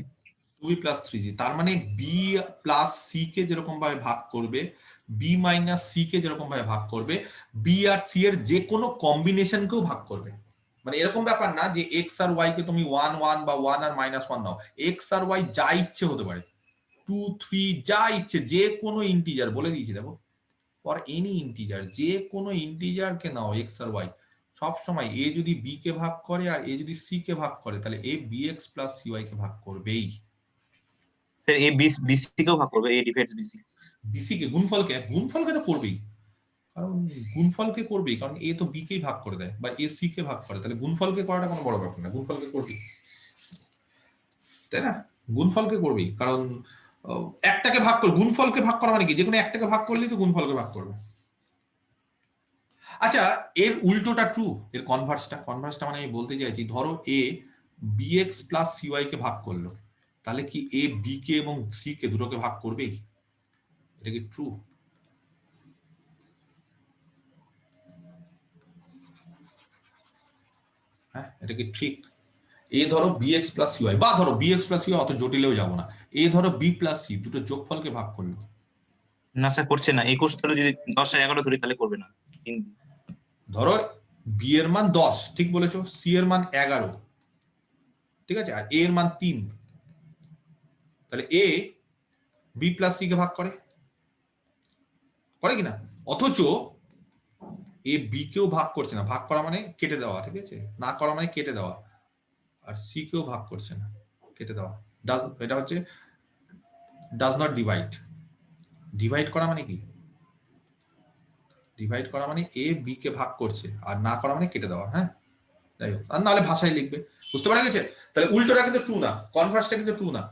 2b plus 3c, তার মানে b প্লাস c কে যেরকম ভাবে ভাগ করবে, b মাইনাস c কে যেরকম ভাবে ভাগ করবে, b আর c এর যে কোনো কম্বিনেশনকেও ভাগ করবে। মানে এরকম ব্যাপার না যে x আর y কে তুমি 1 1 বা 1 আর -1 নাও, x আর y যা ইচ্ছে হতে পারে, 2 3 যা ইচ্ছে, যে কোনো ইন্টিজার বলে দিয়েছি দেখো, ফর এনি ইন্টিজার, যে কোনো ইন্টিজার কে নাও x আর y, সব সময় a যদি b কে ভাগ করে আর a যদি c কে ভাগ করে, তাহলে a bx প্লাস cy কে ভাগ করবেই। স্যার a bc কেও ভাগ করবে, a divides bc। bc কে গুণফলকে তো করবেই, কারণ গুণফলকে করবেই, কারণ a তো b কেই ভাগ করে দেয় বা a c কে ভাগ করে, তাহলে গুণফলকে করাটা কোনো বড় ব্যাপার না, গুণফলকে করবেই, তাই না? গুণফলকে করবেই, কারণ একটাকে ভাগ করে, গুণফলকে ভাগ করা মানে কি, যে কোনো একটাকে ভাগ করলেই তো গুণফলকে ভাগ করবে। আচ্ছা এর উল্টোটা ট্রু, এর কনভার্সটা মানে আমি বলতে চাইছি, ধরো a bx প্লাস cy কে ভাগ করলো, তাহলে কি a b কে এবং c কে দুটোকে ভাগ করবেই? এটা কি ট্রু? হ্যাঁ এটা কি ঠিক? এ ধরো bx প্লাস cy, বা ধরো bx প্লাস cy, অত জটিলেও যাব না, এ ধরো b প্লাস c দুটো যোগফলকে ভাগ করলো। না স্যার করছে না, 21 ধরে যদি 10 আর 11 ধরি তাহলে করবে না। ধরো b এর মান 10, ঠিক বলেছো, c এর মান 11, ঠিক আছে, আর a এর মান 3, তাহলে A B plus C K ভাগ করে কিনা, অথচ এ বি কেও ভাগ করছে না, ভাগ করা মানে কেটে দেওয়া, ঠিক আছে, না করা মানে কেটে দেওয়া, আর সি কেও ভাগ করছে না, কেটে দেওয়া, এটা হচ্ছে ডাজ নট ডিভাইড। ডিভাইড করা মানে কি, ডিভাইড করা মানে এ বি কে ভাগ করছে, আর না করা মানে কেটে দেওয়া। হ্যাঁ, যাই হোক, আর নাহলে ভাষায় লিখবে, বুঝতে পারা গেছে? তাহলে উল্টোটা কিন্তু ট্রু না, কনভার্সটা কিন্তু ট্রু না,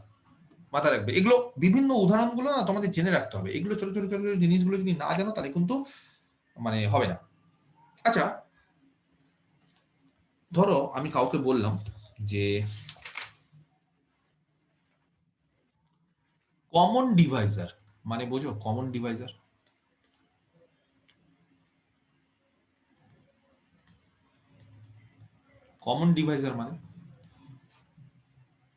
মাথায় রাখবে। এগুলো বিভিন্ন উদাহরণগুলো না তোমাদের জেনে রাখতে হবে, এগুলো ছোট ছোট ছোট জিনিসগুলো যদি না জানো তাহলে কিন্তু মানে হবে না। আচ্ছা, ধরো আমি কাউকে বললাম যে কমন ডিভাইজার মানে বোঝো, কমন ডিভাইজার কমন ডিভাইজার মানে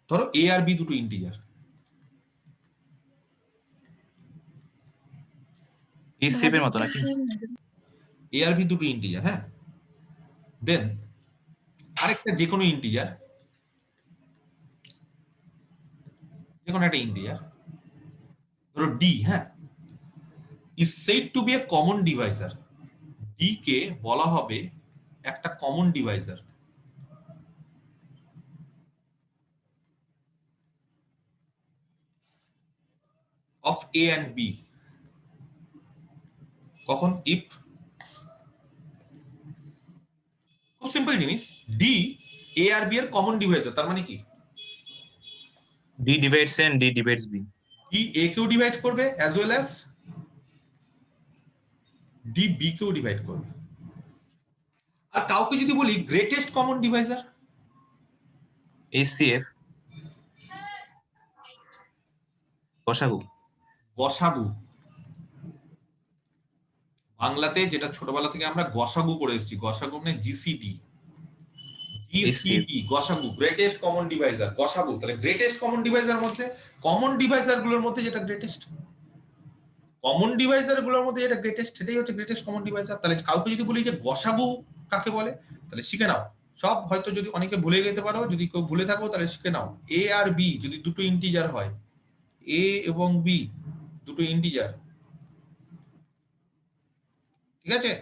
ধরো এ আর বি দুটো ইন্টিজার, এই শেপের মতো নাকি? এ আর বি দুটো ইন্টিজার, হ্যাঁ, দেন আরেকটা যে কোনো ইন্টিজার, যে কোনো একটা ইন্টিজার ধরো ডি, হ্যাঁ, is said to be a common divisor, d কে বলা হবে একটা common Deviser of a and b, কখন, if, খুব সিম্পল জিনিস, d a আর b এর কমন ডিভাইজার, তার মানে কি D divides A and D divides B. d a কেও ডিভাইড করবে as well as d b কেও ডিভাইড করবে। আর কাউকে যদি বলি গ্রেটেস্ট কমন ডিভাইজার, HCF গসাগু, গসাগু, বাংলাতে যেটা ছোটবেলা থেকে আমরা গসাগু করে এসেছি, গসাগু মানে জিসিডি, জিসিডি গসাগু, গ্রেটেস্ট কমন ডিভাইজার, গসাগু। তাহলে গ্রেটেস্ট কমন ডিভাইজার মধ্যে, কমন ডিভাইজার গুলোর মধ্যে যেটা গ্রেটেস্ট, কমন ডিভাইজার গুলোর মধ্যে যেটা গ্রেটেস্ট, সেটাই হচ্ছে গ্রেটেস্ট কমন ডিভাইজার। তাহলে কাউকে যদি বলি যে গসাগু কাকে বলে, তাহলে শিখে নাও সব, হয়তো যদি অনেকে ভুলে যেতে পারো, যদি কেউ ভুলে থাকো তাহলে শিখে নাও। এ আর বি যদি দুটো ইন্টিজার হয়, এ এবং বি দুটো ইন্টিজার, ঠিক আছে,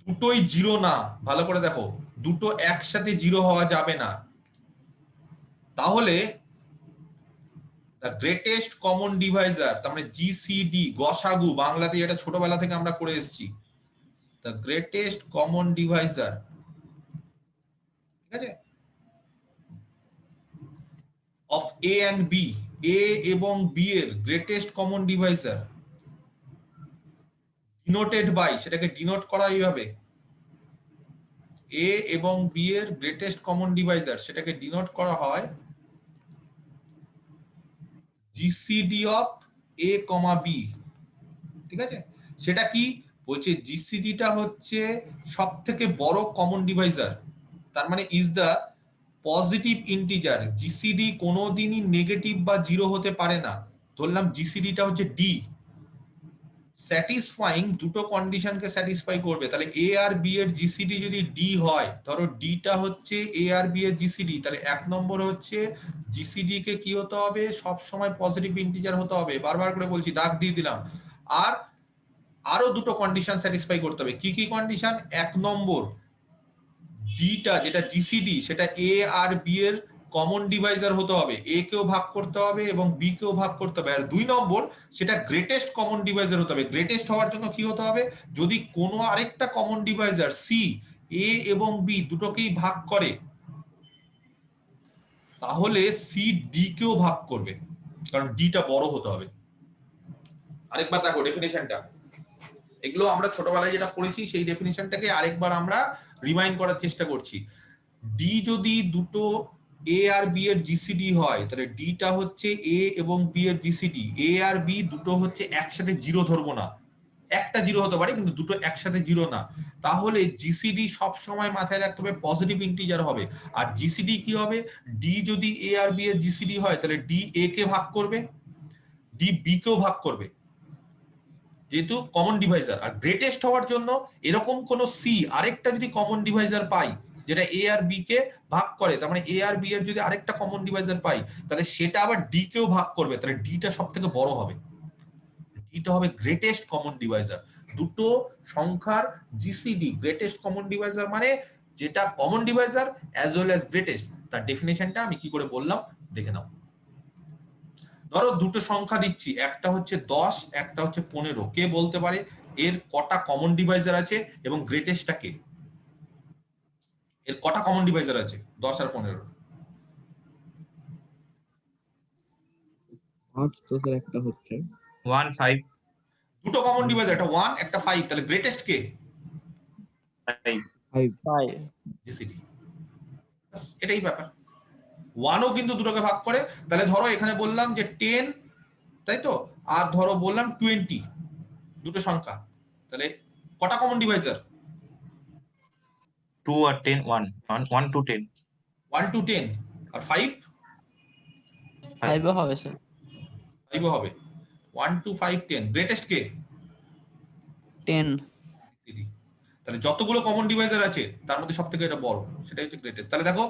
দুটোই জিরো না, ভালো করে দেখো, দুটো একসাথে জিরো হওয়া যাবে না, তাহলে দ্য গ্রেটেস্ট কমন ডিভাইজার, তার মানে জিসিডি, গসাগু, বাংলাতে এটা ছোটবেলা থেকে আমরা করে এসেছি, দ্য গ্রেটেস্ট কমন ডিভাইজার, ঠিক আছে, of A and B, A এবং বি এর greatest common divisor denoted by, সেটাকে ডিনোট করা এইভাবে, এ এবং বি এর গ্রেটেস্ট কমন ডিভাইজার সেটাকে ডিনোট করা হয় GCD of A comma B, ঠিক আছে। সেটা কি বলছে, জিসিডিটা হচ্ছে সব থেকে বড় কমন ডিভাইজার, তার মানে is the positive integer, GCD কোনোদিনই নেগেটিভ বা জিরো হতে পারে না। ধরলাম জিসিডিটা হচ্ছে ডি, স্যাটিসফাইং দুটো কন্ডিশনকে স্যাটিসফাই করবে, তাহলে এ আর বি এর জিসিডি যদি ডি হয়, ধরো ডিটা হচ্ছে এ আর বি এর জিসিডি, তাহলে এক নম্বর হচ্ছে জিসিডি কে কি হতে হবে, সব সময় পজিটিভ ইন্টিজার হতে হবে, বারবার করে বলছি, দাগ দিয়ে দিলাম। আর আরো দুটো কন্ডিশন স্যাটিসফাই করতে হবে, কি কি কন্ডিশন, এক নম্বর ডিটা যেটা জিসিডি সেটা এ আর বি এর কমন ডিভাইজার হতে হবে, এ কেও ভাগ করতে হবে এবং বি কেও ভাগ করতে হবে, আর দুই নম্বর সেটা গ্রেটেস্ট কমন ডিভাইজার হতে হবে। গ্রেটেস্ট হওয়ার জন্য কি হতে হবে, যদি কোনো আরেকটা কমন ডিভাইজার সি এ এবং বি দুটোকেই ভাগ করে, তাহলে সি ডি কেও ভাগ করবে, কারণ ডিটা বড় হতে হবে। আরেকবার দেখো ডেফিনেশনটা, এগুলো আমরা ছোটবেলায় যেটা পড়েছি সেই ডেফিনেশনটাকে আরেকবার আমরা রিমাইন্ড করার চেষ্টা করছি। ডি যদি দুটো এ আর বি এর জিসিডি হয়, তাহলে ডিটা হচ্ছে এ এবং বি এর জিসিডি, এ আর বি দুটো হচ্ছে একসাথে জিরো ধরবো না, একটা জিরো হতে পারে কিন্তু দুটো একসাথে জিরো না, তাহলে জিসিডি সব সময় মাথায় রাখতে হবে পজিটিভ ইন্টিজার হবে। আর জিসিডি কি হবে, ডি যদি এ আর বি এর জিসিডি হয়, তাহলে ডি এ কে ভাগ করবে, ডি বি কেও ভাগ করবে, যেহেতু কমন ডিভাইজার। আর গ্রেটেস্ট হওয়ার জন্য এরকম কোন সি আরেকটা যদি কমন ডিভাইজার পাই, যেটা এ আর বি কে ভাগ করে, তার মানে এ আর বি এর যদি আরেকটা কমন ডিভাইজার পাই তাহলে সেটা আবার ডি কেও ভাগ করবে, তাহলে ডিটা সব থেকে বড় হবে, ডিটা হবে গ্রেটেস্ট কমন ডিভাইজার। দুটো সংখ্যার জিসিডি গ্রেটেস্ট কমন ডিভাইজার মানে যেটা common Deviser as well as greatest, তার ডেফিনেশনটা আমি কি করে বললাম দেখে নাও। ধরো দুটো সংখ্যা দিচ্ছি, একটা হচ্ছে 10 একটা হচ্ছে 15, কে বলতে পারে এর কটা কমন ডিভাইজার আছে এবং গ্রেটেস্টটা কে? এর কটা কমন ডিভাইজার আছে 10 আর 15? 5 তো স্যার একটা হচ্ছে 1 5 দুটো কমন ডিভাইজার, একটা 1 একটা 5, তাহলে গ্রেটেস্ট কে? 5 জিসিডি। এটাই ব্যাপার। 1ও কিন্তু দুটোকে ভাগ করে, তাহলে ধরো এখানে বললাম যে 10, তাই তো, আর ধরো বললাম 20, দুটো সংখ্যা, তাহলে কটা কমন ডিভাইজার? 2 আর 10 1 to 10 1 to 10, আর 5 5 হবে স্যার 5ও হবে। 1 to 5 10, গ্রেটেস্ট কে? 10 জিসিডি। তাহলে যতগুলো কমন ডিভাইজার আছে তার মধ্যে সবথেকে এটা বড়, সেটাই হচ্ছে গ্রেটেস্ট। তাহলে দেখো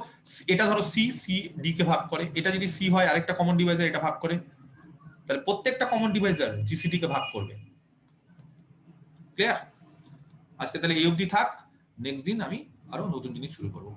এটা ধরো সি, সি ডি কে ভাগ করে, এটা যদি সি হয় আরেকটা কমন ডিভাইজার এটা ভাগ করে, তাহলে প্রত্যেকটা কমন ডিভাইজার জিসিডি কে ভাগ করবে। ক্লিয়ার? আজকে তাহলে এই অবধি থাক, নেক্সট দিন আমি আরো নতুন জিনিস শুরু করবো।